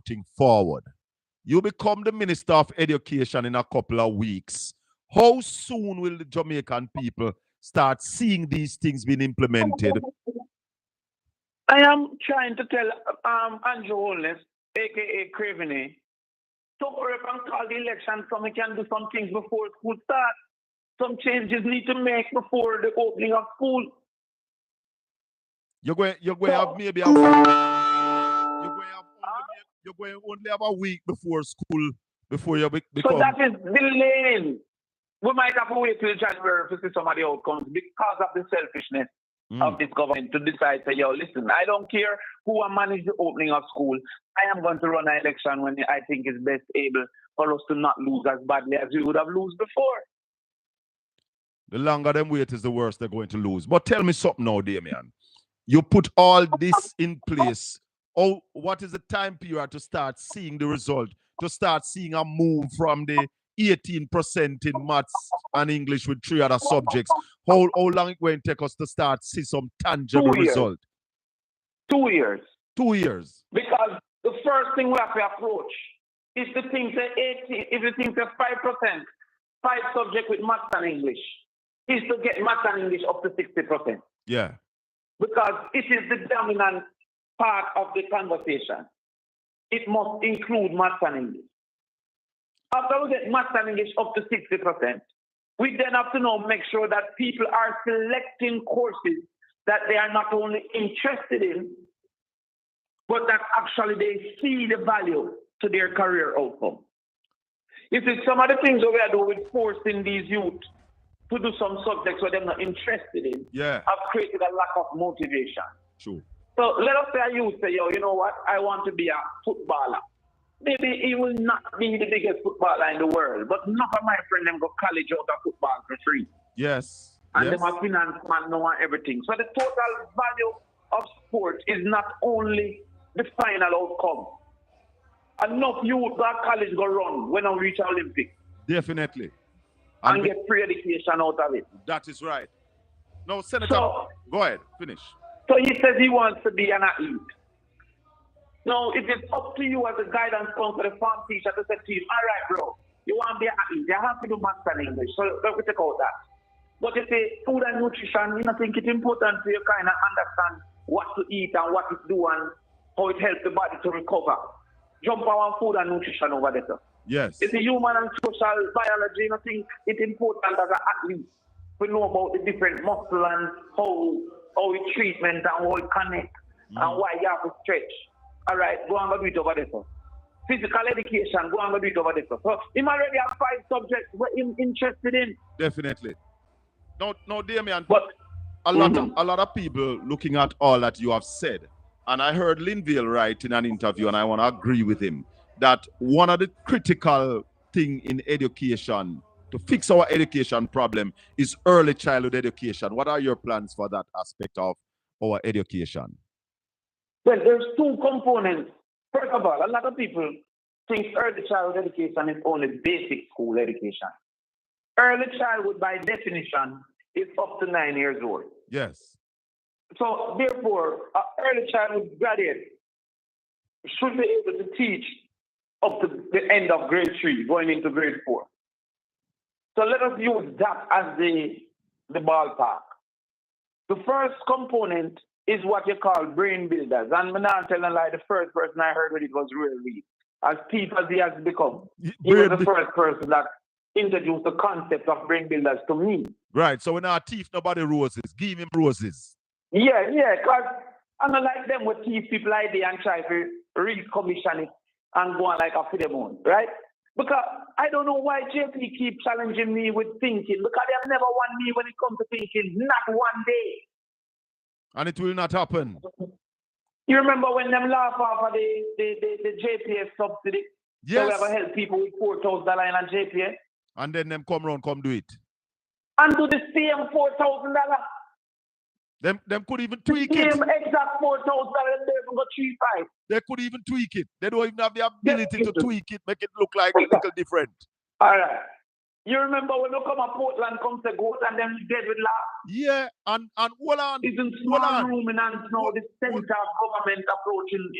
thing forward. You become the Minister of Education in a couple of weeks. How soon will the Jamaican people start seeing these things being implemented? I am trying to tell Andrew Holness, aka Craveny, to hurry up and call the election so we can do some things before school starts. Some changes need to make before the opening of school. You're going to have maybe you're going to only have a week before school before you become. So that is delaying. We might have to wait till January to see some of the outcomes because of the selfishness of this government to decide, say, yo, listen, I don't care who will manage the opening of school. I am going to run an election when I think is best able for us to not lose as badly as we would have lost before. The longer them wait is the worse they're going to lose. But tell me something now, Damian. You put all this in place. Oh, what is the time period to start seeing the result? To start seeing a move from the 18% in maths and English with 3 other subjects. How long it going to take us to start see some tangible result? 2 years. 2 years. Because the first thing we have to approach is to think that 18, if you think that 5%, 5 subjects with maths and English, is to get maths and English up to 60%. Yeah. Because it is the dominant part of the conversation. It must include maths and English. After we get maths and English up to 60%, we then have to now make sure that people are selecting courses that they are not only interested in, but that actually they see the value to their career outcome. You see, some of the things that we are doing with forcing these youth to do some subjects where they're not interested in have created a lack of motivation. True. So let us say a youth say, yo, you know what? I want to be a footballer. Maybe he will not be the biggest footballer in the world, but enough of my friend them go college out of football for free. Yes. And them are finance man know everything. So the total value of sport is not only the final outcome. Enough youth that college go run when I reach Olympics. Definitely. And get free education out of it. That is right. No, Senator, go ahead, finish. So he says he wants to be an athlete. Now, it is up to you as a guidance counselor, the farm teacher, to say to him, all right, bro, you want to be an athlete, you have to do maths and English, so don't take out that. But if say food and nutrition, you know, think it's important to you kind of understand what to eat and what to do and how it helps the body to recover. Jump on food and nutrition over there. Yes. It's a human and social biology, you know, think it's important as an athlete to know about the different muscle and how it treatment and how it connect and why you have to stretch. All right, go and go do it over there, sir. Physical education, go and go do it over there, sir. So, him already have 5 subjects we're interested in. Definitely. No, Damian, but a lot of people looking at all that you have said, and I heard Linville write in an interview, and I want to agree with him, that one of the critical thing in education, to fix our education problem, is early childhood education. What are your plans for that aspect of our education? Well, there's 2 components. First of all, a lot of people think early childhood education is only basic school education. Early childhood, by definition, is up to 9 years old. Yes. So, therefore, an early childhood graduate should be able to teach up to the end of grade 3, going into grade 4. So let us use that as the ballpark. The first component is what you call brain builders. And I'm not telling lie, the first person I heard with it was Roy Reid. As deep as he has become, he was the first person that introduced the concept of brain builders to me. Right, so we're not thief nobody roses. Give him roses. Yeah, because I'm not like them with thief people idea and try to recommission it and go on like a Fidemon, right? Because I don't know why JP keep challenging me with thinking, because they have never won me when it comes to thinking, not one day. And it will not happen. You remember when them laugh off of the JPS subsidy? Yes. So we ever help people with $4,000 on JPS? And then them come do it. And do the same $4,000. Them could even tweak the it. Same exact $4,000 and they even got 3.5. They could even tweak it. They don't even have the ability to tweak it, make it look like a little different. All right. You remember when you come to Portland, come to goat and then dead with laugh? Yeah, and hold on. It's in Hold small on. ruminants now, the center of government approach in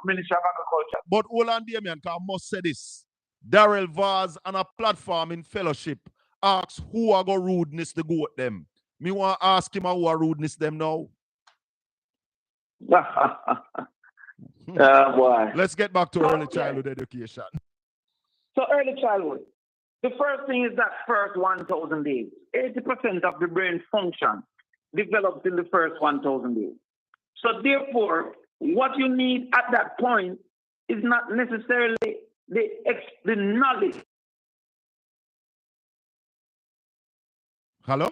Ministry of Agriculture. But hold on, Damien, because I must say this. Darrell Vaz on a platform in fellowship asks who are going to rudeness the goat them. Me want to ask him who are rudeness them now. Boy. Let's get back to early childhood education. So early childhood. The first thing is that first 1,000 days. 80% of the brain function develops in the first 1,000 days. So therefore, what you need at that point is not necessarily the knowledge. Hello?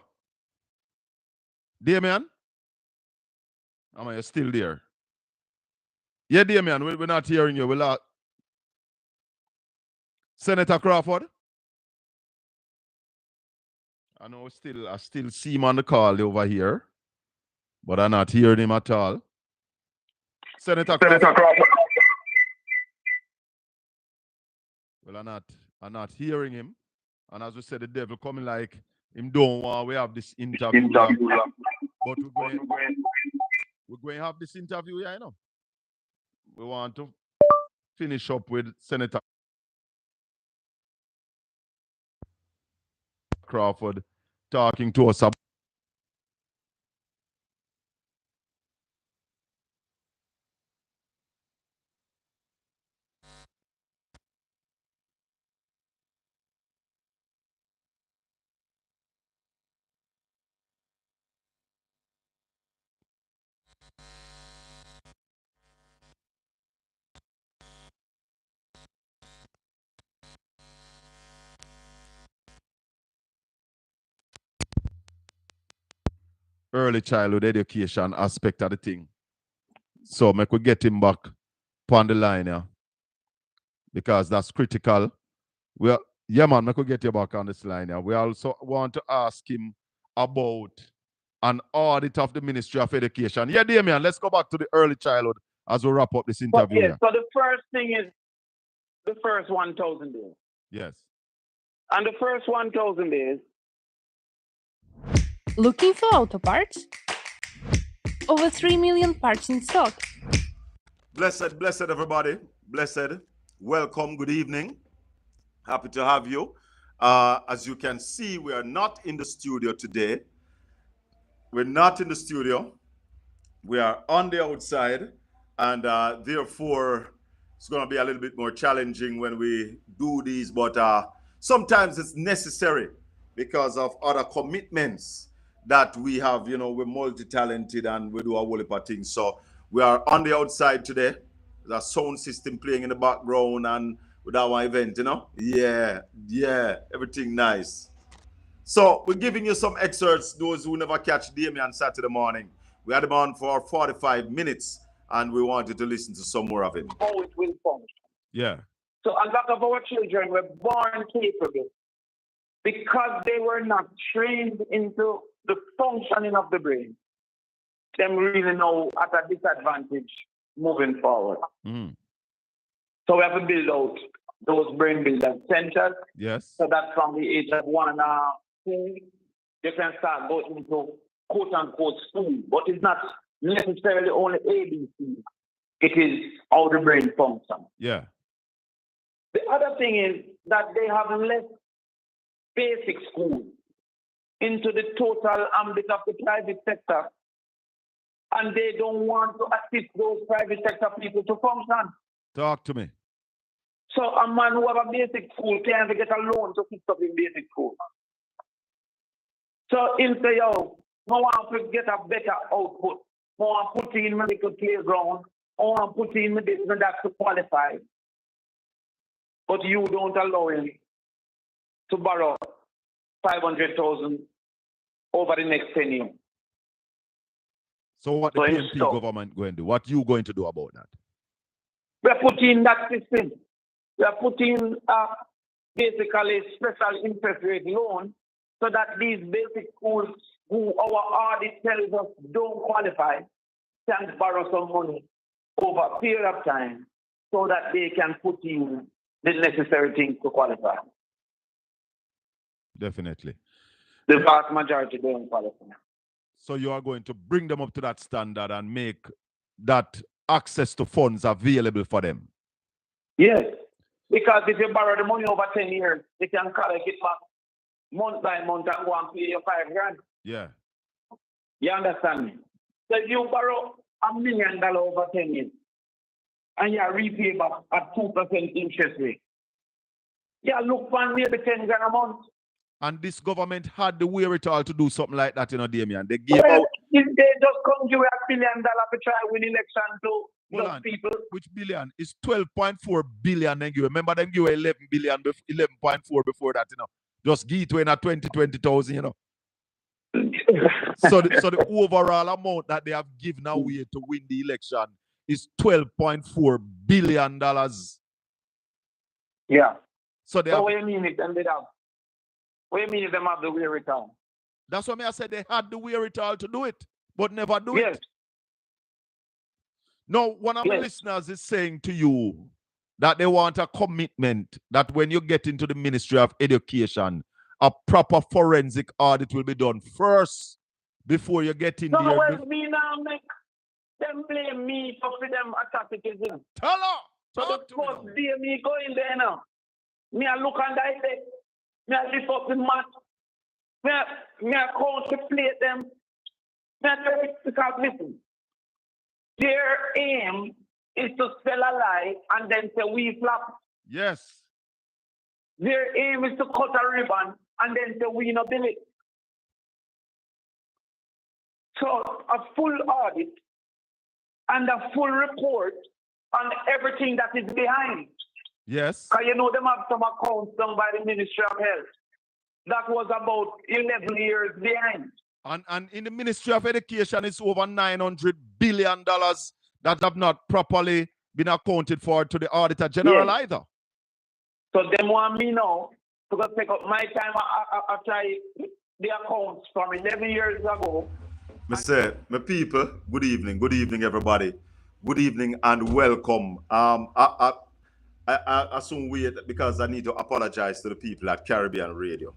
Damien? Am I still there? Yeah, Damien, we're not hearing you. We'll Senator Crawford? I know I still see him on the call over here, but I'm not hearing him at all. Senator Crawford? Well, I'm not hearing him. And as we said, the devil coming like him don't want we have this interview. But we're going to have this interview here, you know. We want to finish up with Senator Crawford talking to us about early childhood education aspect of the thing. So we could get him back on the line here. Because that's critical. Well, yeah, man, we could get you back on this line here. We also want to ask him about an audit of the Ministry of Education. Yeah, Damien, let's go back to the early childhood as we wrap up this interview. Yes, so the first thing is the first 1,000 days. Yes. And the first 1,000 days. Looking for auto parts? Over 3 million parts in stock. Blessed everybody. Blessed. Welcome. Good evening. Happy to have you. As you can see, we are not in the studio today. We're not in the studio. We are on the outside, and therefore it's going to be a little bit more challenging when we do these, but sometimes it's necessary because of other commitments that we have. You know, we're multi-talented and we do a whole heap of things. So we are on the outside today. There's a sound system playing in the background and with our event, you know? Yeah, everything nice. So we're giving you some excerpts, those who never catch Damien Saturday morning. We had him on for 45 minutes, and we wanted to listen to some more of it. How it will function. Yeah. So a lot of our children were born capable because they were not trained into the functioning of the brain. Them really know at a disadvantage moving forward. Mm. So we have to build out those brain building centers. Yes. So that from the age of 1 2, you can start going into quote unquote school. But it's not necessarily only ABC. It is how the brain functions. Yeah. The other thing is that they have less basic school into the total ambit of the private sector. And they don't want to assist those private sector people to function. Talk to me. So a man who have a basic school can't get a loan to fix up in basic school. So he'll say, yo, I want to get a better output. I want to put in medical playground. I want to put in this and that to qualify. But you don't allow him to borrow 500,000 over the next 10 years. So what the PNP government going to do? What you going to do about that? We are putting that system. We are putting basically special interest rate loan so that these basic schools who our audit tells us don't qualify can borrow some money over a period of time so that they can put in the necessary things to qualify. Definitely. The vast majority don't qualify. So you are going to bring them up to that standard and make that access to funds available for them. Yes. Because if you borrow the money over 10 years, you can collect it back month by month and go and pay your $5,000. Yeah. You understand me? So if you borrow $1 million over 10 years and you repay back at 2% interest rate, yeah, look for maybe $10,000 a month. And this government had the wherewithal to do something like that, Damien. They gave Well, out. if they just come give $1 billion to try win election to those people. Which billion? It's 12.4 billion. Then you remember them give 11 billion, 11.4 before that, Just give it to in a 20,000, so the overall amount that they have given away to win the election is $12.4 billion. Yeah. So what do you mean it ended up? What do you mean if they have the wherewithal? That's what I said they had the wherewithal to do it, but never do it. Now, one of my listeners is saying to you that they want a commitment that when you get into the Ministry of Education, a proper forensic audit will be done first before you get in there. No, well, me now make them blame me for them atrocities. Tell her. So the first day me go in there now. Me I look on that day. Me I lift up the mat. Me I contemplate them. Me I tell it because listen. Their aim is to sell a lie and then say we flop. Yes. Their aim is to cut a ribbon and then say we not bill it. So a full audit and a full report on everything that is behind. Yes. Because them have some accounts done by the Ministry of Health. That was about 11 years behind. And in the Ministry of Education, it's over $900 billion that have not properly been accounted for to the Auditor General either. So them want me now to go take up my time after the accounts from 11 years ago. My people, good evening, everybody. Good evening and welcome. I assume because I need to apologize to the people at Caribbean Radio.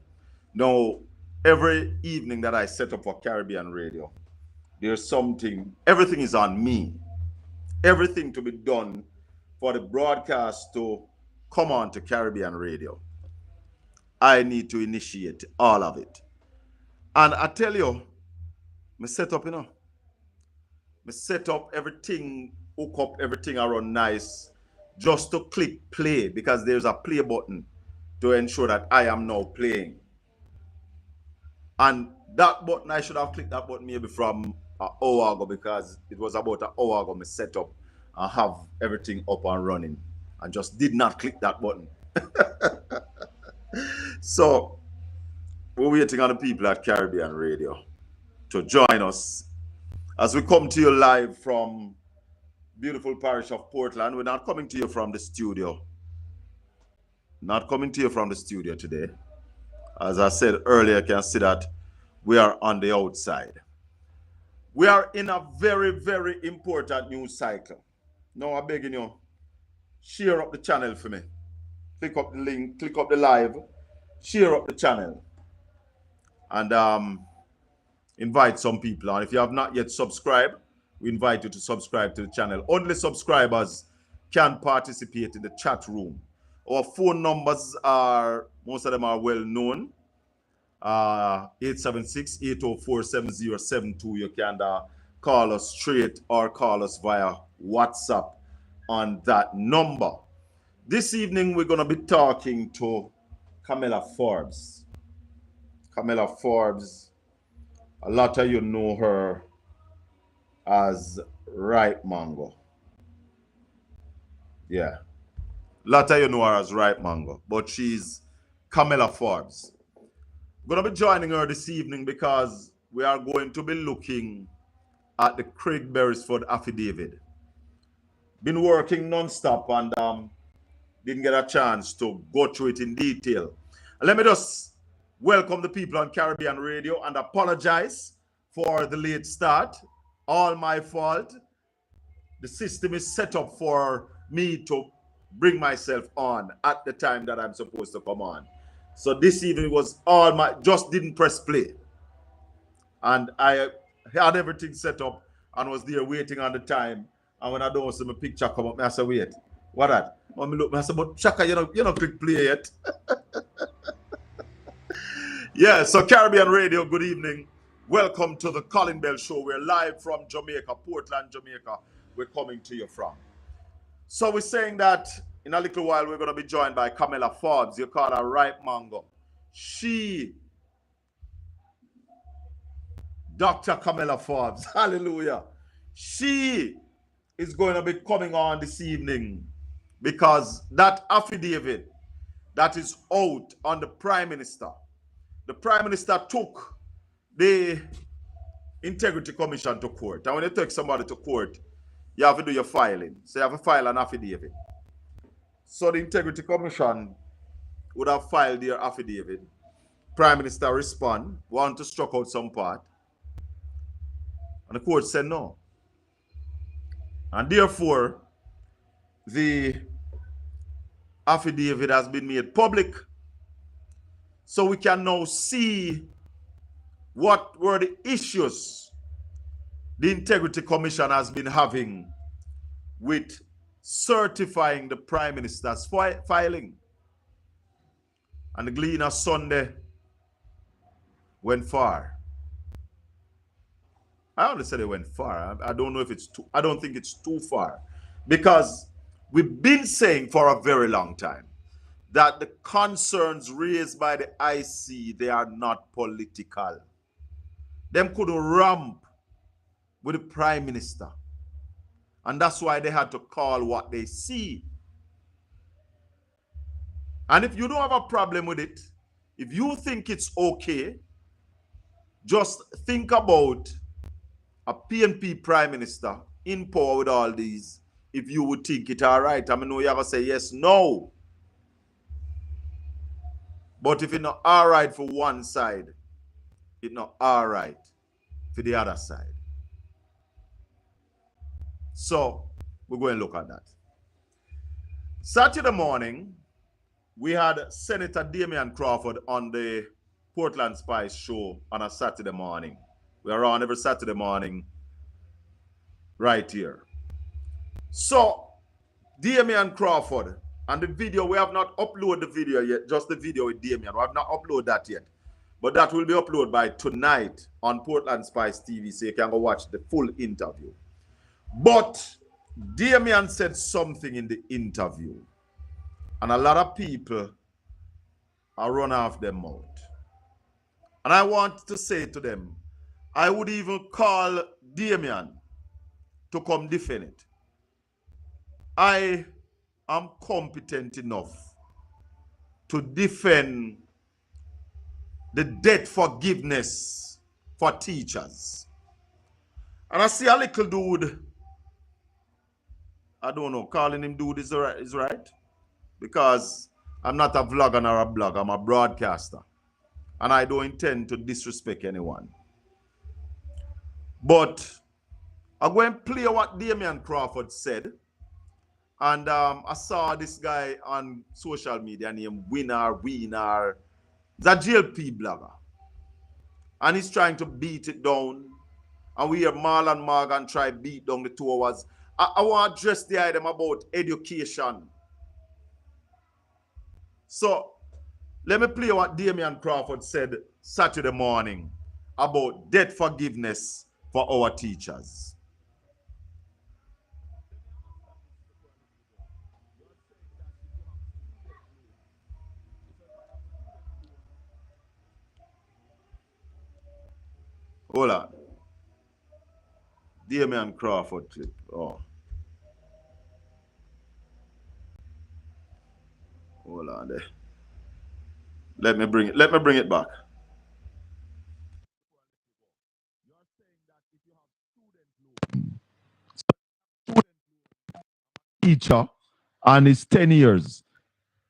Now, every evening that I set up for Caribbean Radio, there's something, everything is on me. Everything to be done for the broadcast to come on to Caribbean Radio. I need to initiate all of it. And I tell you, me set up, me set up everything, hook up everything around nice, just to click play, because there's a play button to ensure that I am now playing. And that button, I should have clicked that button maybe from an hour ago, because it was about an hour ago me set up and have everything up and running, and just did not click that button. So we're waiting on the people at Caribbean Radio to join us as we come to you live from beautiful parish of Portland. We're not coming to you from the studio. Not coming to you from the studio today. As I said earlier, you can see that we are on the outside. We are in a very, very important news cycle. Now I'm begging you, share up the channel for me. Click up the link, click up the live, share up the channel, and invite some people on. If you have not yet subscribed, we invite you to subscribe to the channel. Only subscribers can participate in the chat room. Our phone numbers are, most of them are well known. 876-804-7072. You can call us straight or call us via WhatsApp on that number. This evening, we're going to be talking to Camilla Forbes. Camilla Forbes, a lot of you know her as Ripe Mango. Yeah. A lot of you know her as Ripe Mango, but she's Camilla Forbes. We're going to be joining her this evening because we are going to be looking at the Craig Beresford affidavit. Been working non-stop and didn't get a chance to go through it in detail. And let me just welcome the people on Caribbean Radio and apologize for the late start. All my fault. The system is set up for me to bring myself on at the time that I'm supposed to come on. So this evening was all my, just didn't press play. And I had everything set up and was there waiting on the time. And when I don't see my picture come up, I said, wait, what that? When I look, I said, but Chaka, you know, click play yet. Yeah, so Caribbean Radio, good evening. Welcome to the Colin Bell Show. We're live from Jamaica, Portland, Jamaica. We're coming to you from. So we're saying that in a little while we're going to be joined by Camilla Forbes. You call her Ripe Mango. She, Dr. Camilla Forbes, hallelujah. She is going to be coming on this evening because that affidavit that is out on the Prime Minister, the Prime Minister took the Integrity Commission to court. And when you take somebody to court, you have to do your filing. So you have to file an affidavit. So the Integrity Commission would have filed their affidavit. Prime Minister respond, want to struck out some part. And the court said no. And therefore, the affidavit has been made public. So we can now see what were the issues the Integrity Commission has been having with certifying the Prime Minister's filing. And the Gleaner Sunday went far. I only said it went far. I don't know if it's too, I don't think it's too far. Because we've been saying for a very long time that the concerns raised by the IC, they are not political. Them couldn't ramp with the Prime Minister. And that's why they had to call what they see. And if you don't have a problem with it, if you think it's okay, just think about a PNP Prime Minister in power with all these, if you would think it all right. I mean, you're going to say yes, no. But if it's not all right for one side, it's not all right for the other side. So we're going to look at that. Saturday morning, we had Senator Damian Crawford on the Portland Spice show on a Saturday morning. We're on every Saturday morning right here. So Damian Crawford and the video, we have not uploaded the video yet, just the video with Damian. We have not uploaded that yet. But that will be uploaded by tonight on Portland Spice TV, so you can go watch the full interview. But Damian said something in the interview, and a lot of people are run off their mouth. And I want to say to them, I would even call Damian to come defend it. I am competent enough to defend the debt forgiveness for teachers. And I see a little dude, I don't know, calling him dude is right. Because I'm not a vlogger nor a blogger, I'm a broadcaster. And I don't intend to disrespect anyone. But I'm going to play what Damian Crawford said. And I saw this guy on social media named Winner. He's a GLP blogger. And he's trying to beat it down. And we hear Marlon Morgan try to beat down the 2 hours. I want to address the item about education. So, let me play what Damian Crawford said Saturday morning about debt forgiveness for our teachers. Hold on. Damian Crawford clip. Oh. Hold on there. Let me bring it back. Teacher, and it's 10 years.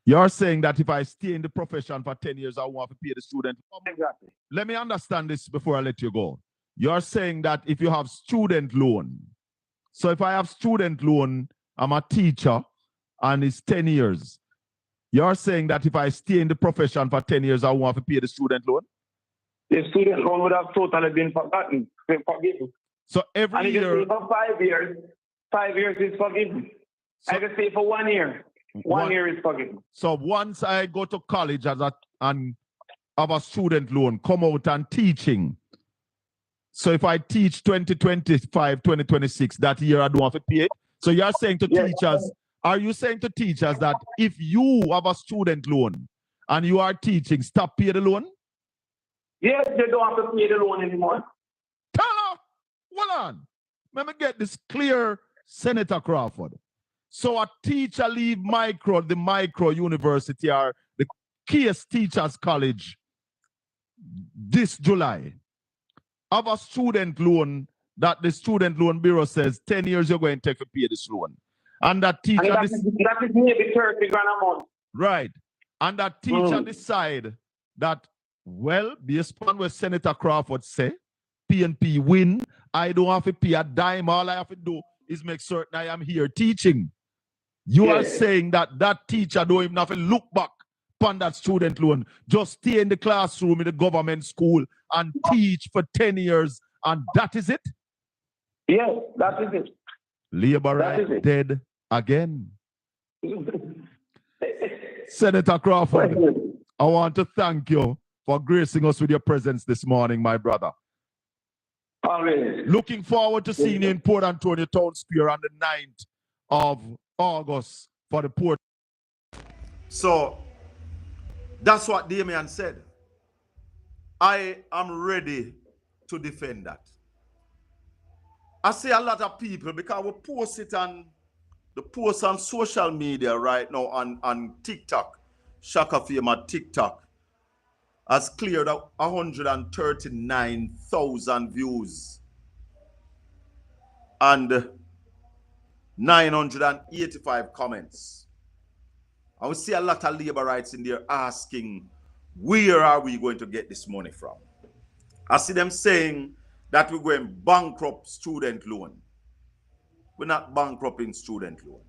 You're saying that if I stay in the profession for 10 years, I won't have to pay the student. Exactly. Let me understand this before I let you go. You're saying that if you have student loan, so if I have student loan, I'm a teacher, and it's 10 years. You're saying that if I stay in the profession for 10 years, I won't have to pay the student loan? The student loan would have totally been forgotten, forgiven. So And every if you year, stay for 5 years is forgiven. So- I can stay for 1 year. One One- year is forgiven. so once I go to college and have a student loan, come out and teaching. So if I teach 2025, 2026, that year I don't have to pay it. So you're saying to Yes. teachers, are you saying to teachers that if you have a student loan and you are teaching, stop pay the loan? Yes, they don't have to pay the loan anymore. Hold on. Let me get this clear, Senator Crawford. So a teacher leave the micro university or the Case Teachers College this July. Have a student loan that the student loan bureau says 10 years you're going to take to pay this loan. And that teacher And that is maybe 30 grand a month. right. And that teacher decide that, well, based on what Senator Crawford say, PNP win, I don't have to pay a dime. All I have to do is make certain I am here teaching. You are saying that that teacher don't even have to look back upon that student loan. Just stay in the classroom in the government school and teach for 10 years, and that is it? Yes, that is it. Labor That is right it. dead again. Senator Crawford, I want to thank you for gracing us with your presence this morning, my brother. Always. Looking forward to seeing you in Port Antonio Town Square on the 9th of August for the Port. So that's what Damian said. I am ready to defend that. I see a lot of people, because we post it on the post on social media right now on TikTok. Shaka Fame at TikTok has cleared up 139,000 views and 985 comments. I will see a lot of labor rights in there asking, where are we going to get this money from? I see them saying that we're going bankrupt student loan. We're not bankrupting student loan.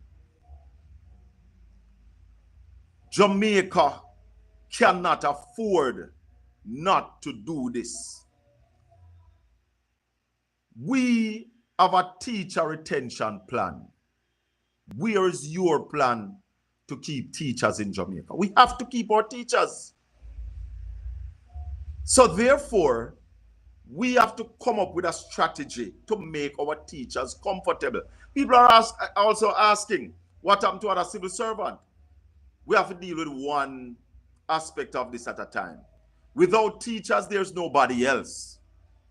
Jamaica cannot afford not to do this. We have a teacher retention plan. Where is your plan to keep teachers in Jamaica? We have to keep our teachers. So therefore, we have to come up with a strategy to make our teachers comfortable. People are also asking, what happened to other civil servant? We have to deal with one aspect of this at a time. Without teachers, there's nobody else.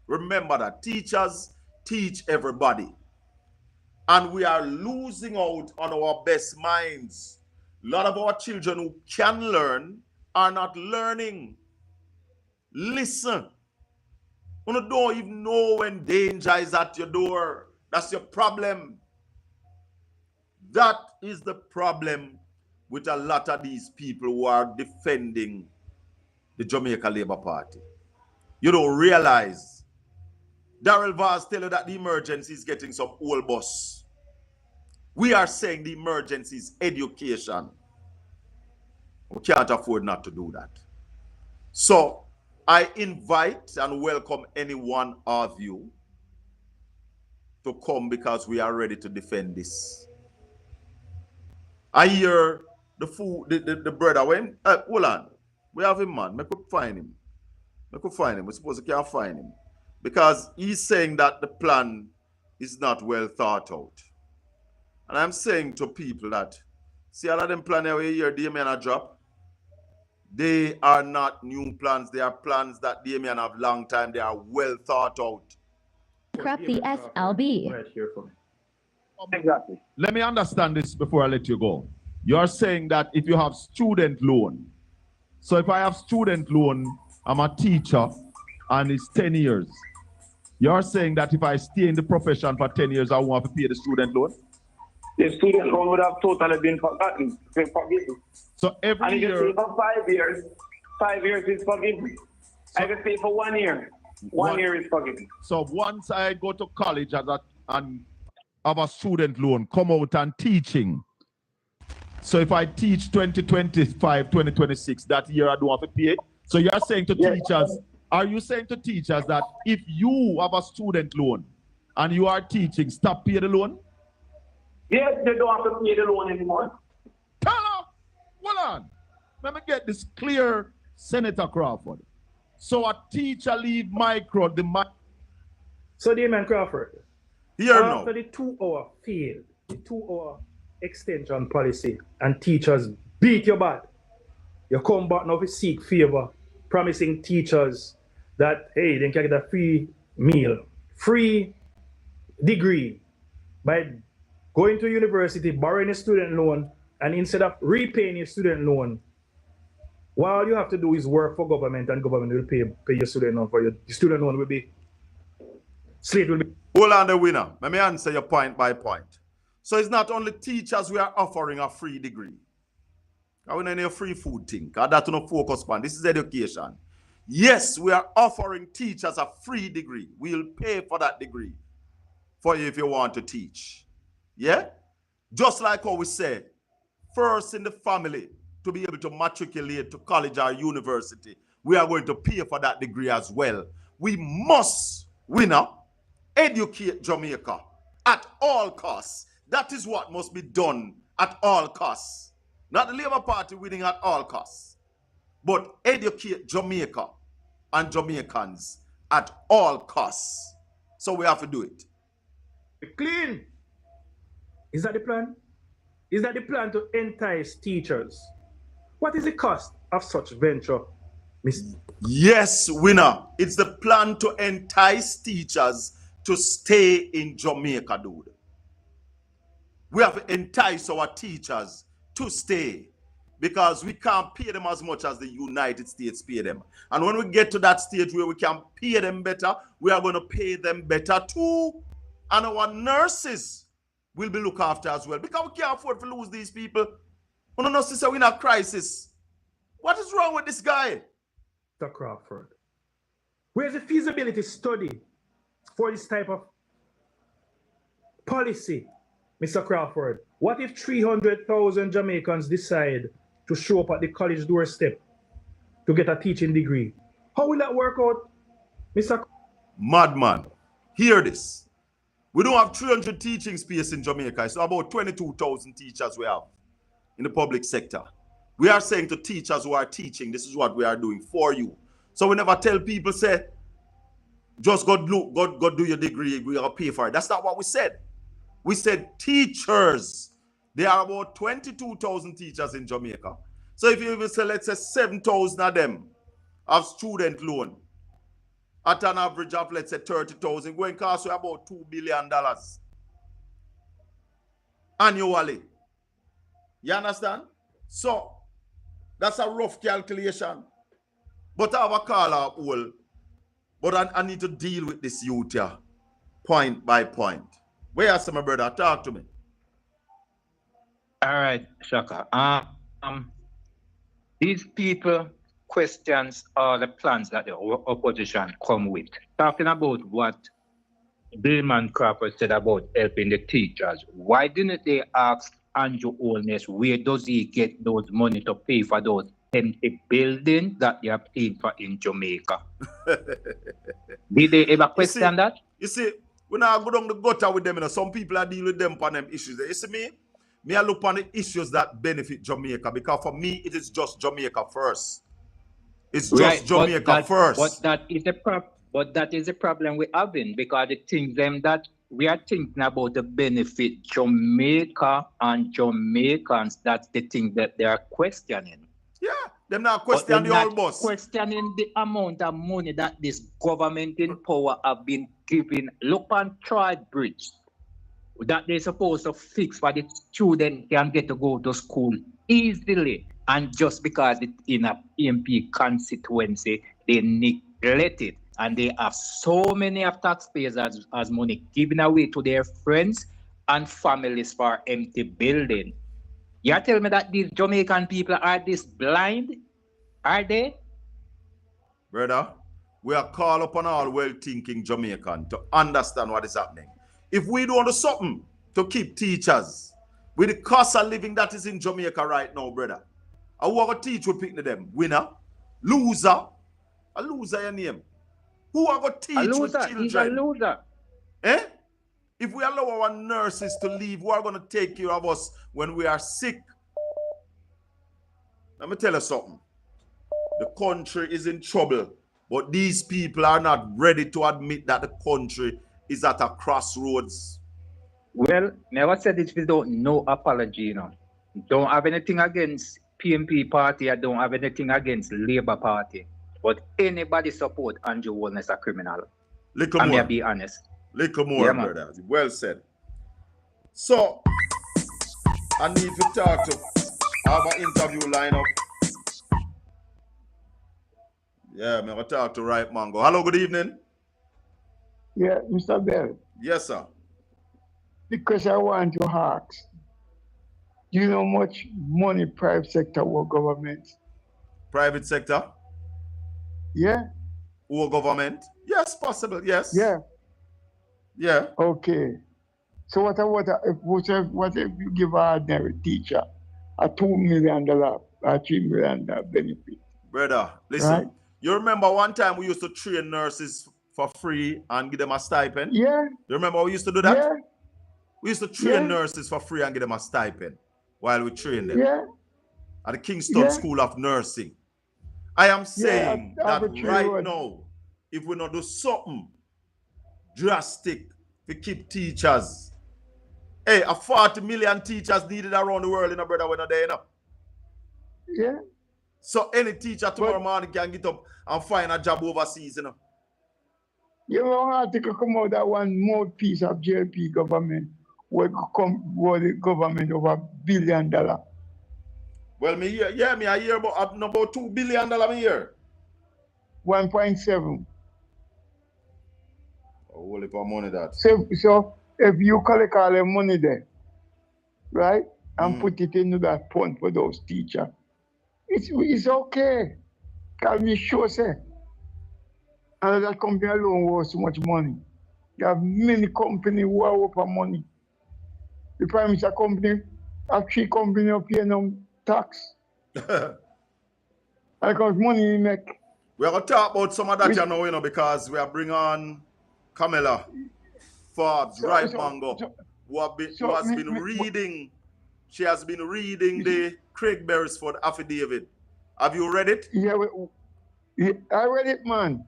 Remember that teachers teach everybody. And we are losing out on our best minds. A lot of our children who can learn are not learning. Listen. You don't even know when danger is at your door. That's your problem. That is the problem with a lot of these people who are defending the Jamaica Labour Party. You don't realize. Darrell Vaz tell you that the emergency is getting some old bus. We are saying the emergency is education. We can't afford not to do that. So I invite and welcome any one of you to come, because we are ready to defend this. I hear the brother when hold on. We have him, man. I could find him. We're supposed to can't find him. Because he's saying that the plan is not well thought out. And I'm saying to people that, see all of them plans every year Damian a drop. They are not new plans. They are plans that Damian have long time. They are well thought out. Prep the SLB. Right here for me. Exactly. Let me understand this before I let you go. You're saying that if you have student loan, so if I have student loan, I'm a teacher and it's 10 years. You're saying that if I stay in the profession for 10 years, I won't have to pay the student loan? The student loan would have totally been forgotten, forgiven. So every And if you year, stay for 5 years is forgiven. I can stay for 1 year. One year is forgiven. so once I go to college and have a student loan, come out and teaching, So if I teach 2025, 2026, that year I don't have to pay. So you're saying to Yes. teachers, are you saying to teachers that if you have a student loan and you are teaching, stop pay the loan? Yes, they don't have to pay the loan anymore. Tell her, hold on. Let me get this clear, Senator Crawford. So a teacher leave micro, So, Damon Crawford, here after now. the 2-hour field, the 2-hour extension policy, and teachers beat your butt, you come back now to seek favor, promising teachers that, hey, they can get a free meal, free degree by going to university, borrowing a student loan, and instead of repaying your student loan, all you have to do is work for government, and government will pay your student loan for you. The student loan will be, slate will be. Hold on, the winner. Let me answer your point by point. So it's not only teachers we are offering a free degree. I want any free food thing. That's no focus on. This is education. Yes, we are offering teachers a free degree. We'll pay for that degree for you if you want to teach. Yeah? Just like how we say, first in the family to be able to matriculate to college or university, we are going to pay for that degree as well. We must, winner, educate Jamaica at all costs. That is what must be done at all costs. Not the Labour Party winning at all costs, but educate Jamaica and Jamaicans at all costs. So we have to do it. Clean. Is that the plan? Is that the plan to entice teachers? What is the cost of such venture, Mr. Yes, winner. It's the plan to entice teachers to stay in Jamaica, dude. We have to entice our teachers to stay because we can't pay them as much as the United States pay them. And when we get to that stage where we can pay them better, we are going to pay them better too. And our nurses will be looked after as well because we can't afford to lose these people. We don't know, sister, we're in a crisis. What is wrong with this guy? Mr. Crawford? Where's the feasibility study for this type of policy, Mr. Crawford? What if 300,000 Jamaicans decide to show up at the college doorstep to get a teaching degree? How will that work out, Mr. Madman, hear this. We don't have 300 teaching space in Jamaica. It's about 22,000 teachers we have in the public sector. We are saying to teachers who are teaching, this is what we are doing for you. So we never tell people, say, just go do your degree, we are pay for it. That's not what we said. We said teachers. There are about 22,000 teachers in Jamaica. So if you even say, let's say 7,000 of them have student loan, at an average of, let's say, 30,000, going to cost you about $2 billion annually. You understand? So, that's a rough calculation. But I have a call out all. But I need to deal with this youth here, point by point. Where are my brother? Talk to me. All right, Shaka. These people questions all the plans that the opposition come with. Talking about what Billman Crawford said about helping the teachers. Why didn't they ask Andrew Holness where does he get those money to pay for those empty buildings that they have paid for in Jamaica? Did they ever question that? You see, when I go down the gutter with them, you know, some people are dealing with them on them issues. You see me, I look on the issues that benefit Jamaica because for me, it is just Jamaica first. It's just right, Jamaica first. But that is the problem we're having because the things them that we are thinking about the benefit Jamaica and Jamaicans, that's the thing that they are questioning. Yeah, they're not questioning the whole boss. Questioning the amount of money that this government in power have been giving. Look on Troy Bridge that they're supposed to fix for the student can get to go to school easily. And just because it's in a PMP constituency, they neglect it. And they have so many of taxpayers as money given away to their friends and families for empty building. You tell me that these Jamaican people are this blind? Are they? Brother, we are called upon all well-thinking Jamaican to understand what is happening. If we don't do something to keep teachers, With the cost of living that is in Jamaica right now, brother. And who are going to teach we picking them? Winner? Loser? A loser your name. Who are going to teach with children? He's a loser. Eh? If we allow our nurses to leave, who are going to take care of us when we are sick? Let me tell you something. The country is in trouble, but these people are not ready to admit that the country is at a crossroads. Well, never said it without no apology, you know. Don't have anything against PMP party. I don't have anything against Labour Party. But anybody support Andrew Warren as a criminal. Little I more. may be honest. Little more, Yeah, brother. Well said. So, I need to talk to have an interview lineup. Yeah, I'm going to talk to Right Mango. Hello, good evening. Yeah, Mr. Bell, Yes, sir. because I want to ask, do you know much money private sector or government? Private sector Yeah? or government? Yes, possible. Yes. Yeah. Yeah. Okay. So what if you give an ordinary teacher a $2 million or $3 million benefit? Brother, listen. Right? You remember one time we used to train nurses for free and give them a stipend? Yeah. You remember we used to do that? Yeah. We used to train Yeah. nurses for free and give them a stipend while we train them. Yeah. At the Kingston Yeah. School of Nursing. I am saying that arbitrary right word. now, if we not do something drastic to keep teachers, hey, a 40 million teachers needed around the world, brother, we're not there, Yeah. So any teacher tomorrow morning can get up and find a job overseas, You know, article come out that one more piece of JLP government will the government over $1 billion. Well, I hear about $2 billion a year. 1.7. Holy for money that. So if you collect all the money there, right, and put it into that fund for those teachers, it's okay. Can be sure, say, and that company alone was so much money. You have many companies who are over money. The Prime Minister company, have 3 companies are paying them tax. Because money you make. We are going to talk about some of that, because we are bringing on Camilla Forbes, Mango, who has been reading. She has been reading the Craig Beresford affidavit. Have you read it? Yeah, I read it, man.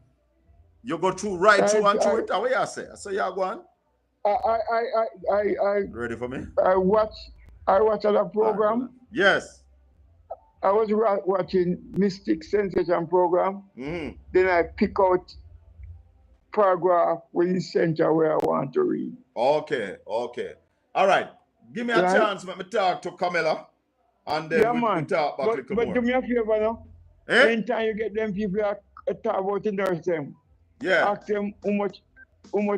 You go through through it. How you say? So you are going. I ready for me? I watched other program. Yes. I was watching Mystic Sensation program. Mm-hmm. Then I pick out paragraph within center where I want to read. Okay. All right. Give me a chance. Let me talk to Camilla. And then we talk back a little more. But do me a favor now. Eh? Anytime you get them people that talk about the nursing, ask them how much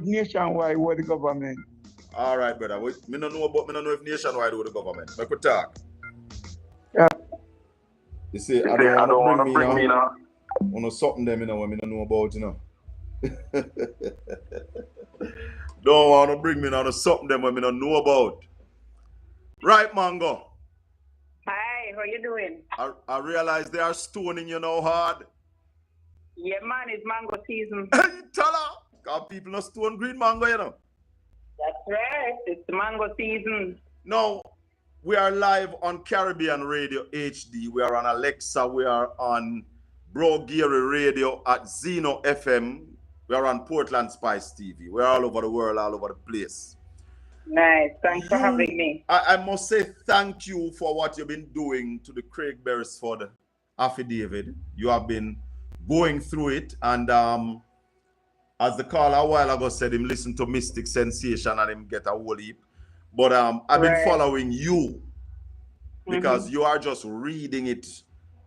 nationwide was the government. All right, brother. I don't know if nationwide was the government. I could talk. Yeah. You see, I don't want to bring me now. I want to something them, when I don't know about, Don't want to bring me now to something them when I don't know about. Right, Mango. Hi, how you doing? I realize they are stoning you now hard. Yeah, man, it's mango season. Tell her. Because people not stone green mango, That's right. It's the mango season. No. We are live on Caribbean Radio HD. We are on Alexa. We are on Brogiri Radio at Zeno FM. We are on Portland Spice TV. We're all over the world, all over the place. Nice. Thanks for having me. I must say thank you for what you've been doing to the Craig Beresford affidavit. You have been going through it. And as the caller a while ago said, him listen to Mystic Sensation and him get a whole heap. But I've been following you because you are just reading it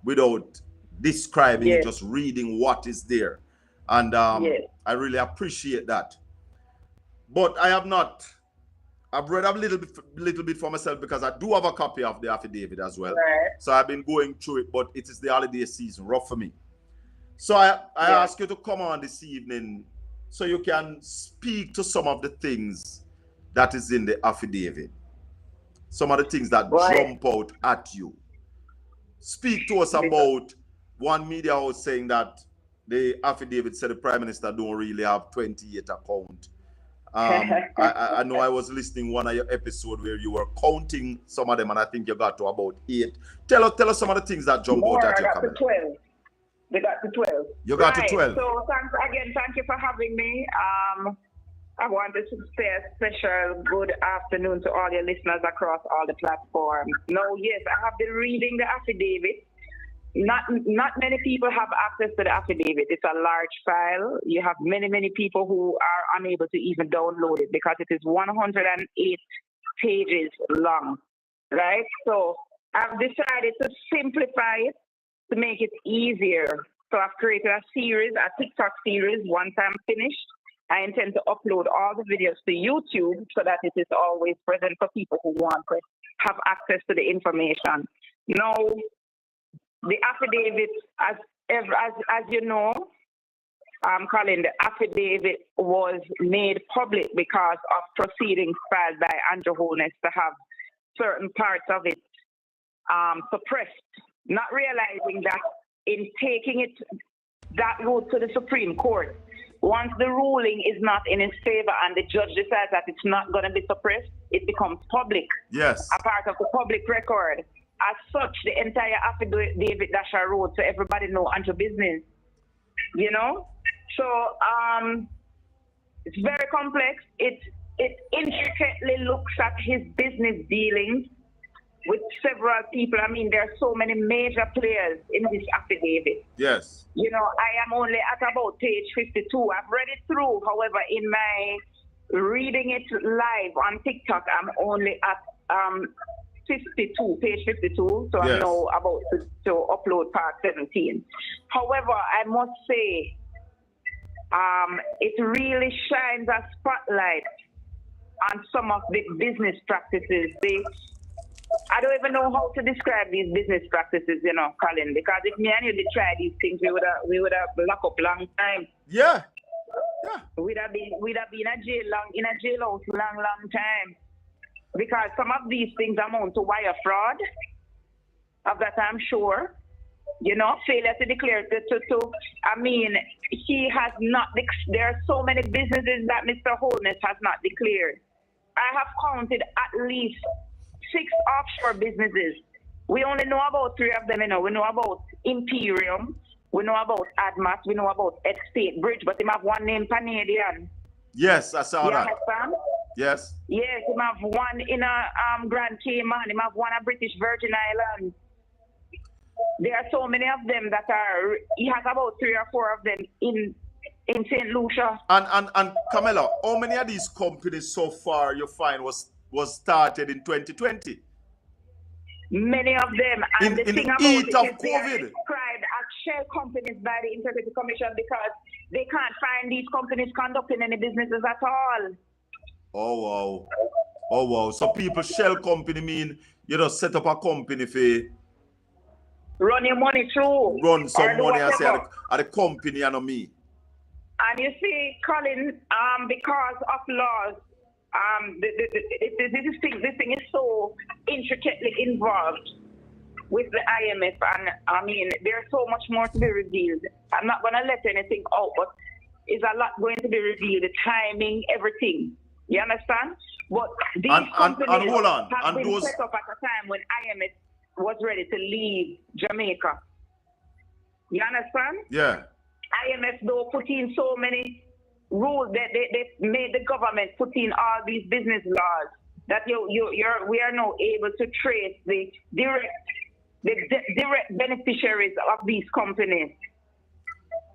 without describing it, just reading what is there. And I really appreciate that. But I've read a little bit for myself because I do have a copy of the affidavit as well. Right. So I've been going through it, but it is the holiday season, rough for me. So I ask you to come on this evening so you can speak to some of the things that is in the affidavit. some of the things that Right. jump out at you. Speak to us about one media house saying that the affidavit said the Prime Minister don't really have 28 account. I know I was listening one of your episode where you were counting some of them, and I think you got to about 8. Tell us some of the things that jump out at I you, got to Camilla. 12. They got to 12. You got to Right. 12. So thank you for having me. I wanted to say a special good afternoon to all your listeners across all the platforms. No, yes, I have been reading the affidavit. Not many people have access to the affidavit. It's a large file. You have many people who are unable to even download it because it is 108 pages long, right? So I've decided to simplify it to make it easier. So I've created a TikTok series. Once I'm finished, I intend to upload all the videos to YouTube so that it is always present for people who want to have access to the information. Now, the affidavit, as you know, Colin, the affidavit was made public because of proceedings filed by Andrew Holness to have certain parts of it suppressed, not realizing that in taking it that route to the Supreme Court, once the ruling is not in his favor and the judge decides that it's not going to be suppressed, it becomes public. Yes. A part of the public record. As such, the entire affidavit that I wrote, so everybody know Andrew business. You know? So it's very complex. It intricately looks at his business dealings with several people. I mean, there are so many major players in this affidavit. Yes. You know, I am only at about page 52. I've read it through. However, in my reading it live on TikTok, I'm only at 52, page 52. So Yes. I'm now about to upload part 17. However, I must say, it really shines a spotlight on some of the business practices. I don't even know how to describe these business practices, you know, Colin, because if me and you did try these things, we would have locked up long time. Yeah. We'd have been in a jailhouse long time. Because some of these things amount to wire fraud. Of that I'm sure. You know, failure to declare I mean, he has not, there are so many businesses that Mr. Holness has not declared. I have counted at least 6 offshore businesses. We only know about 3 of them, you know. We know about Imperium, we know about Admas, we know about Estate Bridge, but they have one named Canadian. Yes, I saw that. Understand? Yes. Yes, he have one in a Grand Cayman, he have one at British Virgin Islands. There are so many of them that are, he has about 3 or 4 of them in St. Lucia. And Camilla, how many of these companies so far you find was started in 2020? Many of them. And in the thing the about heat it of is they are COVID. described as shell companies by the Integrity Commission because they can't find these companies conducting any businesses at all. Oh wow. So people shell company mean you just set up a company for run your money through. Run some money and say at the company and not me. And you see, Colin, because of laws, this thing is so intricately involved with the IMF, and I mean, there's so much more to be revealed. I'm not going to let anything out, but there's a lot going to be revealed, the timing, everything. You understand? But these companies and hold on. have and been those... set up at a time when IMF was ready to leave Jamaica. You understand? Yeah. IMF though put in so many rules that they made the government put in all these business laws that we are now able to trace the direct beneficiaries of these companies.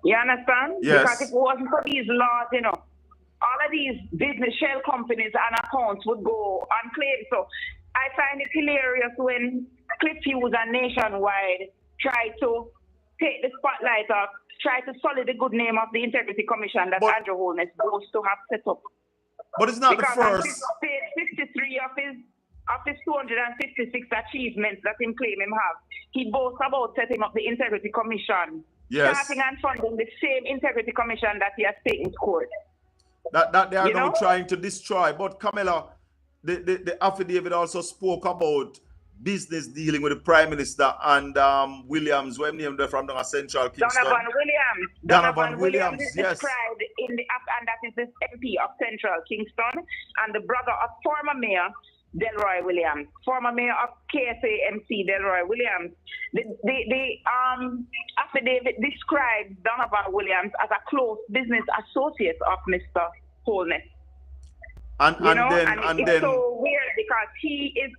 You understand? Yes. Because if it wasn't for these laws, you know, all of these business shell companies and accounts would go unclaimed. So I find it hilarious when Cliff Hughes and Nationwide try to take the spotlight off, try to sully the good name of the Integrity Commission that Andrew Holness goes to have set up. But it's not because the first. On page 53 of his 256 achievements that him claim him have, he boasts about setting up the Integrity Commission. Yes. Starting and funding the same Integrity Commission that he has taken to court. That they are now trying to destroy. But Camilla, the affidavit also spoke about business dealing with the Prime Minister and Williams, when named from the Central Kingston. Donovan Williams is yes. described in the and that is the MP of Central Kingston and the brother of former mayor Delroy Williams, former mayor of KSAMC Delroy Williams. The affidavit describes Donovan Williams as a close business associate of Mr. Holness. And it's so weird because he is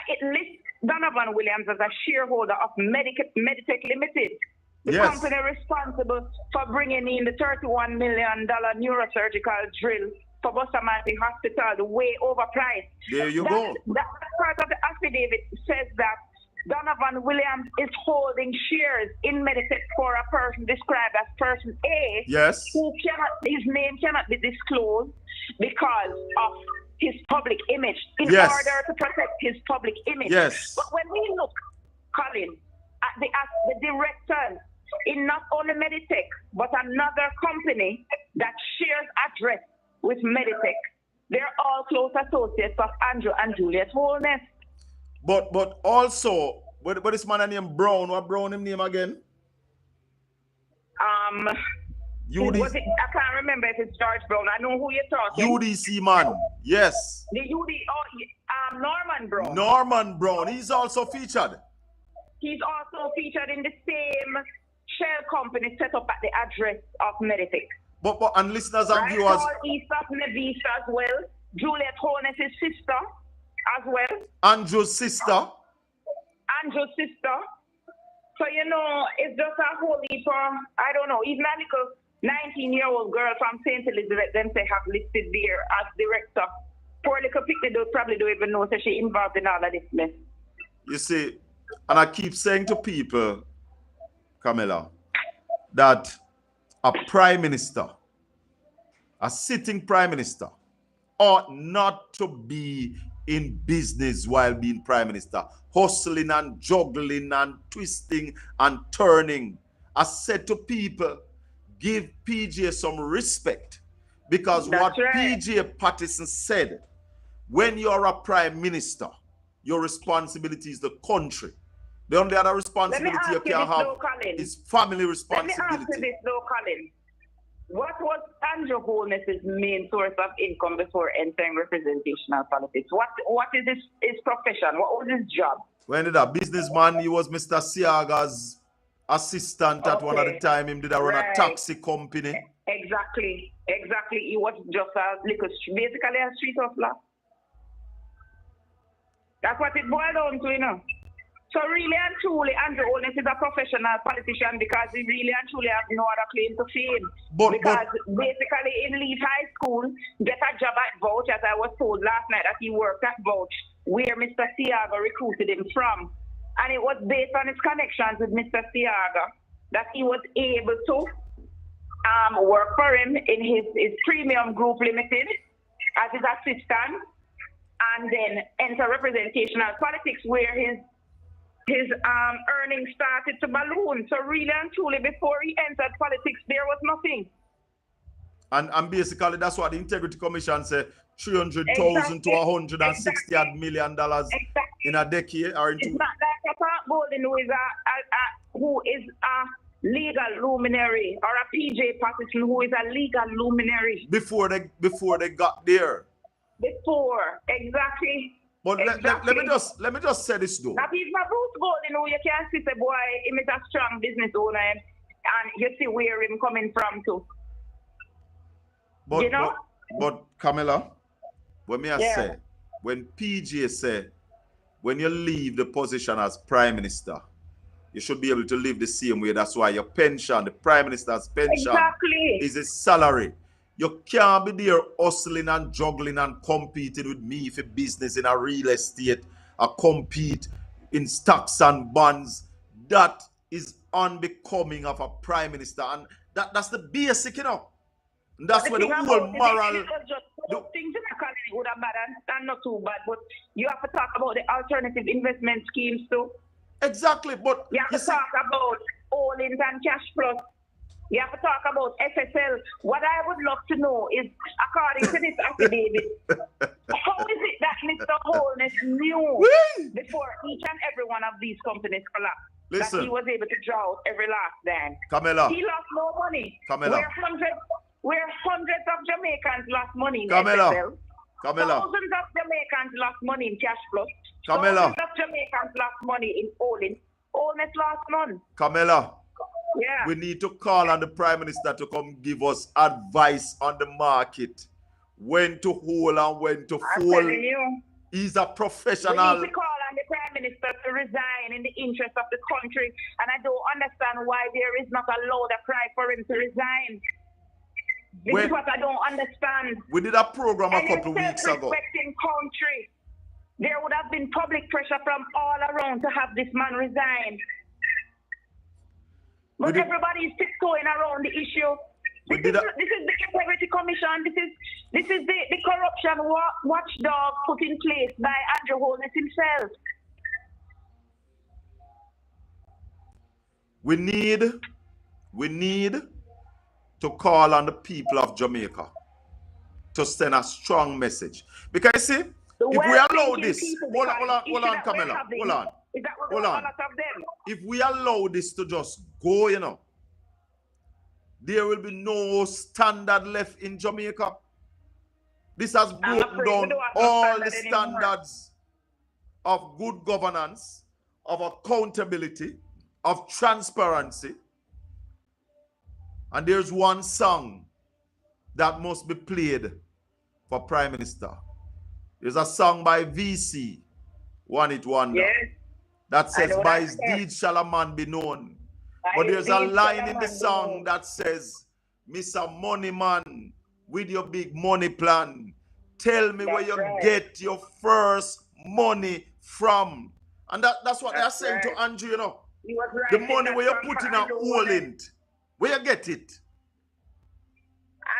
it lists Donovan Williams as a shareholder of Meditech Limited, the company responsible for bringing in the $31 million neurosurgical drill for Bustamante Hospital, the way overpriced. There you go. That part of the affidavit says that Donovan Williams is holding shares in Meditech for a person described as person A, yes, his name cannot be disclosed because of his public image, in order to protect his public image. Yes. But when we look, Colin, at the directors in not only Meditech, but another company that shares address with Meditech, they're all close associates of Andrew and Juliet Holness. But also, what this man named Brown, what Brown him name again? Was it, I can't remember if it's George Brown. I know who you're talking. UDC man, yes. The Norman Brown. Norman Brown, he's also featured. He's also featured in the same shell company set up at the address of Meditech. But and listeners and viewers. East of Nevista as well. Juliet Holness' sister as well. Andrew's sister. So, it's just a whole heap of, I don't know, even a little 19-year-old girl from St. Elizabeth, them say have listed there as director. Poor little picnic probably don't even know that she involved in all of this mess. You see, and I keep saying to people, Camilla, that a prime minister, a sitting prime minister, ought not to be in business while being prime minister, hustling and juggling and twisting and turning. I said to people, give PJ some respect, because what PJ Patterson said, when you're a prime minister, your responsibility is the country. The only other responsibility you can have is family responsibility. Let me ask you this though, Colin. What was Andrew Holness' main source of income before entering representational politics? What is his profession? What was his job? When did a businessman, he was Mr. Siaga's assistant at one of the time. Him did run a taxi company. Exactly. He was just basically a street hustler. That's what it boiled down to, So really and truly, Andrew Holness is a professional politician because he really and truly has no other claim to fame. Because basically in Leeds High School, get a job at Vouch, as I was told last night that he worked at Vouch, where Mr. Siaga recruited him from. And it was based on his connections with Mr. Siaga that he was able to work for him in his Premium Group Limited as his assistant, and then enter representational politics where his earnings started to balloon. So really and truly, before he entered politics, there was nothing. And basically, that's what the Integrity Commission said: $300,000 to $160 million in a decade or in two. It's not like a Park Golden who is a legal luminary, or a PJ Patterson who is a legal luminary. Before they got there. Exactly. But let me just say this though. That is my Bruce Golden, who you can see the boy, he is a strong business owner, and you see where him coming from too. But Camilla, when say, when PJ say, when you leave the position as prime minister, you should be able to live the same way. That's why your pension, the prime minister's pension, is a salary. You can't be there hustling and juggling and competing with me for business in a real estate, or compete in stocks and bonds. That is unbecoming of a prime minister. And that's the basic, And that's where the whole moral... Things in the country would have bad and not too bad, but you have to talk about the alternative investment schemes too. Exactly, but... You have to talk about all-ins and cash plus. You have to talk about SSL. What I would love to know is, according to this affidavit, How is it that Mr. Holness knew Whee! before each and every one of these companies collapsed that Listen. he was able to draw out every last dime? Camilla. He lost no money. Camilla. Where hundreds of Jamaicans lost money in Camilla. SSL. Camilla. Thousands of Jamaicans lost money in cash flow. Camilla. Thousands of Jamaicans lost money in Olin. Holness lost none. Camilla. Yeah. We need to call on the Prime Minister to come give us advice on the market. When to hold and when to I'm fold. telling you. He's a We professional. need to call on the Prime Minister to resign in the interest of the country. And I don't understand why there is not a louder cry for him to resign. This is what I don't understand. We did a program a couple Any weeks ago. self-respecting country, there would have been public pressure from all around to have this man resign. But everybody is tiptoeing around the issue. This is the Integrity Commission. This is the corruption watchdog put in place by Andrew Holness himself. We need to call on the people of Jamaica to send a strong message. Because see, if we allow this, hold on, Camilla, hold on. If we allow this to just go, you know, there will be no standard left in Jamaica. This has broken down all the standards of good governance, of accountability, of transparency. And there's one song that must be played for Prime Minister. There's a song by VC, One It Wonder, that says, by his deeds shall a man be known. But there's a line in the song that says, Mr. Money Man, with your big money plan, tell me where you get your first money from. And that's what they're saying to Andrew, you know. The money where you're putting a hole in, where you get it.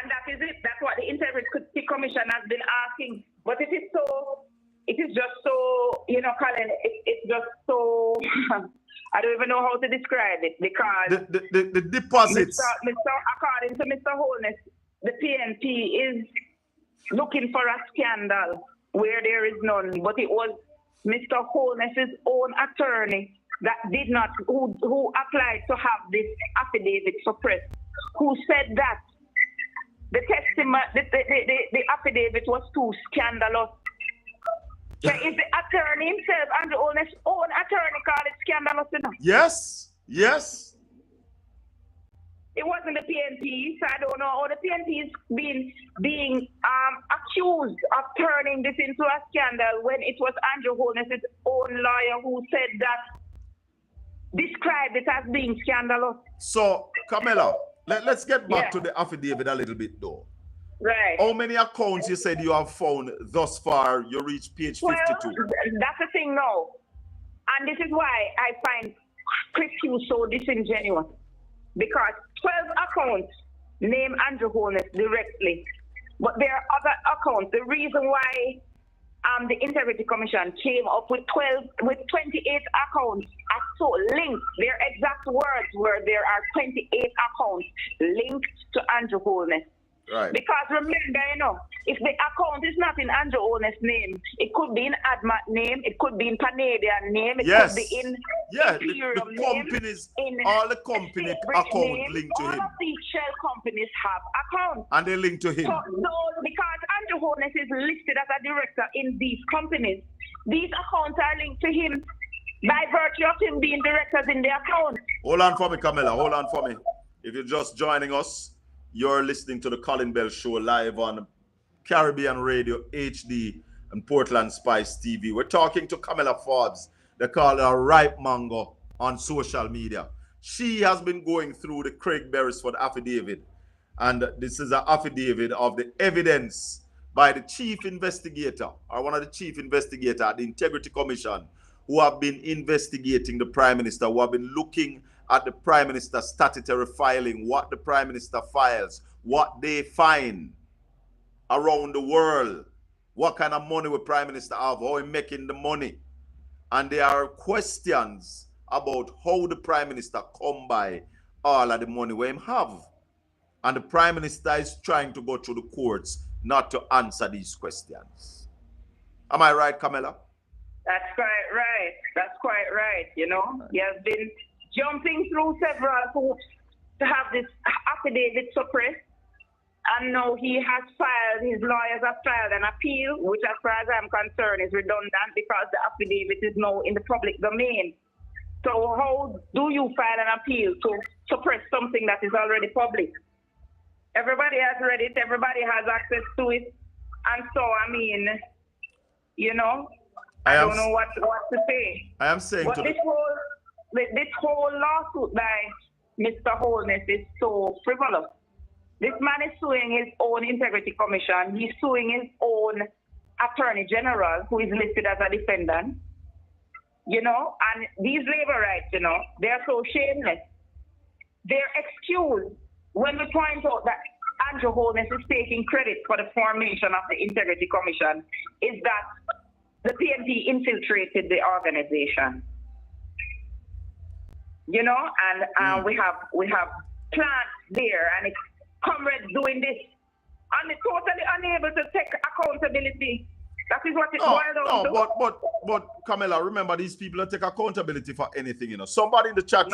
And that is it. That's what the Integrity Commission has been asking. But it is just so, you know, Colin, it's just so, I don't even know how to describe it, because the deposits. According to Mr. Holness, the PNP is looking for a scandal where there is none. But it was Mr. Holness's own attorney that did not, who applied to have this affidavit suppressed, who said that the testimony, the affidavit was too scandalous. So is the attorney himself, Andrew Holness' own attorney, called it scandalous enough? Yes, yes. It wasn't the PNP, so I don't know how the PNP is being accused of turning this into a scandal when it was Andrew Holness' own lawyer who said that, described it as being scandalous. So, Camilla, let's get back to the affidavit a little bit though. Right. How many accounts you said you have found thus far? You reached page 52. Well, that's the thing now. And this is why I find Chris Hughes so disingenuous. Because 12 accounts name Andrew Holness directly. But there are other accounts. The reason why the Integrity Commission came up with 28 accounts are so linked. Their exact words were there are 28 accounts linked to Andrew Holness. Right. Because remember, you know, if the account is not in Andrew Holness' name, it could be in ADMAT name, it could be in Canadian name, it could be in Imperium the companies, name, all the company account linked to him. All of these shell companies have accounts. And they link to him. So because Andrew Holness is listed as a director in these companies, these accounts are linked to him by virtue of him being directors in the account. Hold on for me, Camilla. Hold on for me. If you're just joining us, you're listening to the Colin Bell Show live on Caribbean Radio HD and Portland Spice TV. We're talking to Camilla Forbes. They call her Ripe Mango on social media. She has been going through the Craig Berries for the affidavit. And this is an affidavit of the evidence by the chief investigator, or one of the chief investigators at the Integrity Commission, who have been investigating the Prime Minister, who have been looking at the Prime Minister's statutory filing, what the Prime Minister files, what they find around the world, what kind of money the Prime Minister have, how he making the money. And there are questions about how the Prime Minister come by all of the money we him have. And the Prime Minister is trying to go through the courts not to answer these questions. Am I right, Camilla? That's quite right. That's quite right. You know, he has been jumping through several hoops to have this affidavit suppressed. And now he has filed, his lawyers have filed an appeal, which as far as I'm concerned is redundant because the affidavit is now in the public domain. So how do you file an appeal to suppress something that is already public? Everybody has read it, everybody has access to it. And so, I mean, you know, I don't know what to say. I am saying but this whole lawsuit by Mr. Holness is so frivolous. This man is suing his own integrity commission. He's suing his own attorney general, who is listed as a defendant. You know, and these labor rights, you know, they're so shameless. They're excused when we point out that Andrew Holness is taking credit for the formation of the integrity commission, is that the PNP infiltrated the organization. You know, and we have plants there, and it's comrades doing this, and they're totally unable to take accountability. That is what it boils down to. But Camilla, remember, these people don't take accountability for anything, you know. Somebody in the chat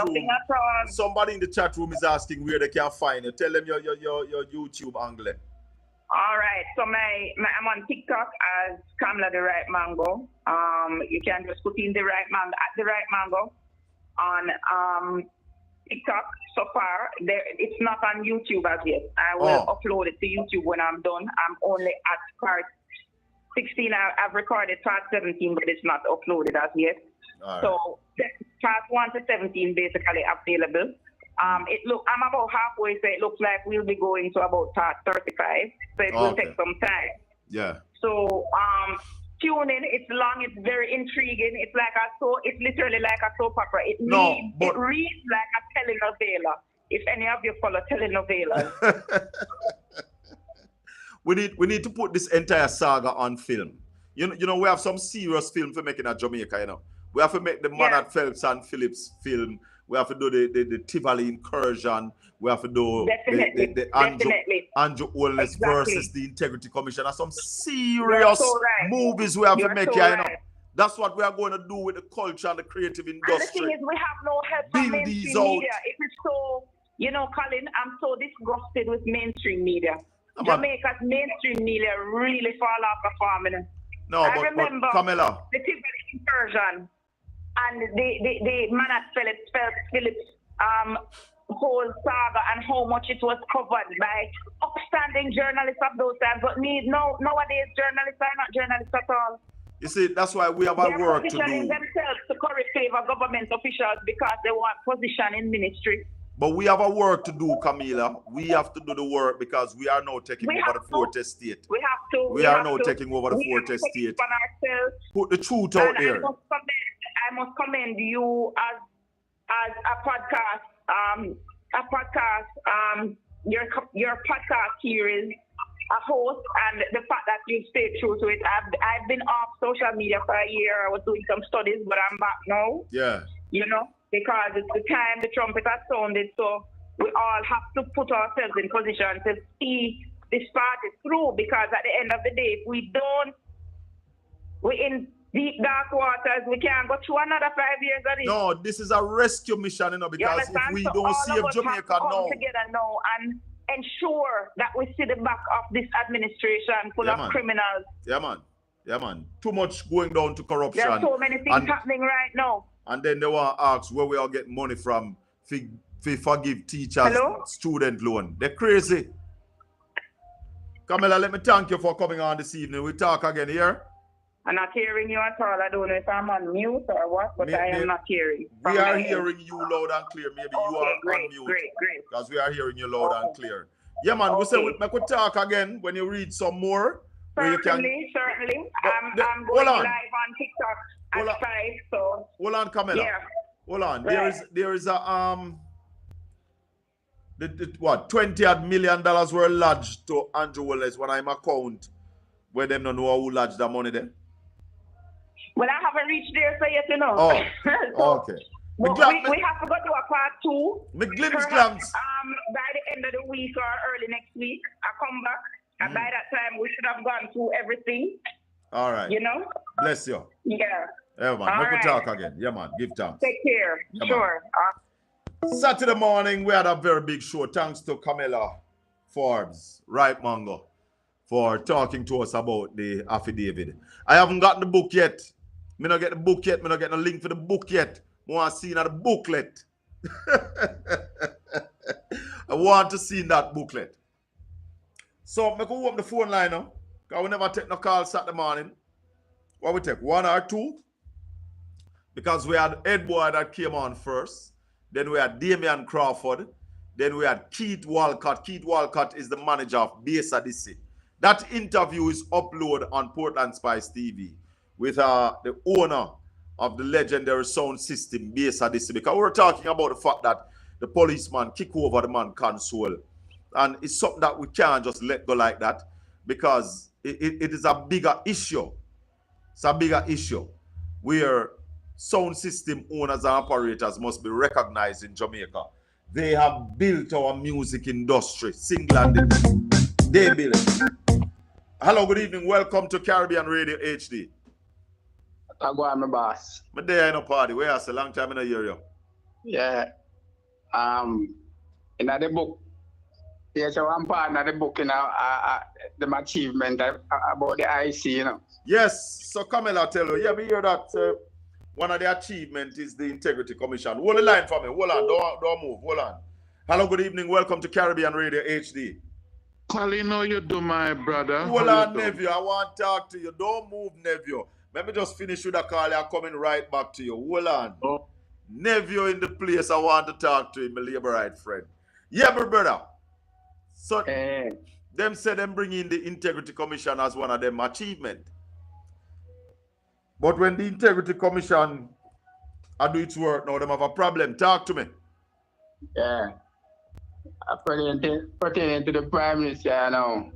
room is asking where they can find you. Tell them your YouTube angle. All right, so I'm on TikTok as Kamla the Right Mango. You can just put in the Right Mango at the Right Mango on TikTok. So far, it's not on YouTube as yet. I will upload it to YouTube when I'm done. I'm only at part 16. I've recorded part 17, but it's not uploaded as yet. Right. So part 1 to 17 basically available. I'm about halfway, so it looks like we'll be going to about part 35. So it will take some time. Yeah. So tune in. It's long. It's very intriguing. It's literally like a soap opera. It reads like a telenovela. If any of you follow telenovelas. We need to put this entire saga on film. You know, we have some serious film for making at Jamaica, you know. We have to make the man at Phelps and Phillips film. We have to do the Tivoli incursion. We have to do the Andrew Holness versus the Integrity Commission. That's some serious movies we have to make here, you know. That's what we are going to do with the culture and the creative industry. And the thing is, we have no help from mainstream media. It is so, you know, Colin, I'm so disgusted with mainstream media. Jamaica's mainstream media really fall off the farm. I remember Camilla, the Tivoli incursion and the man at Phillips whole saga and how much it was covered by upstanding journalists of those times. But nowadays journalists are not journalists at all. You see, that's why we have our work to do. They're positioning themselves to curry favor government officials because they want position in ministry. But we have a work to do, Camila. We have to do the work because we are now taking over the fourth estate. We have to. We are now taking over the fourth estate. Put the truth out there. I must commend you as a podcast. Your podcast here is a host, and the fact that you've stayed true to it. I've been off social media for a year. I was doing some studies, but I'm back now. Yeah. You know, because it's the time the trumpet has sounded, so we all have to put ourselves in position to see this party through, because at the end of the day, if we're in deep dark waters, we can't go through another 5 years of this. No, this is a rescue mission, you know, because if we don't save Jamaica now. Together now and ensure that we see the back of this administration full of criminals. Yeah, man. Yeah, man. Too much going down to corruption. There are so many things happening right now. And then they want to ask where we all get money from to forgive teachers student loan. They're crazy. Camilla, let me thank you for coming on this evening. We talk again here. I'm not hearing you at all. I don't know if I'm on mute or what, but I am not hearing. We are hearing you loud and clear. Maybe you are on mute. Great. Because we are hearing you loud and clear. Yeah, man. We say we could talk again when you read some more. Certainly. I'm going live on TikTok at 5. So hold on, Camilla. Yeah. Hold on. Right. There is a what $20 million were lodged to Andrew Holness when I'm account where them don't know who lodged the money there. Well, I haven't reached there, so yet, you know. Oh, so, okay. We have to go to a part 2. By the end of the week or early next week, I come back. And by that time, we should have gone through everything. All right. You know? Bless you. Yeah. Yeah, man. All Make we right. talk again. Yeah, man. Give thanks. Take care. Yeah, man. Sure. Saturday morning, we had a very big show. Thanks to Camilla Forbes, Right Mango, for talking to us about the affidavit. I haven't gotten the book yet. Me not get the book yet. Me not get the link for the book yet. I want to see the booklet. I want to see that booklet. So, I go open the phone line now. Because we never take no call Saturday morning. What we take? 1 or 2? Because we had Ed Boy that came on first. Then we had Damian Crawford. Then we had Keith Walcott. Keith Walcott is the manager of Besa DC. That interview is uploaded on Portland Spice TV with the owner of the legendary sound system, Besa DC. Because we were talking about the fact that the policeman kick over the man console. And it's something that we can't just let go like that because it is a bigger issue. It's a bigger issue where sound system owners and operators must be recognized in Jamaica. They have built our music industry single-handedly. They built it. Hello, good evening. Welcome to Caribbean Radio HD. I go on my boss. My day in a party. Where I say long time in a year, yo. Yeah. In the book. Yes, so I'm part of the book, you know, the achievement about the IC, you know. Yes. So Camilla tell you, yeah, we hear that one of the achievements is the Integrity Commission. Hold the line for me. Hold on. Don't move. Hold on. Hello, good evening. Welcome to Caribbean Radio HD. Colin, how you do, my brother? Hold on, nephew. I want to talk to you. Don't move, nephew. Let me just finish with a call. I'm coming right back to you. Hold on. Oh. Nephew in the place. I want to talk to him, my labor right friend. Yeah, my brother. So, them say them bring in the Integrity Commission as one of them achievement. But when the Integrity Commission do its work now, them have a problem. Talk to me. Yeah. Pertaining to the Prime Minister, you know.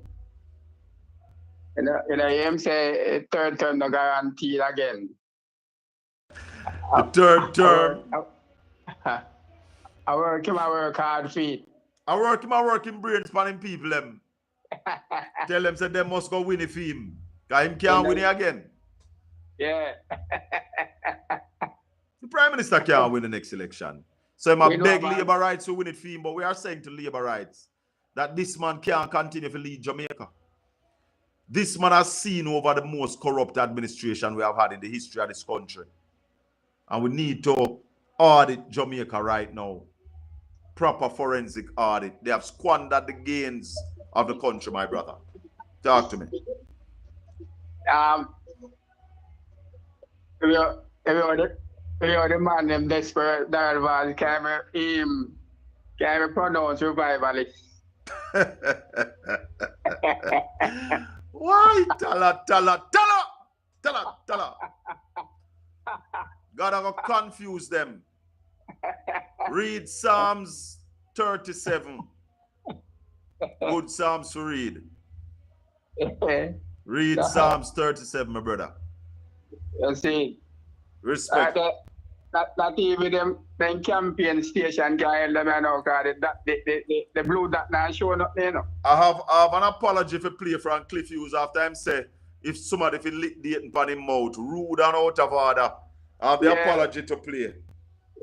You know, him say third term no guaranteed again. The third term. I work hard feet. I work him brain spanning people them. Tell them say they must go win it for him. Because him can't win it again. Yeah. The Prime Minister can't win the next election. So I beg Labour rights to win it for him, but we are saying to Labour rights that this man can't continue to lead Jamaica. This man has seen over the most corrupt administration we have had in the history of this country. And we need to audit Jamaica right now. Proper forensic audit. They have squandered the gains of the country, my brother. Talk to me. The man them desperate that can pronounce revivalist. Why? Tala. Gotta confuse them. Read Psalms 37. Good Psalms to read. Read Psalms 37, my brother. You see. Respect. That even them campaign station can help them now because the blue that now showing up there, you know. I have an apology for play from Cliff Hughes after him say if somebody if lick the upon him mouth, rude and out of order. I have the apology to play.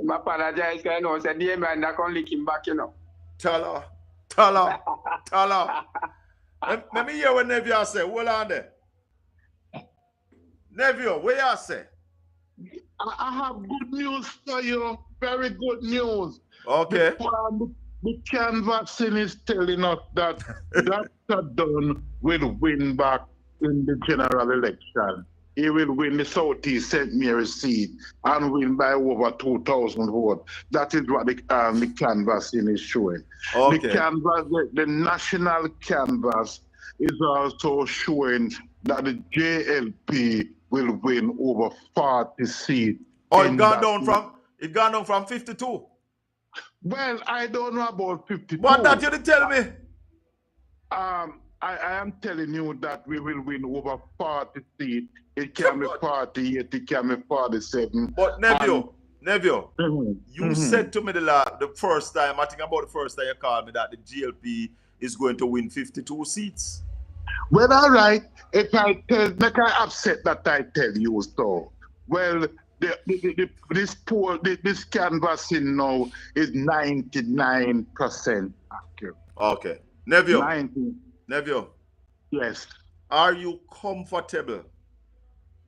I apologize because I know said the man that can lick him back, you know. Tell her. Let me hear what Neville say. Hold on there. Neville, what you say? I have good news for you. Very good news. Okay. The canvassing is telling us that Dr. Dunn will win back in the general election. He will win the Southeast St. Mary's seat and win by over 2,000 votes. That is what the canvassing is showing. Okay. The national canvass is also showing that the JLP will win over 40 seats. Oh, it gone down from 52. Well, I don't know about 52. What that you didn't tell me? I am telling you that we will win over 40 seats. It can be 48, it can be 47. But Neville, you said to me the first time, I think about the first time you called me that the GLP is going to win 52 seats. Well, all right. If I tell, make I upset that I tell you so. Well, this canvassing now is 99% accurate. Okay. Neville. 90. Neville. Yes. Are you comfortable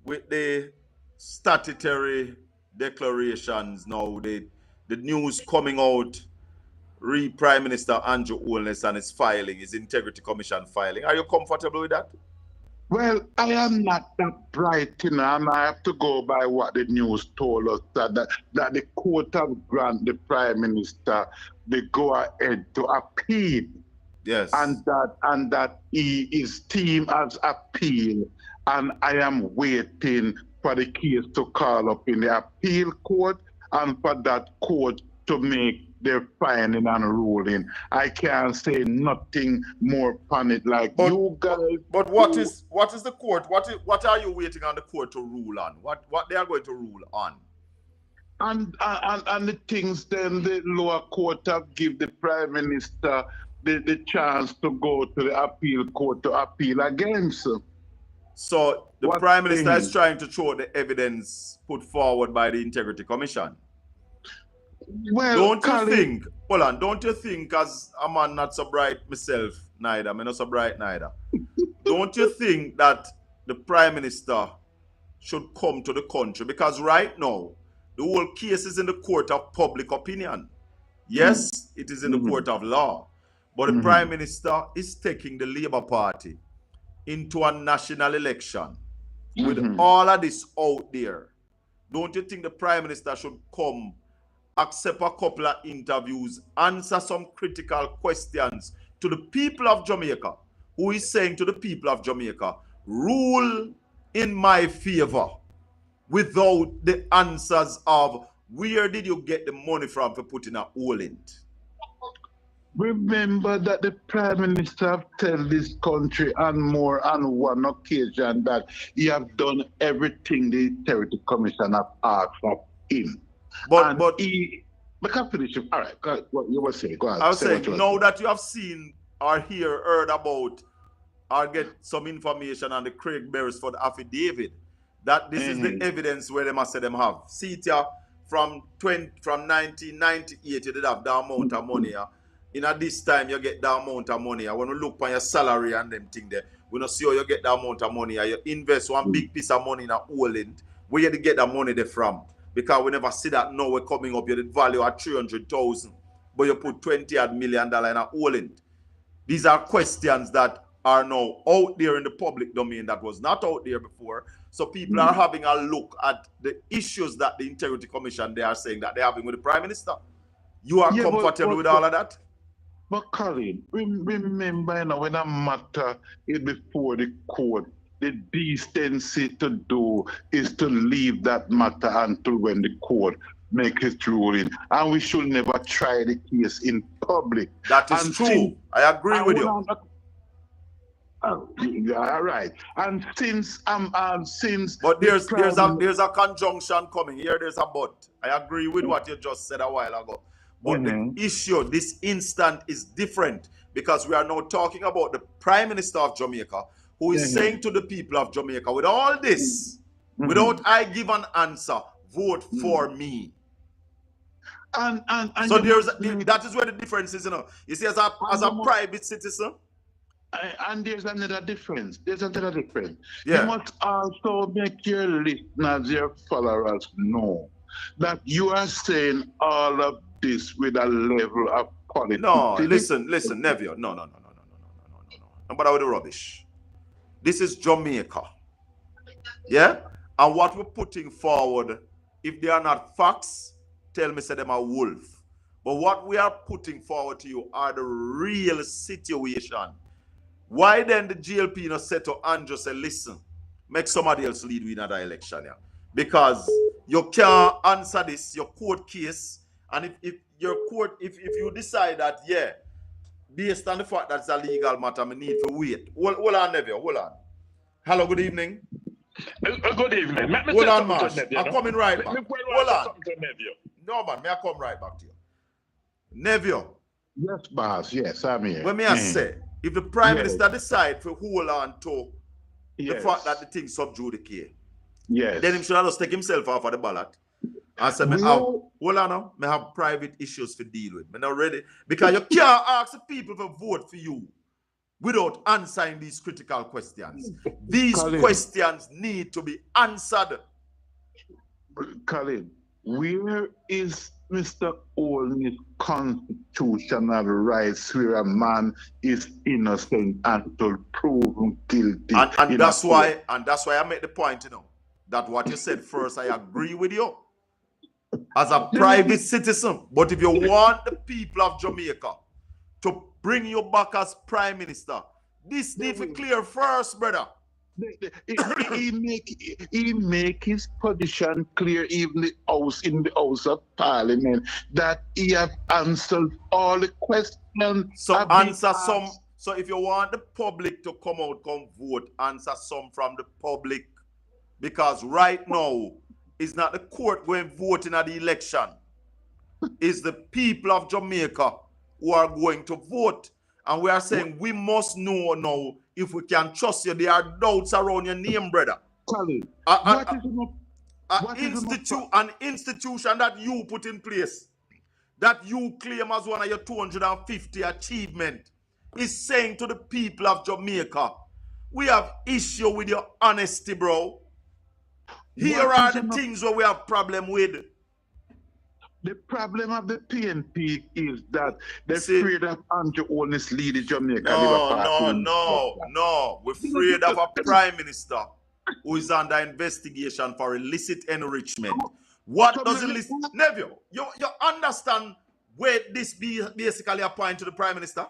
with the statutory declarations now? The news coming out, Prime Minister Andrew Holness and his filing, his Integrity Commission filing. Are you comfortable with that? Well, I am not that bright, and I have to go by what the news told us that the court have granted the Prime Minister the go ahead to appeal. Yes. And that his team has appealed, and I am waiting for the case to call up in the appeal court and for that court to make their finding and ruling. I can't say nothing more upon it like you guys. But what is the court? What are you waiting on the court to rule on? What they are going to rule on? And the things then the lower court have give the Prime Minister the chance to go to the appeal court to appeal against. So the Prime Minister is trying to throw the evidence put forward by the Integrity Commission. Well, don't you Colin, think, hold on, don't you think, as a man not so bright myself, neither, I'm not so bright neither, don't you think that the Prime Minister should come to the country? Because right now, the whole case is in the court of public opinion. Yes, it is in the court of law. But the Prime Minister is taking the Labour Party into a national election with all of this out there. Don't you think the Prime Minister should come, accept a couple of interviews, answer some critical questions to the people of Jamaica, who is saying to the people of Jamaica, rule in my favor, without the answers of where did you get the money from for putting a hole in it? Remember that the Prime Minister have told this country on one occasion that he have done everything the Integrity Commission have asked of him. But he can't finish it. All right, what you were saying. Go ahead. I was saying, now that you have seen or heard about or get some information on the Craig Berries for the affidavit, that this is the evidence where they must say them have. See it here, from 1998, you did have the amount of money. In this time, you get the amount of money. When we look on your salary and them thing there, we don't see how you get the amount of money. You invest one big piece of money in a whole end. Where you get the money there from? Because we never see that now we're coming up, you the value at 300,000, but you put $20 million in a whole end. These are questions that are now out there in the public domain that was not out there before. So people are having a look at the issues that the Integrity Commission, they are saying that they're having with the Prime Minister. You are comfortable with all of that? But Colin, remember, when a matter is before the court, the decency to do is to leave that matter until when the court make its ruling. And we should never try the case in public. That is true. I agree with you. All right. And since but there's a conjunction coming here. There's a but. I agree with what you just said a while ago. But the issue, this instant, is different because we are now talking about the Prime Minister of Jamaica, who is saying to the people of Jamaica, with all this, without I give an answer, vote for me. And so that is where the difference is, You see, as a private citizen. And there's another difference. Yeah. You must also make your listeners, your followers know that you are saying all of this with a level of politics. No, listen, Neville. No. No bother with the rubbish. This is Jamaica. Yeah? And what we're putting forward, if they are not facts, tell me say them are wolf. But what we are putting forward to you are the real situation. Why then the GLP not say to Andrew, say, listen, make somebody else lead with another election here? Because you can't answer this, your court case, and if you decide that, yeah, based on the fact that it's a legal matter, I need to wait. Hold on, Neville, hold on. Hello, good evening. Good evening. Hold on, Marsh. I'm coming right back. Hold on. No, man, may I come right back to you. Neville. Yes, boss. Yes, I'm here. When may I say, If the Prime Yes. Minister decide to hold on to the Yes. fact that the thing subjudicate, Yes. then him should just take himself off of the ballot and say, Well- hold on now, I have private issues to deal with. I'm not ready. Because you can't ask the people to vote for you without answering these critical questions. These Colin. questions need to be answered. Colin, where is Mr. Olney's constitutional rights where a man is innocent until proven guilty? And that's why I make the point, that what you said first, I agree with you as a private citizen. But if you want the people of Jamaica to bring you back as Prime Minister, this needs to clear first, brother. He make his position clear even in the House of Parliament that he have answered all the questions. So answer some. So if you want the public to come vote, answer some from the public. Because right now, it's not the court going voting at the election. It's the people of Jamaica who are going to vote. And we are saying we must know now if we can trust you. There are doubts around your name, brother. Colin, an institution that you put in place, that you claim as one of your 250 achievements, is saying to the people of Jamaica, we have issue with your honesty, bro. Here are the things where we have problem with. The problem of the PNP is that they're afraid of Andrew Holness leading Jamaica. No. We're afraid of a Prime Minister who is under investigation for illicit enrichment. What does illicit... Neville, you understand where this basically applies to the Prime Minister?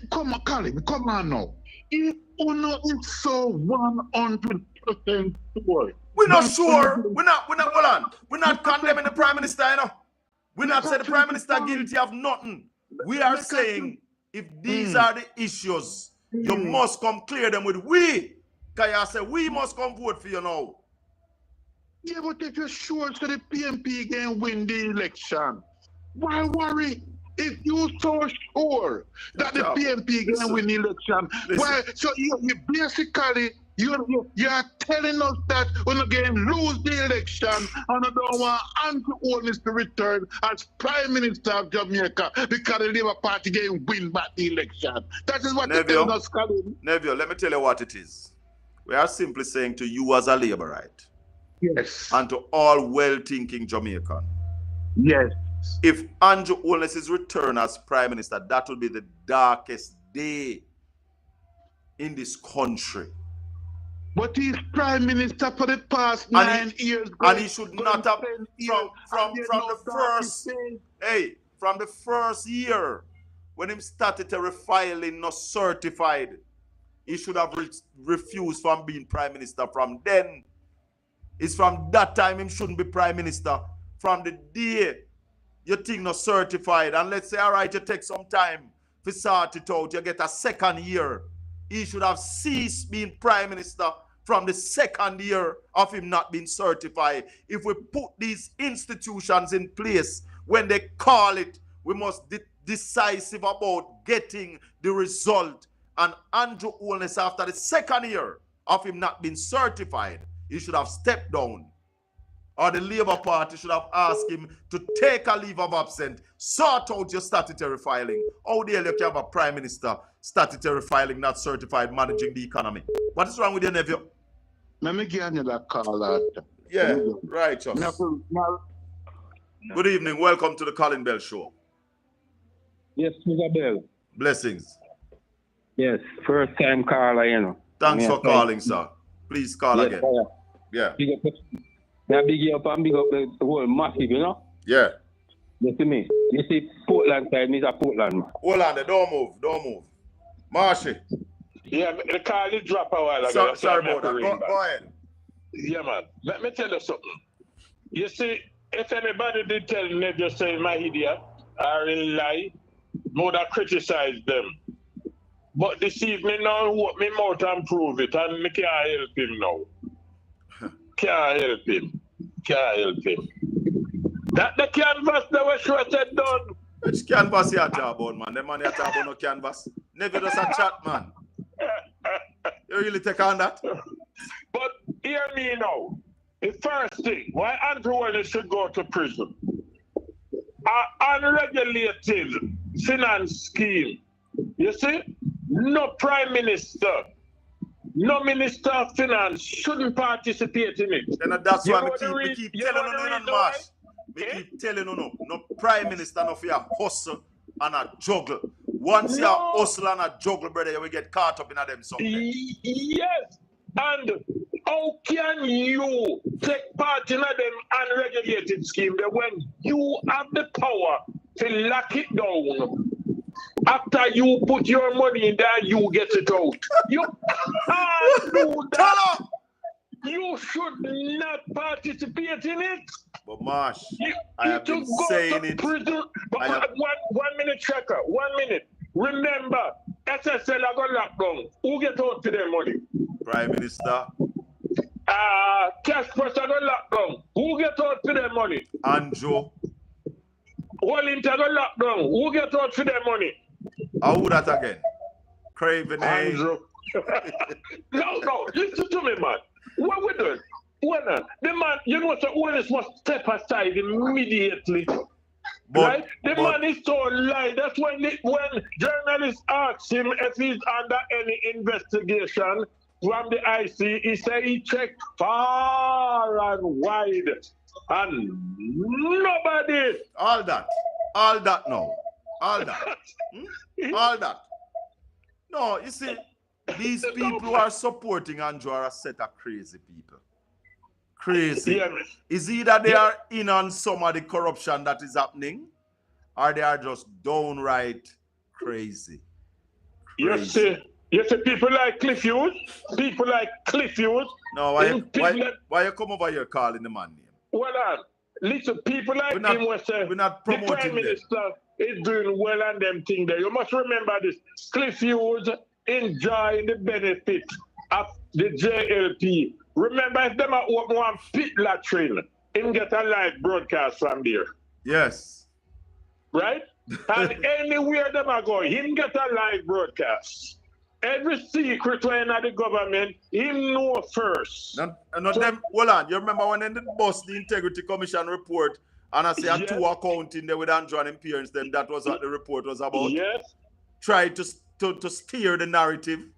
Come on, Colin, come on now. If Uno is so 100% sure. We're not sure. We're not, hold on. We're not condemning the Prime Minister, We're not saying the Prime Minister guilty of nothing. We are saying if these are the issues, you must come clear them with we. Because you say we must come vote for you now. Yeah, but if you're sure so the PNP can win the election, why worry? If you're so sure that the PNP can win the election, why? So you basically you're telling us that we're not going to lose the election and I don't want Andrew Holness to return as Prime Minister of Jamaica because the Labour Party can win back the election. That is what you're telling us, Colin. Neville, let me tell you what it is. We are simply saying to you as a Labourite, yes, and to all well-thinking Jamaican, yes, if Andrew Holness is returned as Prime Minister, that will be the darkest day in this country. But he's Prime Minister for the past 9 years. And he should not have, from the first year, when him statutory filing not certified, he should have refused from being Prime Minister from then. It's from that time him shouldn't be Prime Minister. From the day your thing not certified, and let's say, all right, you take some time to sort it out, you get a second year. He should have ceased being Prime Minister from the second year of him not being certified. If we put these institutions in place, when they call it, we must be decisive about getting the result. And Andrew Holness, after the second year of him not being certified, he should have stepped down. Or the Labour Party should have asked him to take a leave of absence, sort out your statutory filing. How the hell you can have a Prime Minister statutory filing not certified managing the economy? What is wrong with your nephew? Let me give you that call out. Yeah, right. Good evening. Welcome to the Colin Bell Show. Yes, Mr. Bell. Blessings. Yes, first time caller, Thanks for calling, sir. Please call again. Yeah. Big you up and big up the whole massive, Yeah. You see me? You see Portland side, Mr. Portland. Hold on there, don't move. Marshy. Yeah, the call you drop a while ago. Sorry about that. Go ahead. Yeah, man. Let me tell you something. You see, if anybody did tell me just say my idiot or a lie, would have criticized them. But this evening now, what me mouth and prove it, and me can't help him now. Can't help him. That the canvas that was short and done. Which canvas you talk about, man? The man you talk about no canvas. Never does a chat, man. You really take on that? But hear me now. The first thing, why Andrew Willis should go to prison? An unregulated finance scheme. You see? No prime minister, no minister of finance shouldn't participate in it. And that's why we keep telling you, Marsh. We keep telling you, no prime minister, no for your hustle and a juggle. Once you hustle and a juggle, brother, you will get caught up in them something. Yes. And how can you take part in them unregulated scheme when you have the power to lock it down? After you put your money in there, you get it out. You can't do that. You should not participate in it. But Marsh, I have been saying it. Prison. One minute, checker. 1 minute. Remember, SSL are going to lock down. Who get out to their money? Prime Minister. Cash press are going to lock down. Who get out to their money? Andrew. Colin are going to lock down. Who get out to their money? How would that again? Craven Andrew. No, listen to me, man. What we doing? What not? The man, you know what, the owners must step aside immediately. Right? The man is so lying. That's when journalists ask him if he's under any investigation from the IC, he said he checked far and wide. And nobody. All that now. All that. All that. No, you see, these people who are supporting Andrew are a set of crazy people. Crazy. Yeah. Is either they are in on some of the corruption that is happening, or they are just downright crazy. You see people like Cliff Hughes? No, why you come over here calling the man name? Well, listen, people like him will say we're not promoting the Prime Minister is doing well on them thing there. You must remember this. Cliff Hughes enjoying the benefit of the JLP. Remember, if them are open one pit latrine, him get a live broadcast from there. Yes. Right? And anywhere them are going, him get a live broadcast. Every secret when the government, him know first. Hold on. You remember when they bust the Integrity Commission report and I say a two account in there with Andrew and parents, them that was what the report was about. Yes. Try to steer the narrative.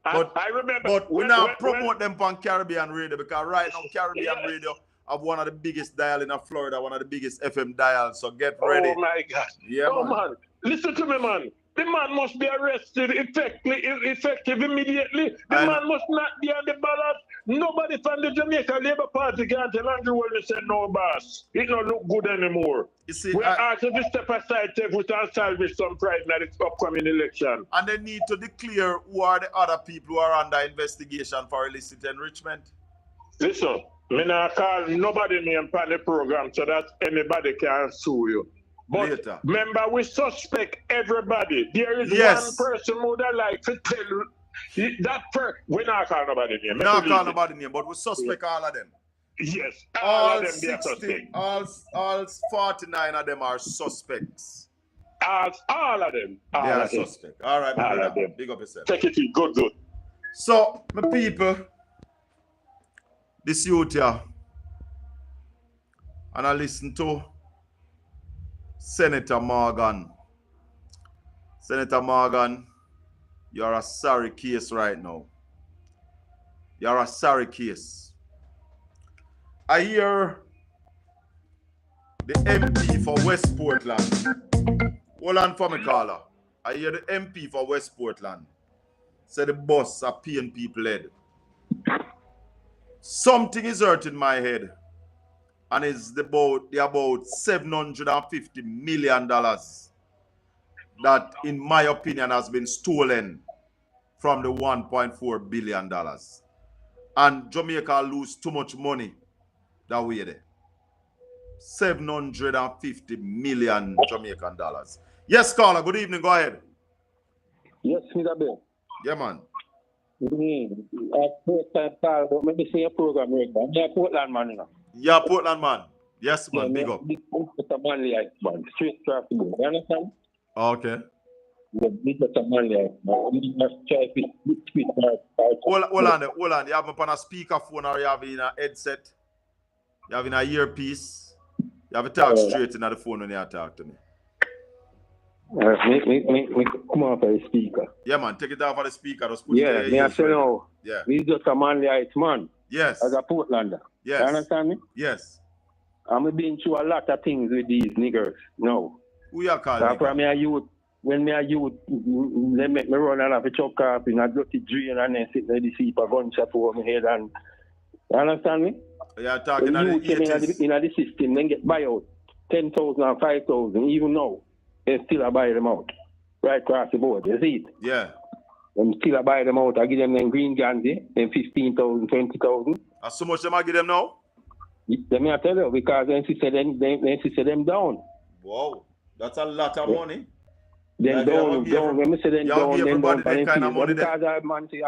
But I remember. But we now promote them on Caribbean radio because right now Caribbean radio have one of the biggest dial in Florida, one of the biggest FM dials. So get ready. Oh my God. Yeah, man. Listen to me, man. The man must be arrested effective immediately. The man must not be on the ballot. Nobody from the Jamaica Labour Party can tell Andrew Willis said no, boss. It don't look good anymore. You see, we're asking to step aside, take with and salvage some pride in the upcoming election. And they need to declare who are the other people who are under investigation for illicit enrichment. Listen, me not call nobody name on the program so that anybody can sue you. But later. Remember, we suspect everybody. There is one person who would like to tell you that we're not calling nobody name. We're not calling nobody name, but we suspect all of them. Yes, all of them 60, all 49 of them are suspects. All of them. They are suspects. All right, all of them. Big up yourself. Take it easy. Good. So, my people, this youth here, and I listen to Senator Morgan. Senator Morgan, you're a sorry case right now. You're a sorry case. I hear the MP for West Portland. Hold on for me, caller. I hear the MP for West Portland say the boss are paying people head. Something is hurting my head. And it's about $750 million that, in my opinion, has been stolen from the $1.4 billion. And Jamaica lose too much money that way there. 750 million Jamaican dollars. Yes, caller. Good evening. Go ahead. Yes, Mr. Bill. Yeah, man. Maybe see a program right now. Yeah, Portland man, you know. Yeah, Portland man. Yes, man. Big up. It's a manly man. Straight traffic. You understand? Okay. Hold on. You have me on a speakerphone or you have in a headset? You have in a earpiece? You have to talk straight into the phone when you talk to me. Me come off the speaker. Yeah, man. Take it off of the speaker. Just put it in Me your I ears say right now. now. Yeah. Me just a manly heights man. Yes. As a Portlander. Yes. You understand me? Yes. I'm been through a lot of things with these niggers. No. Who you calling? From me a youth, when me a youth, they make me run out of a truck off in a dirty drain and then sit there the seat a gunshot over my head and you understand me? You're talking about the 80s. In the system, then get buy out 10,000 and 5,000. Even now, they still buy them out. Right across the board. You see it? Yeah. Them still buy them out. I give them green Gandhi, then 15,000, 20,000. How so much them I give them now? Let me tell you, because then she said them down. Wow. That's a lot of money. Then down. When me say them down, then down. That kind of money because I man say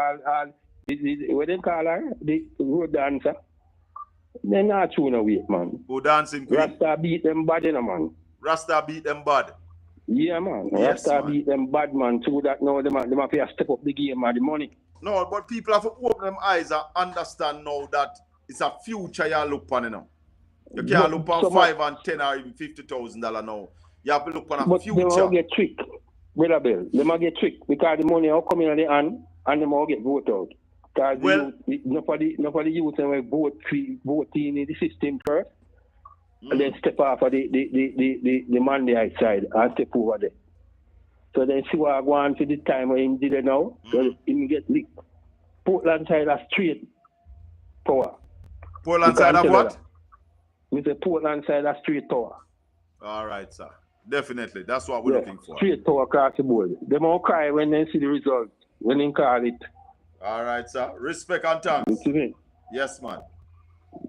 what they call her? The road dancer. They're not tune away, man. Who dancing queen? Rasta beat them bad, man. Rasta beat them bad. Yeah, man. Yes, Rasta man. beat them bad, man. So that now they have to step up the game and the money. No, but people have to open them eyes and understand now that it's a future you look on now. You can't look on $5 and $10 or even $50,000 now. You have to look on a future. But they will get tricked, Brother Bill. They might get tricked because the money will come in on the hand and they will get voted out. Because nobody youth will vote in the system first and then step off of the Monday side and step over there. So then see what I go on to the time when he did it now. So he get licked. Portland side of straight power. Portland side of what? With the Portland side of straight power. All right, sir. Definitely. That's what we're looking for. Straight power across the board. They won't cry when they see the result. When they call it. All right, sir. Respect and thanks. Yes, man.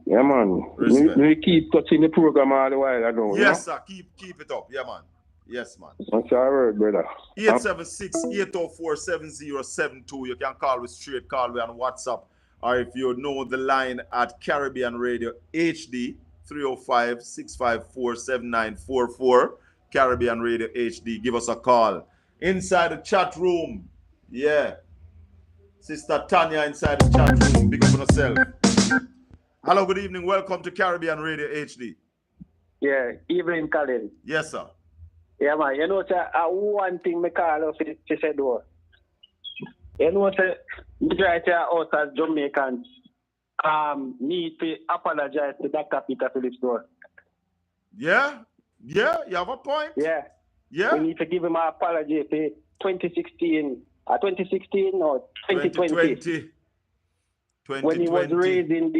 Yeah, man. We keep touching the program all the while. I know. Yes, sir. Keep it up. Yeah, man. Yes, man. That's all right, brother. 876-804-7072. You can call with straight call me on WhatsApp. Or if you know the line at Caribbean Radio HD, 305-654-7944. Caribbean Radio HD. Give us a call. Inside the chat room. Yeah. Sister Tanya inside the chat room. Big up on herself. Hello, good evening. Welcome to Caribbean Radio HD. Yeah, evening, Colin. Yes, sir. Yeah, man. You know, one thing me call out to say though. You know, majority of us as Jamaicans need to apologize to Dr. Peter Phillips though. Yeah, you have a point. Yeah. We need to give him an apology for 2016 or 2020. When he was raising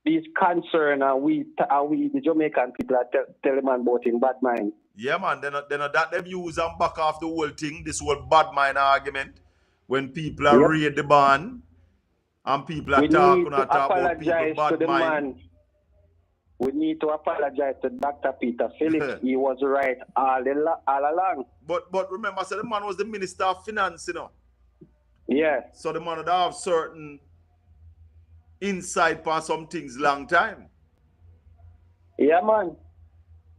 these concerns and we the Jamaican people are telling man about him bad mind. Yeah, man. Then that them use and back off the whole thing, this whole bad mind argument. When people are read the ban and people are talking about people bad mind. We need to apologize to Dr. Peter Phillips. He was right all along. But remember, so the man was the Minister of Finance, you know. Yeah. So the man would have certain insight on some things long time. Yeah, man.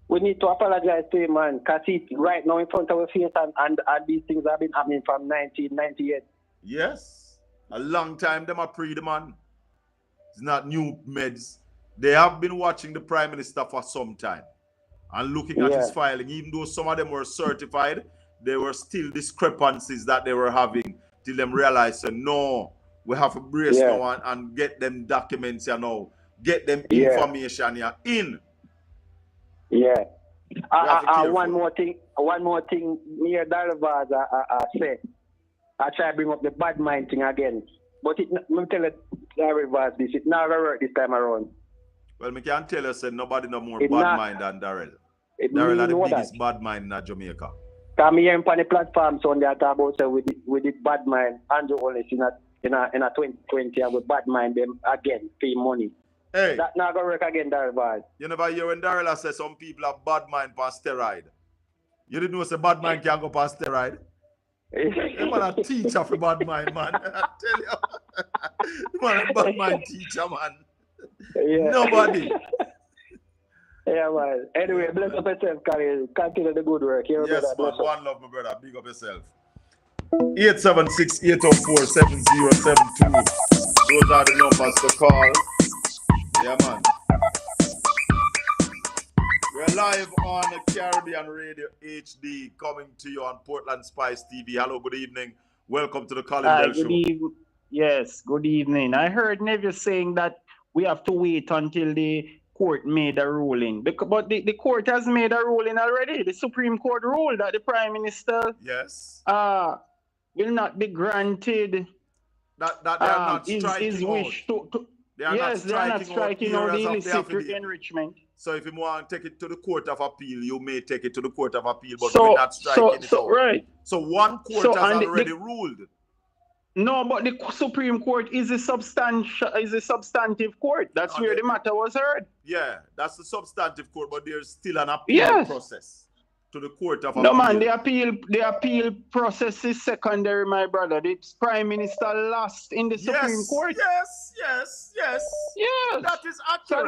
We need to apologize to him, man, because he's right now in front of our face and these things have been happening from 1998. Yes. A long time them are pre the man. It's not new meds. They have been watching the Prime Minister for some time and looking at his filing. Even though some of them were certified, there were still discrepancies that they were having till them realized, so no, we have to brace now and get them documents, you know, get them information in. Yeah. One more thing near Dalvaz I say. I try to bring up the bad mind thing again. But let me tell you, Dalvaz, this it's not gonna work this time around. Well, me can tell you, say nobody no more bad mind than Darrell. Darrell are the biggest bad mind in Jamaica. Come here on the platform so they talk about with the bad mind Andrew Hollis in a 2020 and with bad mind them again pay money. Hey, that not gonna work again, Darrell. You never hear when Darrell says some people have bad mind for steroid. You didn't know say bad mind can go past steroid. You man a teacher for bad mind, man. I tell you. You man a bad mind teacher, man. Yeah. Nobody. Yeah, man. Anyway, bless up yourself, Colin. Continue the good work. Yes, man. One love, my brother. Big up yourself. 876-804-7072. Those are the numbers to call. Yeah, man. We're live on Caribbean Radio HD, coming to you on Portland Spice TV. Hello, good evening. Welcome to the Colin Bell Show. Yes, good evening. I heard Neville saying that we have to wait until the court made a ruling. But the court has made a ruling already. The Supreme Court ruled that the Prime Minister will not be granted that they are not his wish to they are not striking out the the illicit affidavit. enrichment. So if you want to take it to the Court of Appeal, you may take it to the Court of Appeal, but we're not striking it out. Right. So one court has already ruled. No, but the Supreme Court is a substantive court. That's where the matter was heard. Yeah, that's the substantive court, but there's still an appeal process to the Court of Appeal. No, man, the appeal process is secondary, my brother. The Prime Minister lost in the Supreme Court. Yes. That is accurate. So I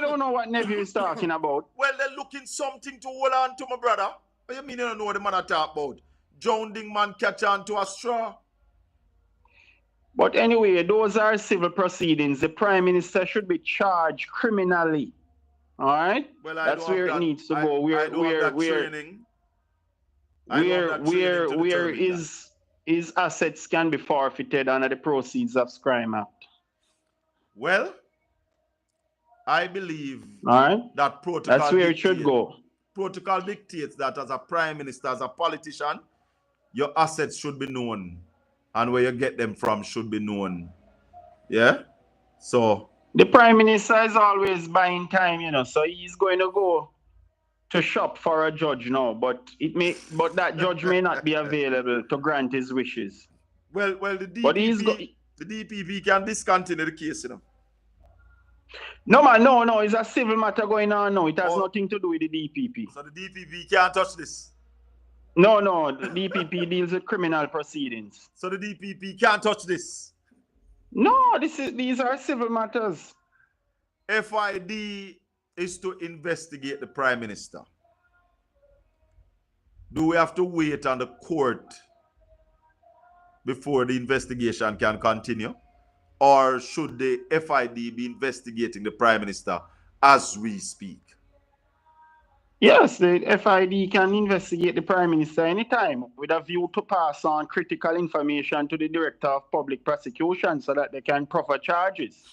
don't know what Neville is talking about. Well, they're looking something to hold on to, my brother. What you mean you don't know what the man I talk about? Drowning man catch on to a straw. But anyway, those are civil proceedings. The Prime Minister should be charged criminally. All right? Well, that's where it needs to go. Where his assets can be forfeited under the Proceeds of Crime Act. Well, I believe that protocol. That's where it should go. Protocol dictates that as a Prime Minister, as a politician, your assets should be known, and where you get them from should be known. Yeah? So the Prime Minister is always buying time, so he's going to go to shop for a judge now, but that judge may not be available to grant his wishes. Well, the DPP can discontinue the case, No, man, no, it's a civil matter going on now. It has nothing to do with the DPP. So the DPP can't touch this? No, the DPP deals with criminal proceedings. So the DPP can't touch this? No, these are civil matters. FID is to investigate the Prime Minister. Do we have to wait on the court before the investigation can continue? Or should the FID be investigating the Prime Minister as we speak? Yes, the FID can investigate the Prime Minister anytime with a view to pass on critical information to the Director of Public Prosecution so that they can proffer charges.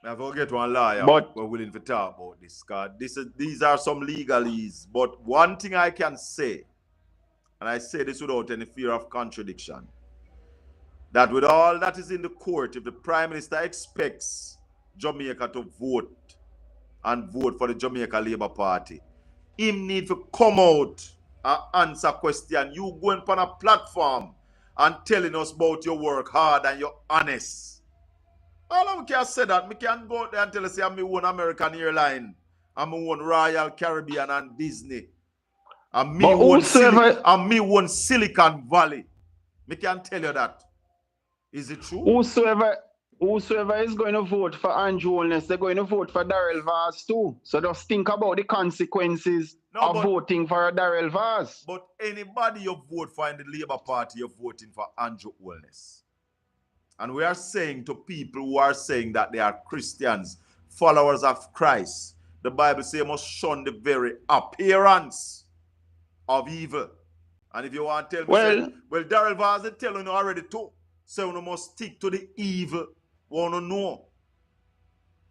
I forget one lawyer we're willing to talk about this, because these are some legalese. But one thing I can say, and I say this without any fear of contradiction, that with all that is in the court, if the Prime Minister expects Jamaica to vote and vote for the Jamaica Labour Party, him need to come out and answer question. You going on a platform and telling us about your work hard and you're honest. All I can say that, I can go out there and tell us I'm my own American airline, I'm my own Royal Caribbean and Disney, I'm me one Silicon Valley. I can tell you that. Is it true? Whosoever is going to vote for Andrew Holness, they're going to vote for Darrell Vaz too. So just think about the consequences of voting for Darrell Vaz. But anybody you vote for in the Labour Party, you're voting for Andrew Holness. And we are saying to people who are saying that they are Christians, followers of Christ, the Bible says you must shun the very appearance of evil. And if you want to tell me, well, Darrell Vaz is telling you already too. So we must stick to the evil. Want to know.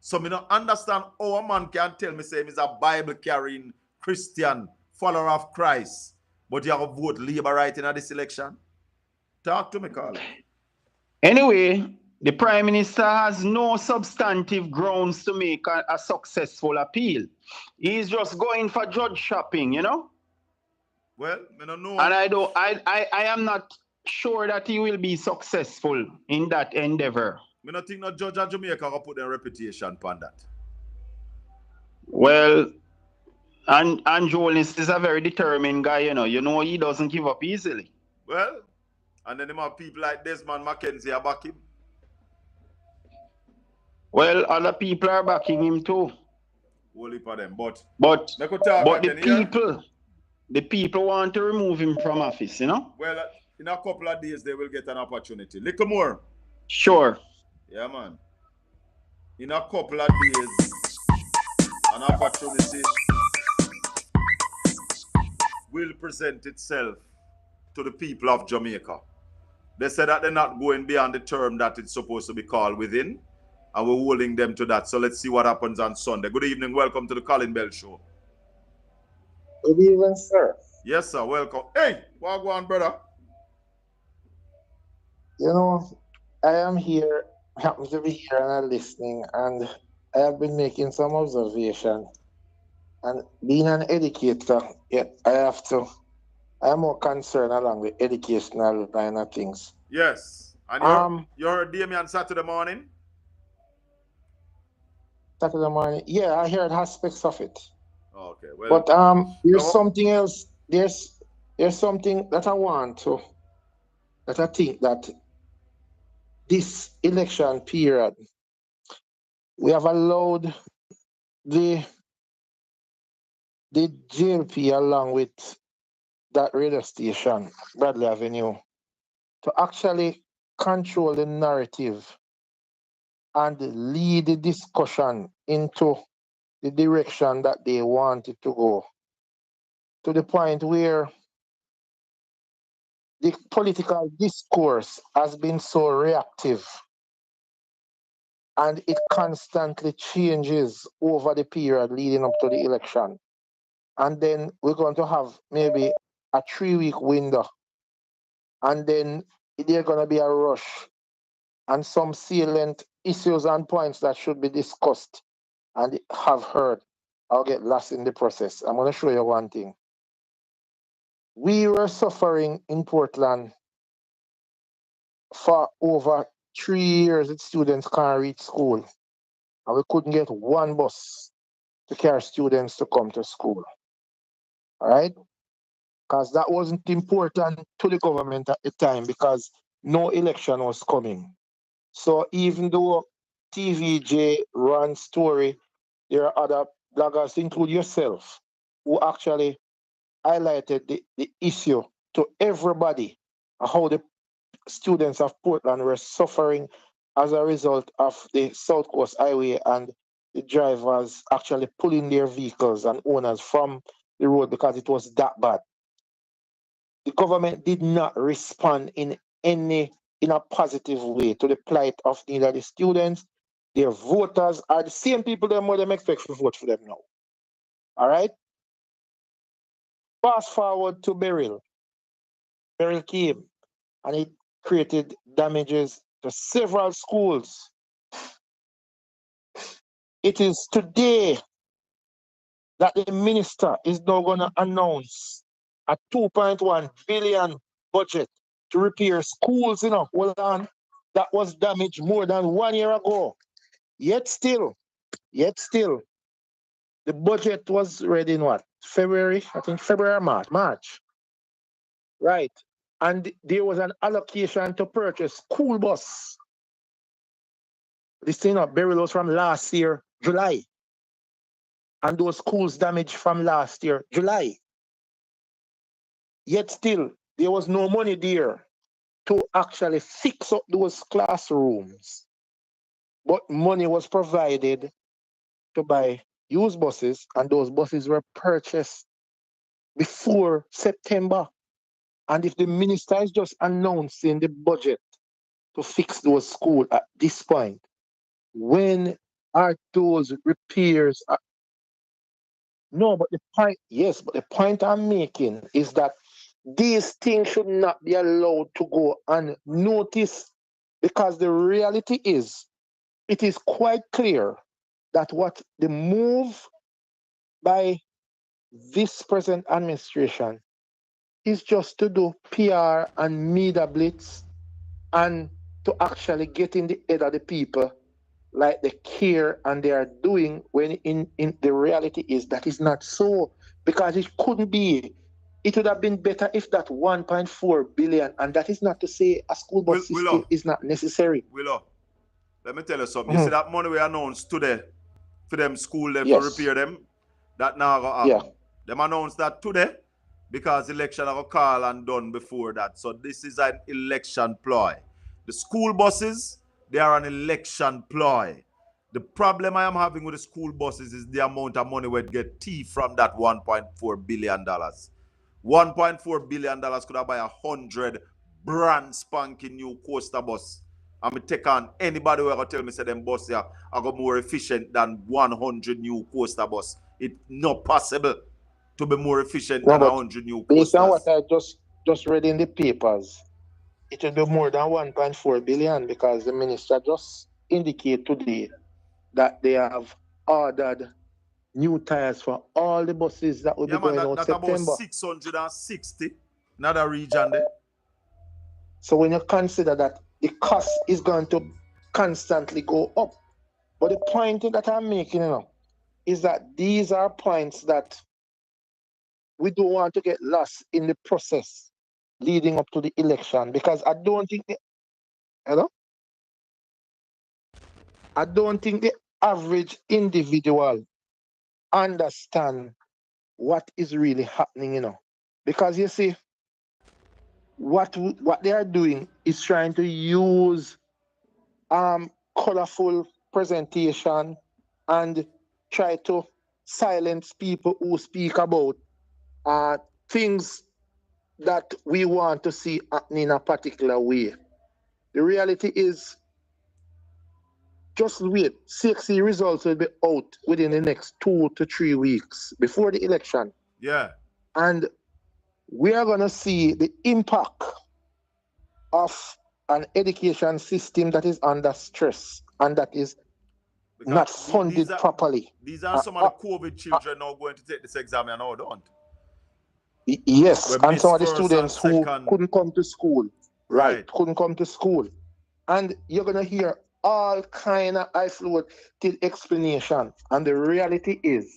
So I don't understand how a man can tell me say he's a Bible carrying Christian follower of Christ, but you have to vote Labour right in this election. Talk to me, Colin. Anyway, the Prime Minister has no substantive grounds to make a successful appeal. He's just going for judge shopping, Well, I don't know. And I am not sure that he will be successful in that endeavor. I don't think no judge of Jamaica will put their reputation upon that. Well, and Holness is a very determined guy, You know he doesn't give up easily. Well, and then have people like Desmond Mackenzie are back him. Well, other people are backing him too. Only for them, but the the people want to remove him from office, you know? Well, in a couple of days, they will get an opportunity. Little more. Sure. Yeah, man. In a couple of days, an opportunity will present itself to the people of Jamaica. They said that they're not going beyond the term that it's supposed to be called within, and we're holding them to that. So let's see what happens on Sunday. Good evening. Welcome to the Colin Bell Show. Good evening, sir. Yes, sir. Welcome. Hey, what go on, brother? You know, I am here, happen to be here and I'm listening, and I have been making some observation. And being an educator, yeah, I am more concerned along the educational line of things. Yes. And you heard Damien Saturday morning? Saturday morning, yeah, I heard aspects of it. Okay, well. But there's something else. There's something that I want to, that I think that this election period, we have allowed the JLP along with that radio station, Bradley Avenue, to actually control the narrative and lead the discussion into the direction that they want it to go, to the point where the political discourse has been so reactive and it constantly changes over the period leading up to the election. And then we're going to have maybe a 3-week window. And then there's going to be a rush and some salient issues and points that should be discussed and have heard. I'll get lost in the process. I'm going to show you one thing. We were suffering in Portland for over 3 years that students can't reach school. And we couldn't get one bus to carry students to come to school. All right? Because that wasn't important to the government at the time because no election was coming. So even though TVJ ran story, there are other bloggers, include yourself, who actually highlighted the issue to everybody, how the students of Portland were suffering as a result of the South Coast Highway and the drivers actually pulling their vehicles and owners from the road because it was that bad. The government did not respond in a positive way to the plight of neither the students, their voters are the same people that more them expect to vote for them now. All right? Fast forward to Beryl. Beryl came and it created damages to several schools. It is today that the minister is now going to announce a 2.1 billion budget to repair schools, hold on, that was damaged more than 1 year ago. Yet still, the budget was ready in what? February, I think February or March. Right. And there was an allocation to purchase school bus. This thing up, Beryl was from last year, July. And those schools damaged from last year, July. Yet still, there was no money there to actually fix up those classrooms. But money was provided to buy used buses, and those buses were purchased before September. And if the minister is just announcing the budget to fix those schools at this point, when are those repairs? No, but the point I'm making is that these things should not be allowed to go unnoticed, because the reality is, it is quite clear that what the move by this present administration is just to do PR and media blitz and to actually get in the head of the people like they care and they are doing, when in the reality is that is not so, because it couldn't be. It would have been better if that 1.4 billion, and that is not to say a school bus system is not necessary. Willow, let me tell you something. You see that money we announced today for them school there for repair them? That now go happen. Them announced that today, because election are call and done before that. So this is an election ploy. The school buses, they are an election ploy. The problem I am having with the school buses is the amount of money we get thief from that $1.4 billion. $1.4 billion could have buy 100 brand spanking new coaster bus. I'm going to take on anybody who will tell me say them bus here are more efficient than 100 new coaster bus. It's not possible to be more efficient No, than but 100 new based on coasters. what I just read in the papers, it will be more than 1.4 billion because the minister just indicated today that they have ordered new tires for all the buses that will be going out That's September. about 660 in other region there. So when you consider that the cost is going to constantly go up, but the point that I'm making is that these are points that we don't want to get lost in the process leading up to the election, because I don't think the average individual understand what is really happening, because you see, what they are doing is trying to use colorful presentation and try to silence people who speak about things that we want to see happening in a particular way. The reality is, just wait. CXC results will be out within the next 2 to 3 weeks before the election. Yeah. And we are going to see the impact of an education system that is under stress and that is Because not funded properly. These are some of the COVID children now going to take this exam and now don't. Yes, We and some of the missed first students and who second. couldn't come to school. Right. Couldn't come to school. And you're going to hear all kind of isolated explanation. And the reality is,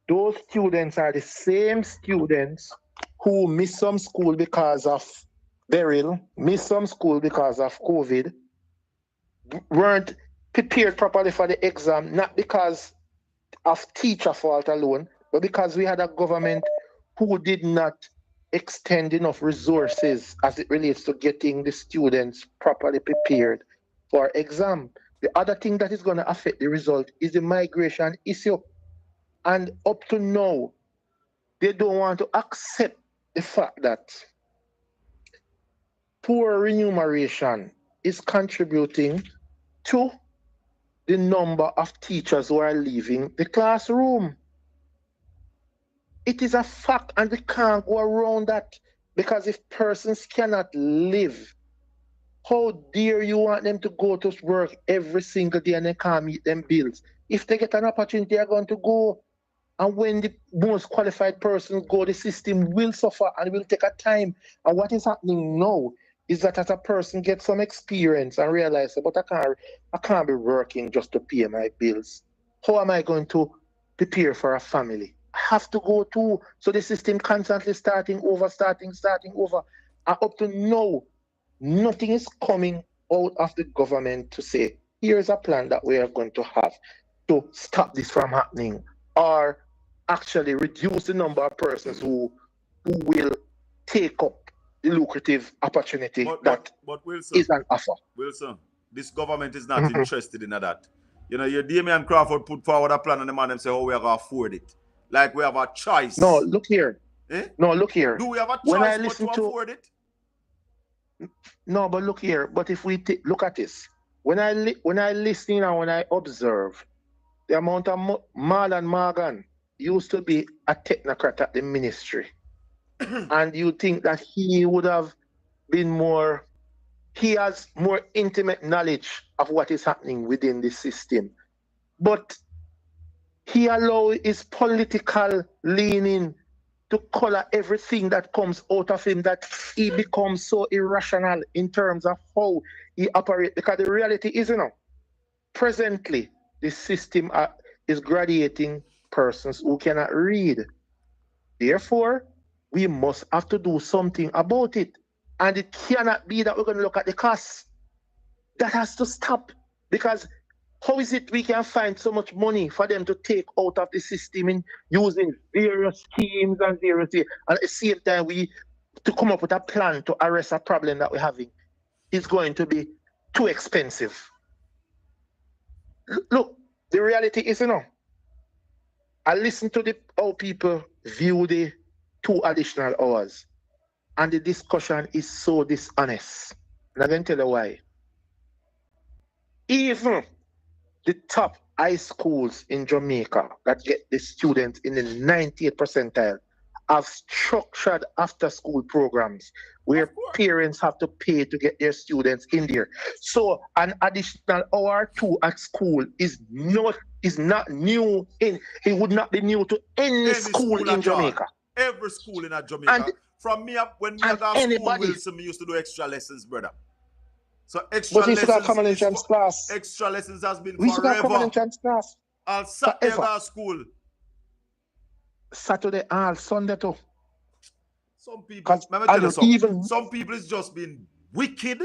those students are the same students who miss some school because of burial, miss some school because of COVID, weren't prepared properly for the exam, not because of teacher fault alone, but because we had a government who did not extend enough resources as it relates to getting the students properly prepared for exam. The other thing that is going to affect the result is the migration issue. And up to now, they don't want to accept the fact that poor remuneration is contributing to the number of teachers who are leaving the classroom. It is a fact, and we can't go around that, because if persons cannot live, how dare you want them to go to work every single day and they can't meet them bills? If they get an opportunity, they're going to go. And when the most qualified persons go, the system will suffer and will take a time. And what is happening now is that as a person gets some experience and realize, but I can't be working just to pay my bills. How am I going to prepare for a family? I have to go too. So the system constantly starting over. And up to now, nothing is coming out of the government to say, here's a plan that we are going to have to stop this from happening, or actually reduce the number of persons who will take up the lucrative opportunity that Wilson, is an offer. Wilson, this government is not interested in that. You know, your Damian Crawford put forward a plan and the man them say, oh, we are going to afford it. Like we have a choice. No, look here. Eh? No, look here. Do we have a When I choice listen but to afford it? No, but look here. But if we look at this, when I listen and when I observe, the amount of Marlon Morgan used to be a technocrat at the ministry, and you think that he would have been more, he has more intimate knowledge of what is happening within the system. But he allows his political leaning to color everything that comes out of him, that he becomes so irrational in terms of how he operates. Because the reality is, presently, the system is graduating persons who cannot read. Therefore, we must have to do something about it. And it cannot be that we're going to look at the costs. That has to stop. Because How is it we can find so much money for them to take out of the system in using various schemes and various things, and at the same time we to come up with a plan to arrest a problem that we're having is going to be too expensive. Look, the reality is, I listen to how people view the 2 additional hours, and the discussion is so dishonest. And I'm going to tell you why. Even the top high schools in Jamaica that get the students in the 98th percentile have structured after-school programs where parents have to pay to get their students in there. So an additional hour or 2 at school is not new. It would not be new to any school in Jamaica. Every school in Jamaica. From me up when me at our school, Wilson, me used to do extra lessons, brother. So extra lessons, extra lessons has been forever. All Saturday at school. Saturday, all Sunday too. Some people, let me tell you something. Some people is just being wicked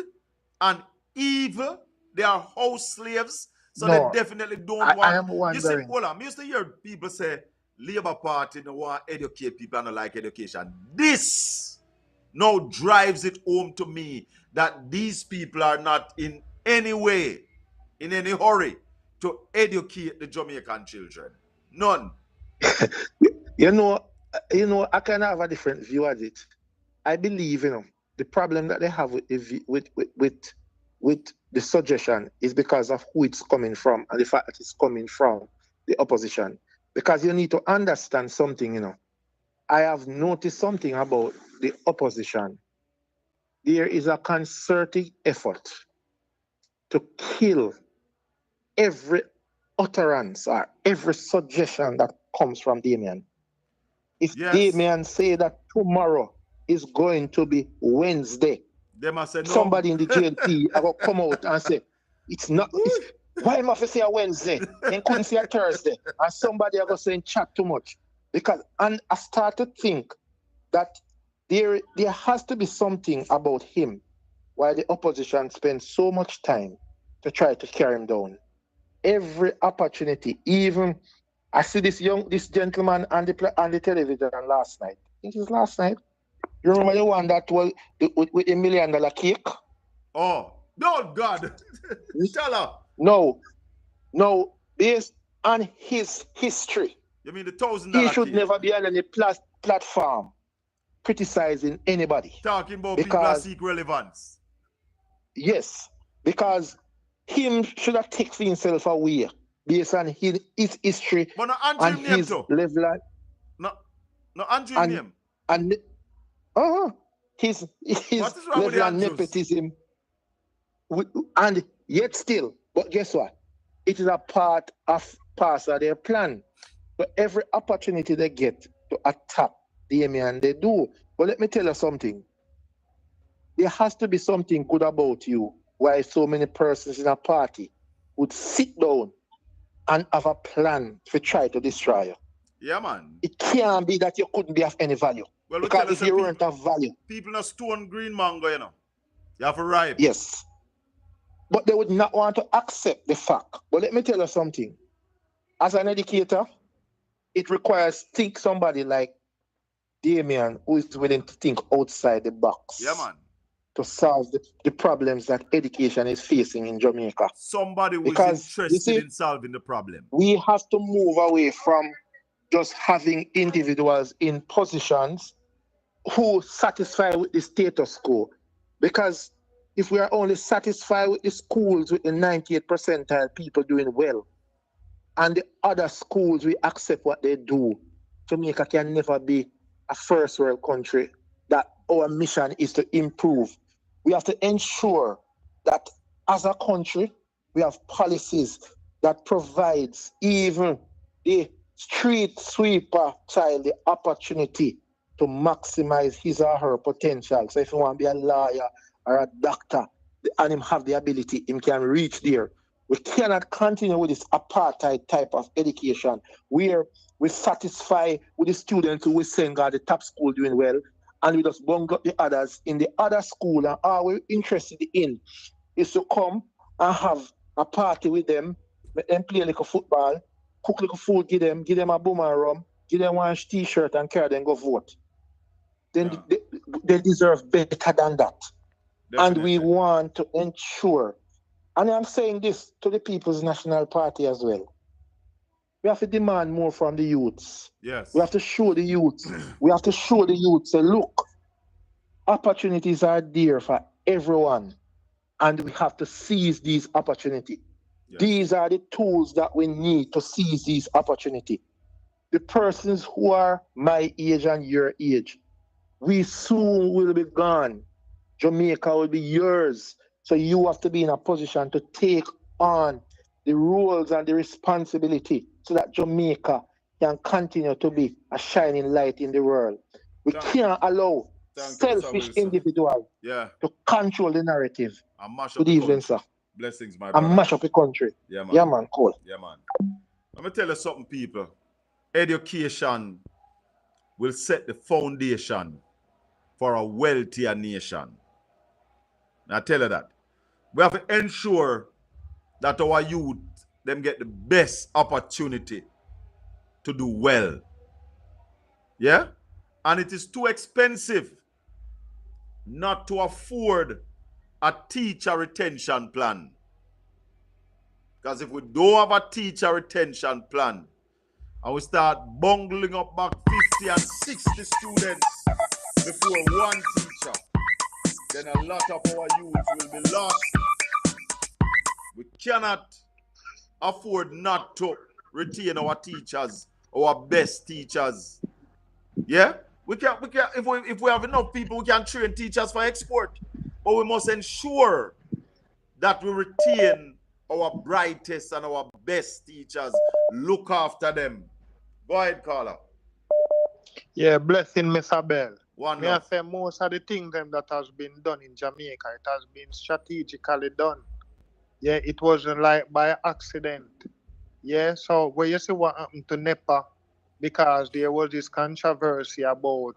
and evil. They are house slaves, so they definitely don't want. I am wondering. You see, hold on. I used to hear people say, Labour Party don't want to educate people and don't like education. This now drives it home to me that these people are not in any way, in any hurry to educate the Jamaican children. None. You know, I can have a different view of it. I believe, the problem that they have with the suggestion is because of who it's coming from and the fact that it's coming from the opposition. Because you need to understand something, I have noticed something about the opposition. There is a concerted effort to kill every utterance or every suggestion that comes from Damien. If Damien say that tomorrow is going to be Wednesday, they must say no. Somebody in the JLP will come out and say, it's not. Why must I say a Wednesday? They couldn't say a Thursday. And somebody will say chat too much. And I start to think that there has to be something about him why the opposition spends so much time to try to carry him down. Every opportunity, even I see this gentleman on the television last night. I think it was last night. You remember the one that was with $1 million cake? Oh, no, God. Tell her. No, based on his history. You mean the $1,000 he should never be on any platform criticizing anybody. Talking about people that seek relevance. Yes, because him should have taken himself away based on his history and his level. No, Andrew name. And his level of nepotism. And yet still, but guess what? It is a part of their plan. But every opportunity they get to attack Damien, they do. But let me tell you something. There has to be something good about you why so many persons in a party would sit down and have a plan to try to destroy you. Yeah, man. It can't be that you couldn't be of any value. Well, because if you weren't of value. People in a stone green mango, You have a right. Yes. But they would not want to accept the fact. But let me tell you something. As an educator, it requires somebody like Damien who is willing to think outside the box. Yeah, man. To solve the problems that education is facing in Jamaica. Somebody who is interested in solving the problem. We have to move away from just having individuals in positions who satisfy with the status quo. Because if we are only satisfied with the schools with the 98th percentile people doing well, and the other schools we accept what they do, Jamaica can never be a first world country. That our mission is to improve. We have to ensure that as a country, we have policies that provides even the street sweeper child the opportunity to maximize his or her potential. So if you want to be a lawyer or a doctor and him have the ability, him can reach there. We cannot continue with this apartheid type of education where we satisfy with the students who we send at the top school doing well, and we just bung up the others in the other school, and all we're interested in is to come and have a party with them Let them play like a football, cook like a food, give them a boom and rum, give them one t-shirt and carry them go vote. Then they deserve better than that. And we want to ensure, and I'm saying this to the People's National Party as well. We have to demand more from the youths. Yes. We have to show the youths. We have to show the youths, say, look, opportunities are there for everyone. And we have to seize these opportunities. Yes. These are the tools that we need to seize these opportunities. The persons who are my age and your age, we soon will be gone. Jamaica will be yours. So you have to be in a position to take on the roles and the responsibility so that Jamaica can continue to be a shining light in the world. We can't allow selfish individuals to control the narrative. Good evening, sir. Blessings, my brother. And mash up the country. Yeah, man. Yeah, man, cool. Yeah, man. Let me tell you something, people. Education will set the foundation for a wealthier nation. I tell you that. We have to ensure that our youth, them get the best opportunity to do well. Yeah? And it is too expensive not to afford a teacher retention plan. Because if we don't have a teacher retention plan and we start bungling up back 50 and 60 students before one teacher, then a lot of our youth will be lost. We cannot afford not to retain our teachers, our best teachers. Yeah? We can if we have enough people, we can train teachers for export. But we must ensure that we retain our brightest and our best teachers. Look after them. Go ahead, caller. Yeah, blessing, Mr. Bell. May I say most of the things that has been done in Jamaica, it has been strategically done. Yeah, it wasn't like by accident. Yeah, so where you see what happened to NEPA, because there was this controversy about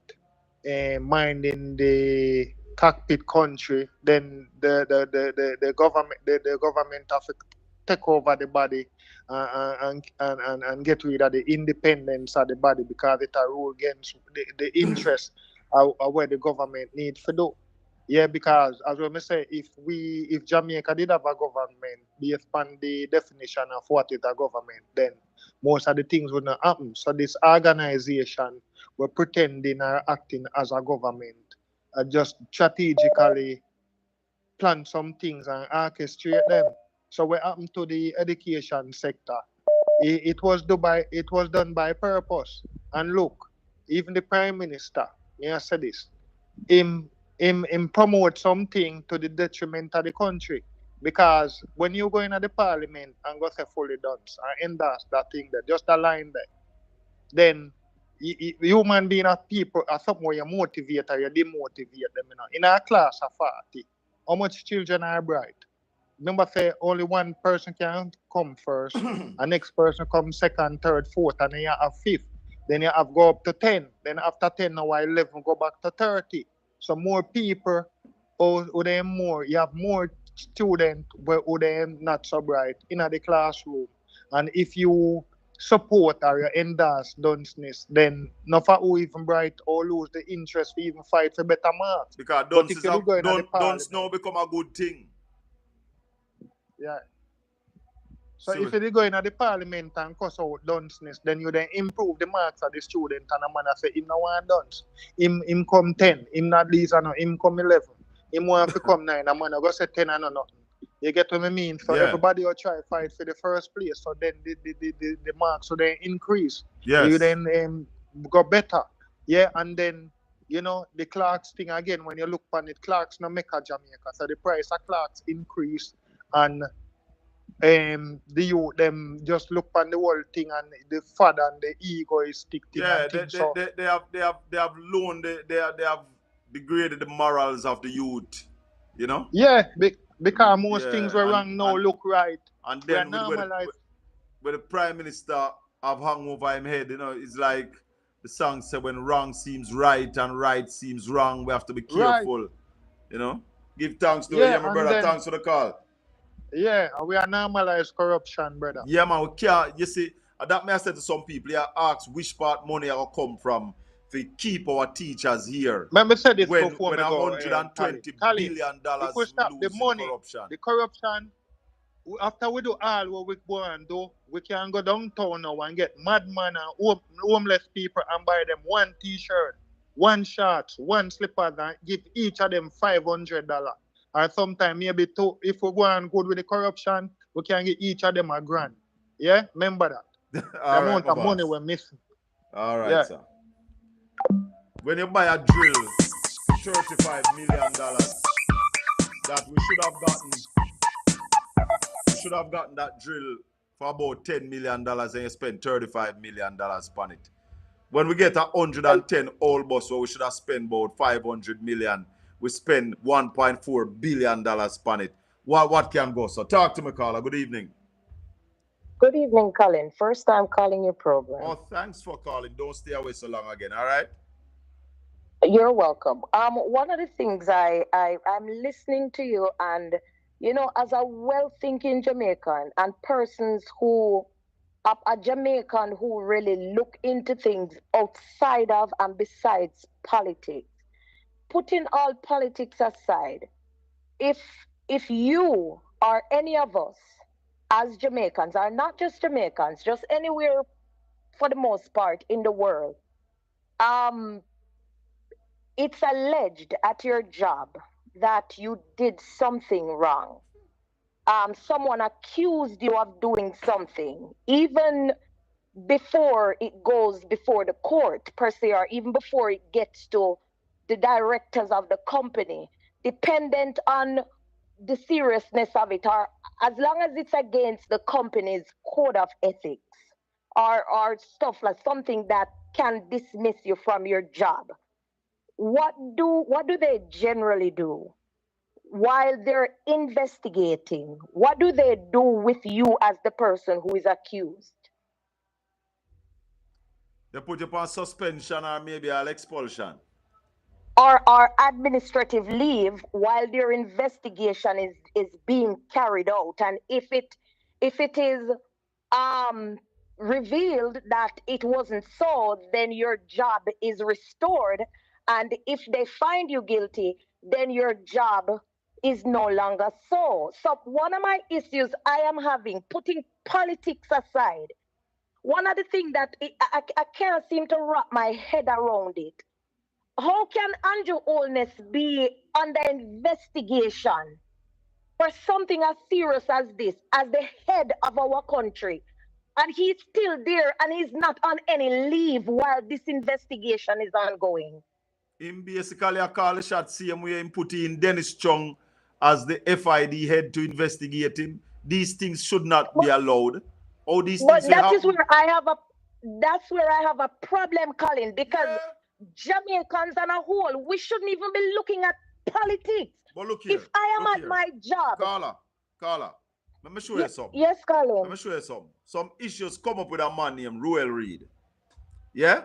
minding the cockpit country, then the government have to take over the body and get rid of the independence of the body because it a rule against the interest of where the government needs to do. Yeah, because as we say, if Jamaica did have a government based on the definition of what is a government, then most of the things would not happen. So this organization were pretending or acting as a government, just strategically plan some things and orchestrate them. So what happened to the education sector? It was done by purpose. And look, even the Prime Minister, may I say this, him promote something to the detriment of the country. Because when you go into the parliament and go say fully done and endorse that thing there, just a line there, then human being of people are somewhere you motivate or you demotivate them. In our class of 40, how much children are bright? Remember, say only one person can come first, and next person come second, third, fourth, and then you have fifth. Then you have go up to 10. Then after 10, now 11 go back to 30. So more people, or them more, you have more students who they not so bright in the classroom. And if you support or you endorse dunceness, then not for who even bright or lose the interest to even fight for better marks. Because dunce now become a good thing. Yeah. So if you go in the parliament and cuss out dunceness, then you then improve the marks of the student and a man say him no want dunce. Him come 10, him not least or no, him come 11. Him want to come 9, a man go say 10 and no nothing. You get what I mean? So everybody will try to fight for the first place. So then the marks will then increase. Yes. So you then go better. Yeah, and then the Clarks thing again, when you look on it, Clarks no make a Jamaica. So the price of Clarks increase and the youth them just look on the whole thing and the father and the egoistic thing. Yeah, they have loaned, they have degraded the morals of the youth, Yeah, because most things were wrong now look right. And then when the Prime Minister have hung over him head, it's like the song said, when wrong seems right and right seems wrong, we have to be careful. Give thanks to my brother, thanks for the call. Yeah, we are normalize corruption, brother. Yeah, man, we can't, you see, that may I said to some people, you ask which part money will come from to keep our teachers here. Let me say this when before me go, $120 Colin, billion if we stop the lose in money, corruption. the corruption, after we do all what we go and do, we can go downtown now and get madman and homeless people and buy them one t-shirt, one shorts, one slippers and give each of them $500. Or sometime maybe two. If we go and good with the corruption, we can get each of them $1,000. Yeah? Remember that. The All right, amount my of money boss. we're missing. All right, Yeah. sir. When you buy a drill, $35 million, that we should have gotten that drill for about $10 million and you spend $35 million on it. When we get 110 old bus, where we should have spent about 500 million, we spend $1.4 billion on it. What can go? So talk to me, Carla. Good evening. Good evening, Colin. First time calling your program. Oh, thanks for calling. Don't stay away so long again, all right? You're welcome. One of the things I'm listening to you, and you know, as a well-thinking Jamaican and persons who a Jamaican who really look into things outside of and besides politics, putting all politics aside, if you or any of us as Jamaicans, are not just Jamaicans, just anywhere for the most part in the world, um, it's alleged at your job that you did something wrong. Someone accused you of doing something, even before it goes before the court per se, or even before it gets to the directors of the company, dependent on the seriousness of it, or as long as it's against the company's code of ethics, or stuff like something that can dismiss you from your job. What do they generally do while they're investigating? What do they do with you as the person who is accused? They put you on suspension or maybe an expulsion. Or administrative leave while their investigation is being carried out. And if it is revealed that it wasn't so, then your job is restored. And if they find you guilty, then your job is no longer so. So one of my issues I am having, putting politics aside, one of the things that I can't seem to wrap my head around it. How can Andrew Holness be under investigation for something as serious as this, as the head of our country? And he's still there and he's not on any leave while this investigation is ongoing. Him basically a call the shot same way him put in Dennis Chung as the FID head to investigate him. These things should not be allowed. All these But things that is where I have a problem, Colin, because Jamaicans on a whole, we shouldn't even be looking at politics. But look here. If I am at my job. Carla, let me show you something. Yes, Colin. Let me show you something. Some issues come up with a man named Ruel Reid. Yeah?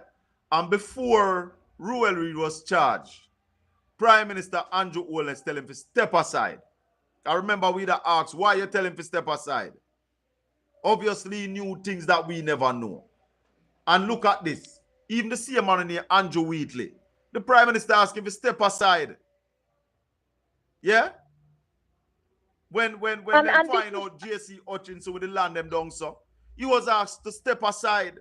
And before Ruel Reid was charged, Prime Minister Andrew Holness tell him to step aside. I remember we asked, why you tell him to step aside? Obviously, he knew things that we never know. And look at this. Even the same man named Andrew Wheatley. The Prime Minister asked him to step aside. Yeah? When they find out JC Hutchinson with the land them down, so he was asked to step aside.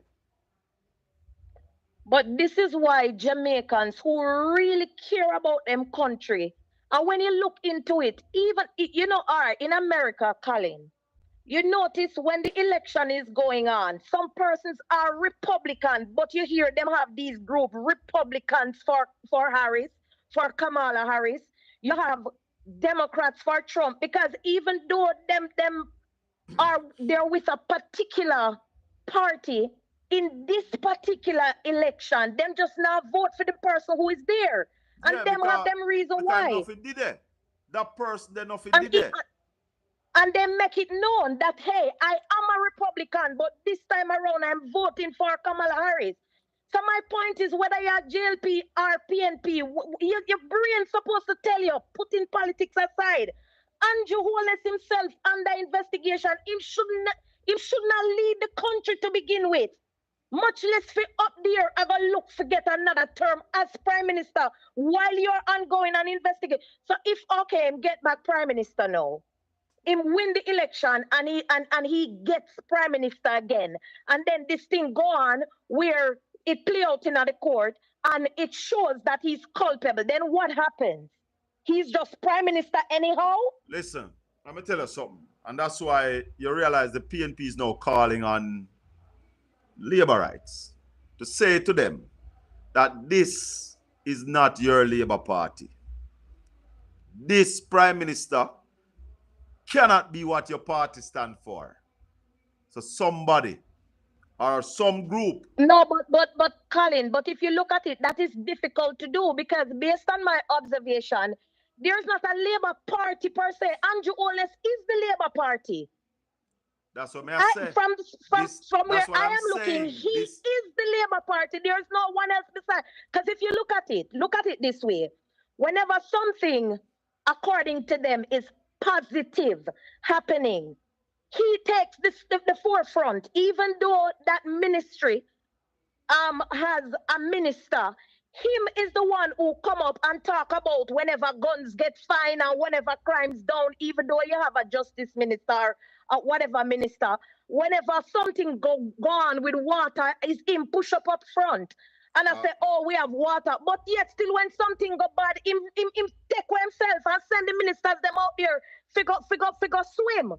But this is why Jamaicans who really care about them country, and when you look into it, even, you know, in America, Colin, you notice when the election is going on, some persons are Republican, but you hear them have these group Republicans for Harris, for Kamala Harris. You have Democrats for Trump, because even though they're with a particular party, in this particular election, them just now vote for the person who is there. And them have them reason why. Nothing did it. That person, they nothing did it. And they make it known that, hey, I am a Republican, but this time around I'm voting for Kamala Harris. So my point is, whether you're JLP or PNP, your brain's supposed to tell you, putting politics aside. Andrew Holness himself under investigation. Him should not lead the country to begin with. Much less for up there, I go look for get another term as Prime Minister while you're ongoing and investigate. So if okay, him get back Prime Minister now, him win the election and he gets Prime Minister again, and then this thing go on where it play out in the court and it shows that he's culpable. Then what happens? He's just Prime Minister anyhow? Listen, I'm gonna tell you something, and that's why you realize the PNP is now calling on labor rights to say to them that this is not your Labour Party. This Prime Minister cannot be what your party stand for. So somebody or some group. No, but Colin, but if you look at it, that is difficult to do because based on my observation, there's not a Labour Party per se. Andrew Holness is the Labour Party. That's what I say. From where I am looking, he is the Labour Party. There's no one else beside. Because if you look at it this way. Whenever something, according to them, is positive happening, he takes the forefront, even though that ministry has a minister. Him is the one who come up and talk about whenever guns get fined and whenever crimes down, even though you have a justice minister or whatever minister, whenever something go on with water, is him push up front. And I say, oh, we have water. But yet still when something go bad, him take for himself and send the ministers them out there, figure swim.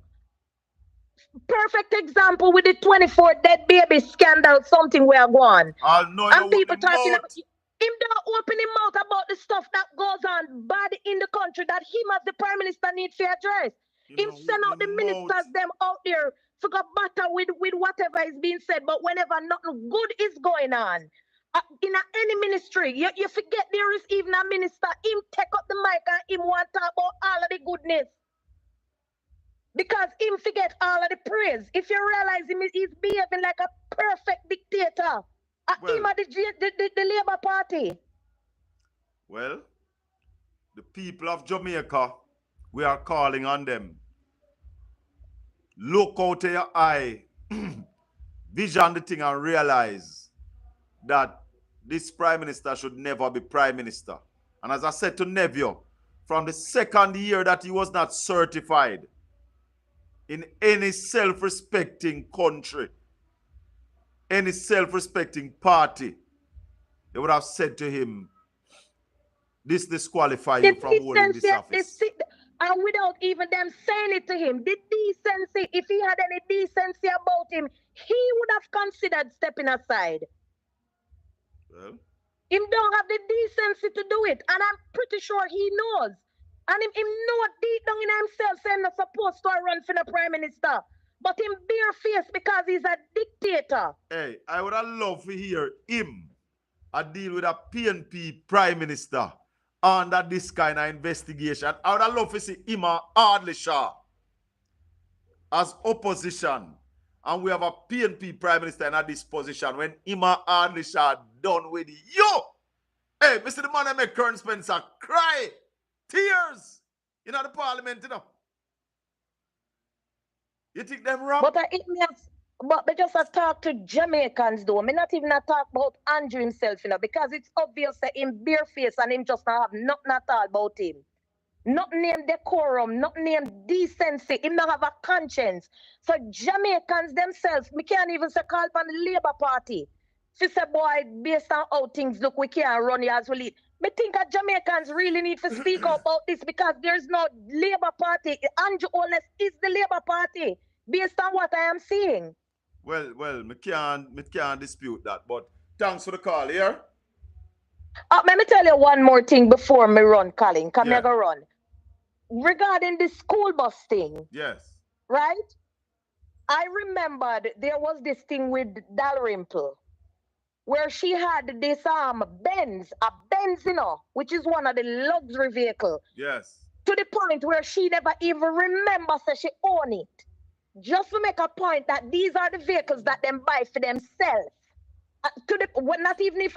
Perfect example with the 24 dead baby scandal, something we are going. And people talking about him don't open his mouth about the stuff that goes on bad in the country that him as the Prime Minister needs to address. Him send out the ministers them out there to go battle with whatever is being said, but whenever nothing good is going on, in any ministry, you forget there is even a minister, him take up the mic and him want to talk about all of the goodness. Because him forget all of the praise. If you realize him, he's behaving like a perfect dictator. Him at the Labour Party. Well, the people of Jamaica, we are calling on them. Look out of your eye, vision the thing and realize that this Prime Minister should never be Prime Minister. And as I said to Neville, from the second year that he was not certified in any self-respecting country, any self-respecting party, they would have said to him, this disqualifies you from holding this office. And without even them saying it to him, the decency, if he had any decency about him, he would have considered stepping aside. Well, him don't have the decency to do it, and I'm pretty sure he knows. And him know deep down in himself saying not supposed to run for the Prime Minister. But him bare face because he's a dictator. Hey, I would have loved to hear him deal with a PNP Prime Minister under this kind of investigation. I would have loved to see him and Hardly Shaw as opposition. And we have a PNP Prime Minister in this position when him and Hardly Shaw done with you. Hey, Mr. The man that make Colin Spencer cry. Tears in the parliament, you know. You think them wrong? But they just talk to Jamaicans though. Me not even talk about Andrew himself, you know, because it's obvious that him bare face and him just not have nothing at all about him. Not name decorum, not name decency. Him not have a conscience. So Jamaicans themselves, we can't even say call upon the Labour Party. She said, boy, based on how things look, we can't run here as we lead. Me think that Jamaicans really need to speak out about this because there's no Labour Party. Andrew Holness is the Labour Party based on what I am seeing. Well, me can't dispute that. But thanks for the call here. Let me tell you one more thing before me run, Colin. Come here, go run. Regarding the school bus thing. Yes. Right? I remembered there was this thing with Dalrymple, where she had this Benz, you know, which is one of the luxury vehicles. Yes. To the point where she never even remembers that she own it. Just to make a point that these are the vehicles that them buy for themselves. Not even if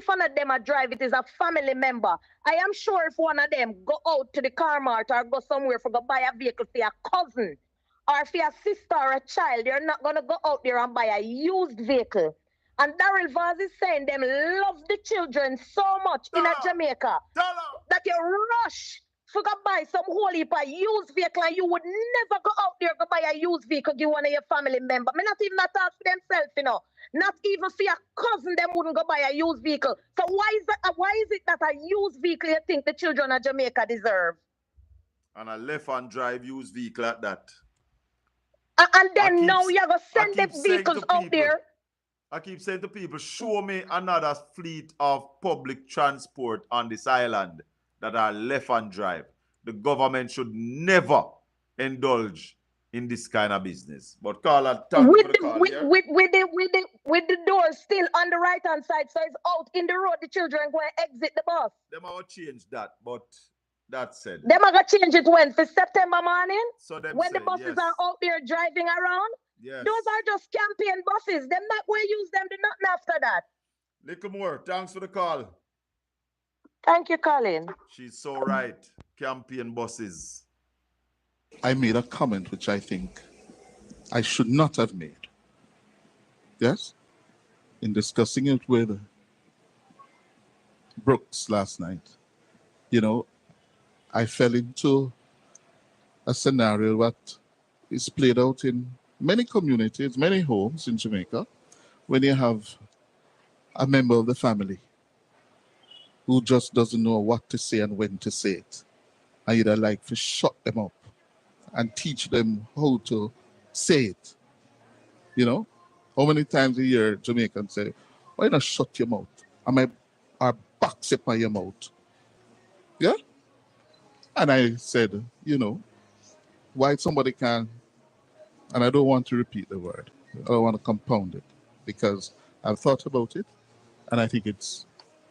one of them a drive, it is a family member. I am sure if one of them go out to the car mart or go somewhere for go buy a vehicle for your cousin or for your sister or a child, you're not gonna go out there and buy a used vehicle. And Daryl Vaz is saying them love the children so much in Jamaica that you rush for go buy some whole heap of used vehicle, and you would never go out there go buy a used vehicle give one of your family member. Me not even not talk for themselves, you know. Not even for your cousin, them wouldn't go buy a used vehicle. So why is it that a used vehicle you think the children of Jamaica deserve? And a left-hand drive used vehicle at that. And then now you're going to send the vehicles out there. I keep saying to people, show me another fleet of public transport on this island that are left-hand drive. The government should never indulge in this kind of business. But Carla, thank you for the call here. With the doors still on the right-hand side, so it's out in the road, the children going to exit the bus. They might change that, but that said. They might change it when? For September morning? So when the buses are out there driving around? Yes. Those are just campaign buses. Them not going to use them to nothing after that. Little more. Thanks for the call. Thank you, Colin. She's so right. Campaign buses. I made a comment which I think I should not have made. Yes? In discussing it with Brooks last night, you know, I fell into a scenario that is played out in many communities, many homes in Jamaica, when you have a member of the family who just doesn't know what to say and when to say it. I either like to shut them up and teach them how to say it. You know, how many times a year Jamaicans say, why not shut your mouth? Or box up on your mouth. Yeah? And I said, you know, why somebody can, and I don't want to repeat the word, I don't want to compound it, because I've thought about it, and I think it's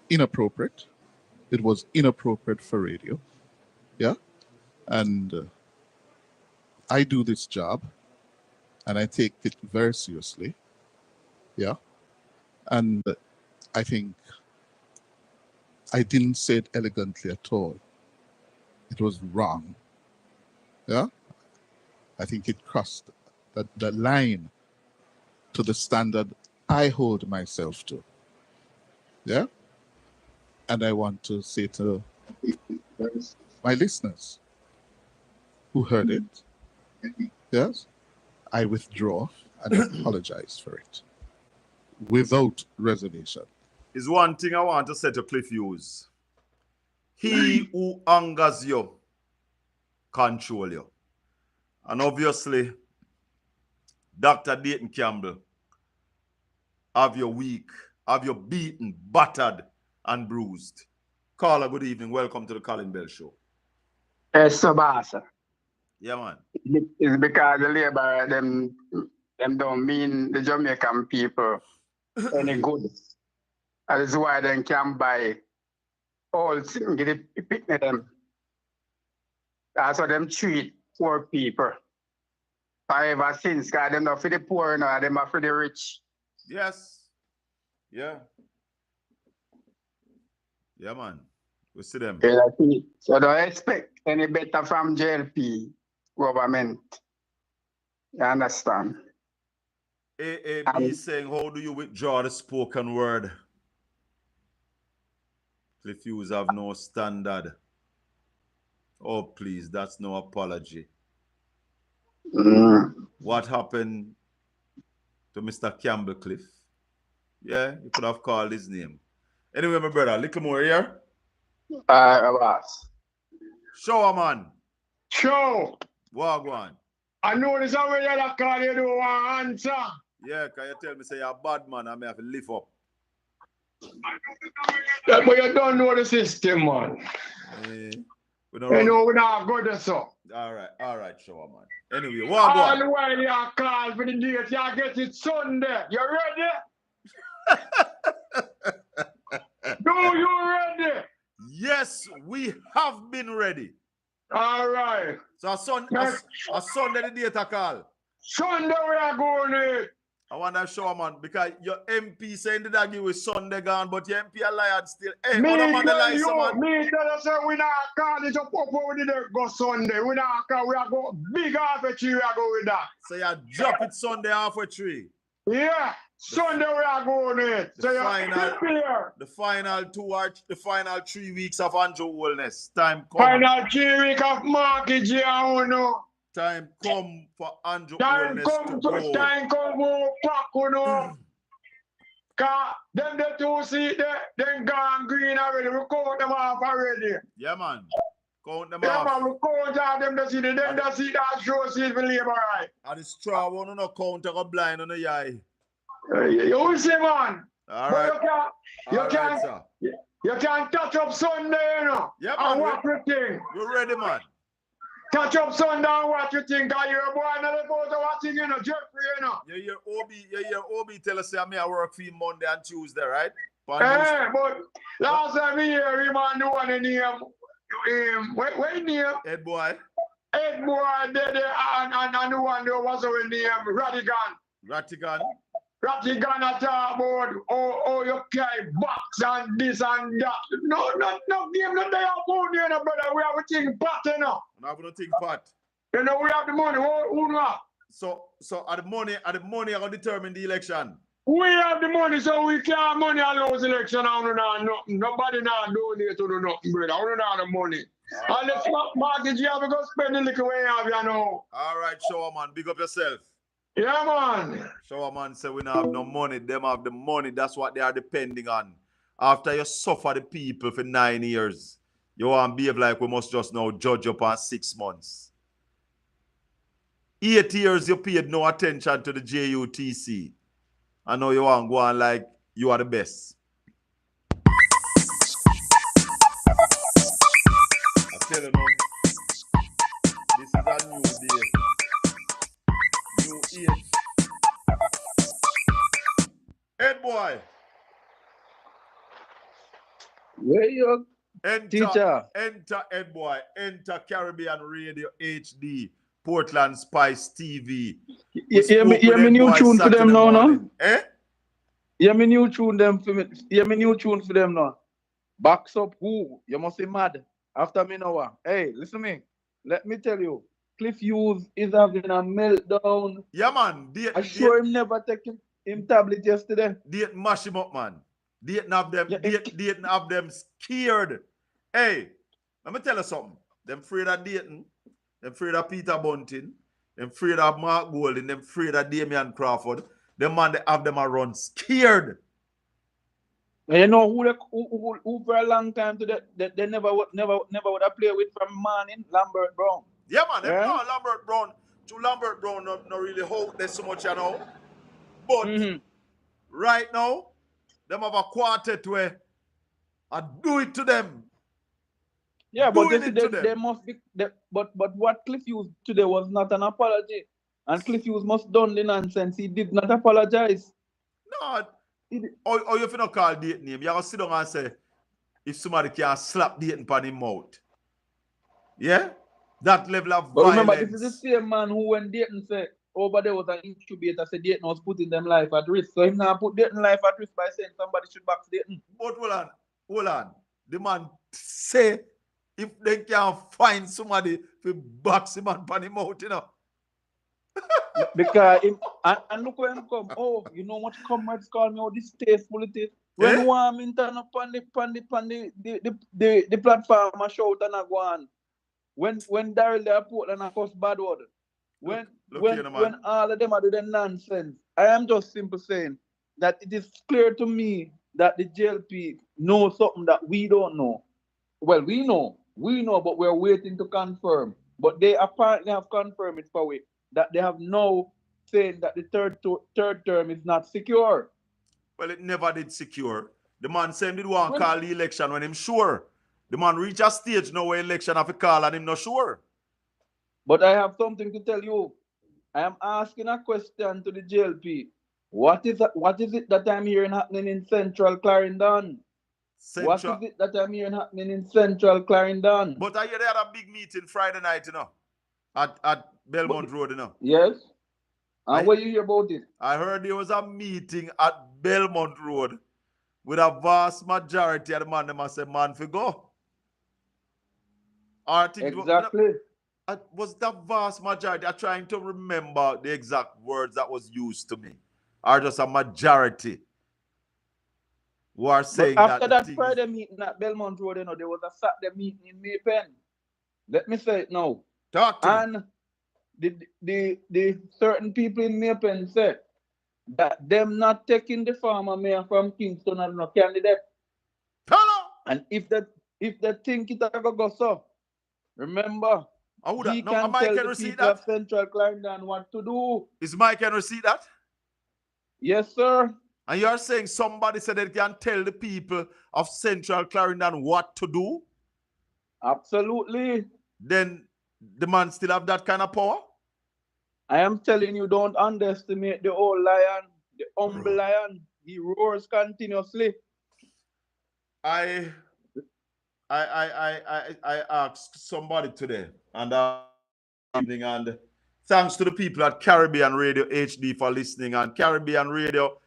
inappropriate. It was inappropriate for radio. Yeah? And I do this job, and I take it very seriously. Yeah? And I think I didn't say it elegantly at all. It was wrong. Yeah? I think it crossed the line to the standard I hold myself to. Yeah? And I want to say to my listeners who heard it, yes, I withdraw and apologize for it without reservation. Is one thing I want to say to Cliff Hughes. He who angers you, control you. And obviously, Dr. Dayton Campbell, have you weak, have you beaten, battered, and bruised. Carla, good evening. Welcome to the Colin Bell Show. Yes, sir, boss. Yeah, man. It's because the labor, them don't mean the Jamaican people any good. That is why they can buy all things, get it, pick them. That's how them treat poor people. However, since God, them not for the poor, no, them are for the rich. Yes. Yeah. Yeah, man. We see them. Yeah, that's it. So don't expect any better from JLP government. You understand? AAB is saying, how do you withdraw the spoken word? Cliff Hughes have no standard. Oh, please, that's no apology. What happened to Mr. Campbell Cliff? Yeah, you could have called his name. Anyway, my brother, little more here. Boss. Show, man. Show. Wagwan. I know this already that call you don't want answer. Yeah, can you tell me say you're a bad man and I have to lift up? Yeah, but you don't know the system, man. We don't you know we not good or so. All right, show, man. Anyway, all the while you call for the date, you get it Sunday. You ready? No, you ready? Yes, we have been ready. All right. So a Sunday the date I call. Sunday we are going in. I want to show, man, because your MP saying that give with Sunday gone, but your MP a liar still. Hey, Me other man the tell lie, you, man. me tell you, say we not call it up where we did go Sunday. We not call, we are go big half a tree, we are go with that. So you drop it Sunday halfway tree. Yeah, Sunday we are going it. So the final 3 weeks of Andrew Wellness. Time come. Final 3 weeks of mortgage, you know. Time come for Andrew Wellness to go. Time come for pack, you know. Cause them the two see them gone green already. We count them off already. Yeah, man. Count them yeah, off. Man, we count off them to see them that see that show see for labor right. And the straw one no count go blind on the eye. You will see, man. All right. You can't touch up Sunday, you know. Yeah, man. And what you think? We're ready, man. Touch up Sunday and what you think? Cause you're a boy and the boat watching, you know, Jeffrey, you know. You hear Obi tell us I work for him Monday and Tuesday, right? Hey, but last time we hear him and the one in name, what name? Ed Boy. Ed Boy, and the one that was in name, Ratigan. Ratigan talk about oh you carry box and this and that. No game, no day of money, you know, brother. We have a thing pot, you know. We have nothing pot. You know, we have the money. Who know? So at the money I will determine the election. We have the money, so we can't money and lose election. I don't know nothing. Nobody now donate to do nothing, brother. I don't know the money. And let's market you have to go spend the little way you have, you know. All right, show man. Big up yourself. Yeah, man. Shower man say we don't have no money. Them have the money. That's what they are depending on. After you suffer the people for 9 years, you want to behave like we must just now judge up on 6 months. 8 years you paid no attention to the JUTC. I know you want to go on like you are the best. I tell you now, this is a new day. New age. Ed Boy. Where you teacher? Enter Ed Boy. Enter Caribbean Radio HD. Portland Spice TV. Hear me new tune for them now, no? Eh? Hear me new tune them for me. Hear me new tune for them now. Backs up who? You must be mad. After me now. Hey, listen to me. Let me tell you. Cliff Hughes is having a meltdown. Yeah, man. I sure him never take him tablet yesterday. Date mash him up, man. Date have them scared. Hey, let me tell you something. Them afraid of Dayton. Them afraid of Peter Bunting. Them afraid of Mark Golding. Them afraid of Damian Crawford. Them man, they have them a run scared. And you know who for a long time they never would have played with from morning? Lambert Brown. Yeah, man. Them know Lambert Brown. To Lambert Brown, not really hope there's so much, you know. But right now, them have a quartet where I do it to them. Yeah, but they must be. But what Cliff used today was not an apology, and Cliff Hughes must done the nonsense. He did not apologize. No, or if you not call Dayton name, you have to sit down and say, if somebody can slap Dayton on his mouth. Yeah? That level of but violence. Remember, this is the same man who when Dayton said, over there was an incubator, said Dayton was putting them life at risk. So him now put Dayton life at risk by saying somebody should back Dayton. But hold on. The man say, if they can find somebody to box him on his mouth, you know. Because and look where him come. Oh, you know what comrades call me? Oh, distasteful it is. When one in turn up on the platform, I shout and I go on. When Daryl there put and I cuss bad word. When all of them are doing nonsense. I am just simply saying that it is clear to me that the JLP knows something that we don't know. Well, we know, but we're waiting to confirm. But they apparently have confirmed it for we that they have now saying that the third term is not secure. Well, it never did secure. The man said he did want to call the election when him sure. The man reach a stage now where election have to call and him not sure. But I have something to tell you. I am asking a question to the JLP. What is it that I'm hearing happening in Central Clarendon? What is it that I'm hearing happening in Central Clarendon? But I hear they had a big meeting Friday night, you know, at Belmont Road, you know. Yes. And what you hear about it? I heard there was a meeting at Belmont Road with a vast majority of the man, them a say, man, for go. Or I think exactly. Was that vast majority? I'm trying to remember the exact words that was used to me. Or just a majority who are saying but after that that Friday meeting at Belmont Road, you know, there was a Saturday meeting in Maypen. Let me say it now. Talk to me. The certain people in Maypen said that them not taking the former mayor from Kingston as no candidate. Hello. And if they think it a go so, remember, he can tell the people of Central Clarendon what to do. Is Mike Henry see that? Yes, sir. And you're saying somebody said they can tell the people of Central Clarendon what to do? Absolutely. Then the man still have that kind of power? I am telling you, don't underestimate the old lion, the humble lion. He roars continuously. I asked somebody today, and and thanks to the people at Caribbean Radio HD for listening. And Caribbean Radio,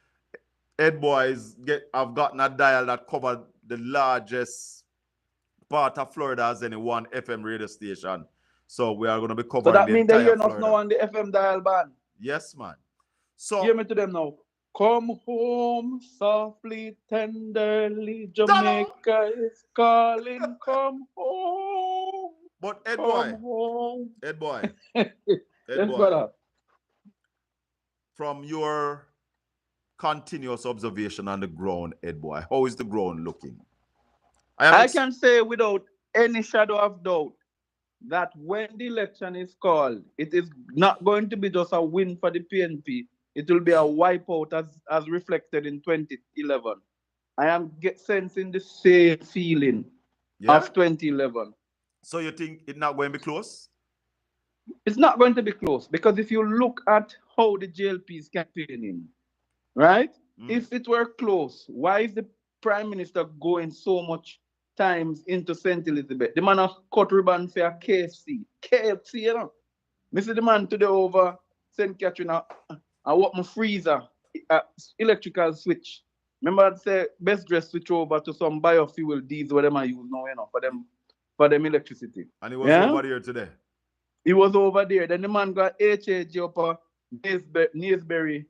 Ed Boys have gotten a dial that covered the largest part of Florida as any one FM radio station. So we are going to be covering. So that means they hear us Florida now on the FM dial band. Yes, man. So hear me to them now. Come home softly, tenderly, Jamaica is calling. Come home. But Ed Come home. Ed Boy. Yes, brother. From your continuous observation on the ground, Ed Boy, how is the ground looking? I can say without any shadow of doubt that when the election is called, it is not going to be just a win for the PNP. It will be a wipeout as reflected in 2011. I am sensing the same feeling of 2011. So you think it's not going to be close? It's not going to be close because if you look at how the JLP is campaigning, right? If it were close, why is the Prime Minister going so much times into St. Elizabeth? The man has cut ribbon for a KFC. KFC, you know. I see the man today over St. Catherine. I walk my freezer, electrical switch. Remember I say best dress switch over to some biofuel diesel, whatever I use now, you know, for them electricity. And he was over there today. He was over there. Then the man got HAG up a Naseberry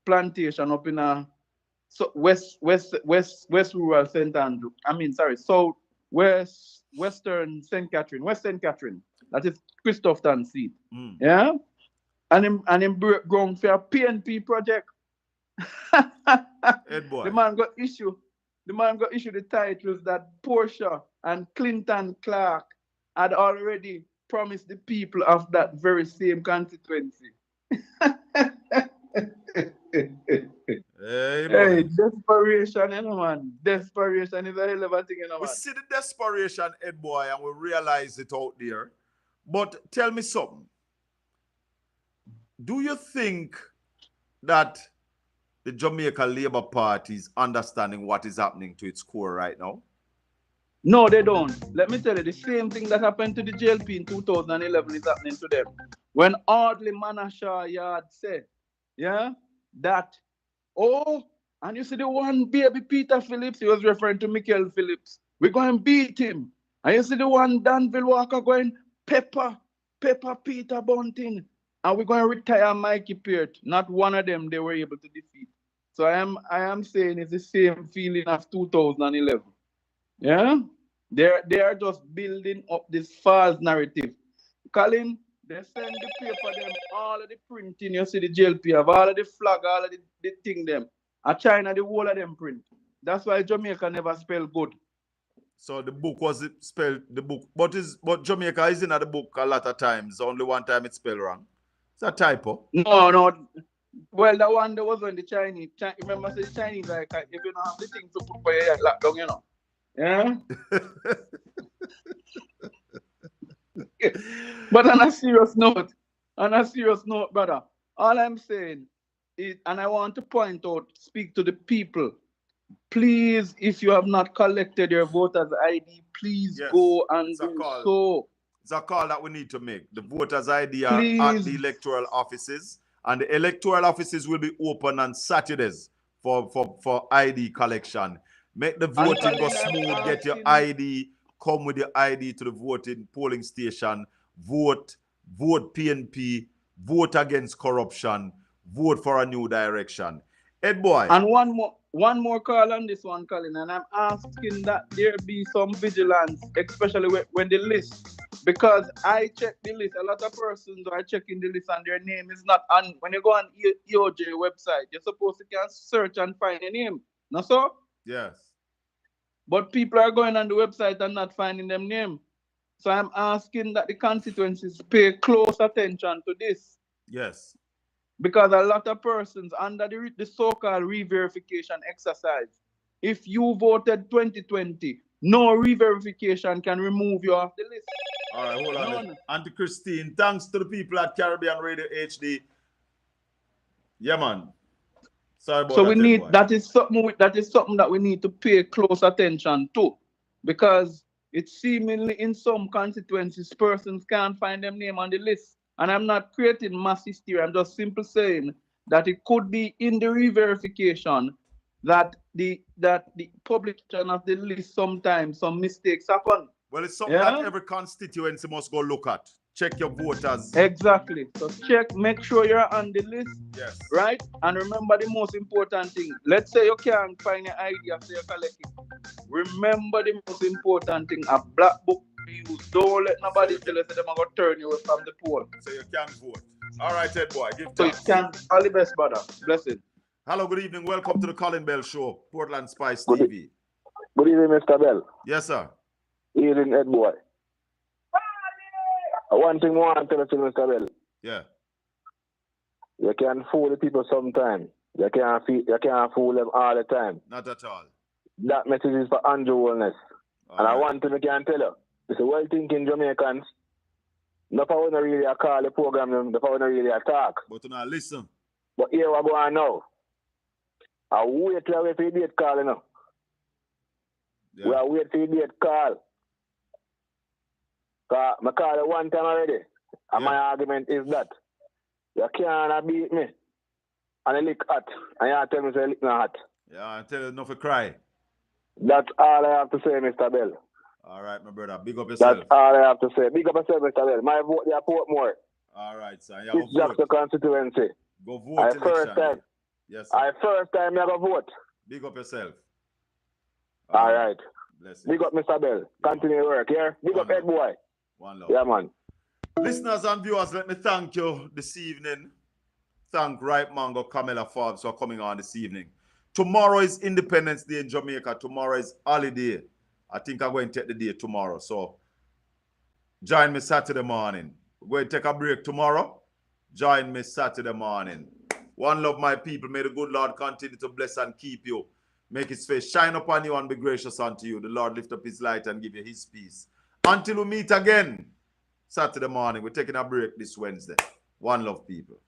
plantation up in a west rural St. Andrew. South western St. Catherine, West St. Catherine. That is Christopherton seat. Yeah? And him ground for a PNP project. Ed Boy. The man got issue the titles that Portia and Clinton Clark had already promised the people of that very same constituency. Hey, desperation, you know, man. Desperation is a hell of a thing, you know, man. We see the desperation, Ed Boy, and we realize it out there. But tell me something. Do you think that the Jamaica Labour Party is understanding what is happening to its core right now? No, they don't. Let me tell you, the same thing that happened to the JLP in 2011 is happening to them. When Audley Manashaw Yard said, that, and you see the one baby Peter Phillips, he was referring to Michael Phillips. We're going to beat him. And you see the one Danville Walker going, Pepper Peter Bunting. And we're going to retire Mikey Peart. Not one of them they were able to defeat. So I am saying it's the same feeling of 2011. Yeah? They are just building up this false narrative. Colin, they send the paper them, all of the printing, you see the JLP have all of the flag, all of the thing them. And China, the whole of them print. That's why Jamaica never spell good. So the book was spelled, the book, but Jamaica is in the book a lot of times. Only one time it's spelled wrong. It's a typo. No. Well, the one that was on the Chinese. Remember, the Chinese, like, if you don't have the things to put for your lock down, you know. Yeah? But on a serious note, brother, all I'm saying is, and I want to point out, speak to the people, please, if you have not collected your voters' ID, please go and do so. It's a call that we need to make. The voters' ID are at the electoral offices, And the electoral offices will be open on Saturdays for ID collection. Make the voting go smooth. Get your ID. Come with your ID to the voting polling station. Vote PNP. Vote against corruption. Vote for a new direction. Ed boy. And one more call on this one, Colin, and I'm asking that there be some vigilance, especially when the list, because I check the list. A lot of persons are checking the list and their name is not on. When you go on EOJ website, you're supposed to can search and find a name. No, so? Yes. But people are going on the website and not finding them name. So I'm asking that the constituencies pay close attention to this. Yes. Because a lot of persons under the so-called re-verification exercise, if you voted 2020, no re-verification can remove you off the list. All right, hold on. No. Auntie Christine, thanks to the people at Caribbean Radio HD. Yeah, man. Sorry about so that. We need that is something that we need to pay close attention to, because it's seemingly in some constituencies persons can't find them name on the list. And I'm not creating mass hysteria. I'm just simply saying that it could be in the re-verification that the publication of the list sometimes some mistakes happen. Well, it's something that every constituency must go look at. Check your voters. Exactly. So check, make sure you're on the list. Yes. Right? And remember the most important thing. Let's say you can't find your ID after you collect it. Remember the most important thing. A black book to use. Don't let nobody tell you that they're going to turn you away from the poll. So you can vote. All right, Ed boy. Give so thanks. You can. All the best, brother. Blessing. Hello, good evening. Welcome to the Colin Bell Show, Portland Spice TV. Good evening, Mr. Bell. Yes, sir. Evening, Ed boy. One thing I want to tell you, Mr. Bell. Yeah. You can fool the people sometimes. You can't fool them all the time. Not at all. That message is for Andrew Wellness. And I want to can tell you, it's a well-thinking Jamaicans. No power not really call the program, the power not really talk. But to not listen. But here we go on now. I wait till I wait for the date call, you know. Yeah. We are wait for the date call. Because I call it one time already. And my argument is that you can't beat me. And I lick hot. And you tell me to lick not hot. Yeah, I tell you not to cry. That's all I have to say, Mr. Bell. All right, my brother. Big up yourself. That's all I have to say. Big up yourself, Mr. Bell. My vote, they support more. All right, sir. Yeah, it's just the constituency. Go vote first time. Yes, sir. First time I go vote. Big up yourself. All right. Bless you. Big up, Mr. Bell. Continue work, yeah? Big up, Ed boy. One love. Yeah, man. Listeners and viewers, let me thank you this evening. Thank Right Mango Camilla Forbes for coming on this evening. Tomorrow is Independence Day in Jamaica. Tomorrow is holiday. I think I'm going to take the day tomorrow. So join me Saturday morning. We're going to take a break tomorrow. Join me Saturday morning. One love, my people. May the good Lord continue to bless and keep you. Make his face shine upon you and be gracious unto you. The Lord lift up his light and give you his peace. Until we meet again Saturday morning. We're taking a break this Wednesday. One love, people.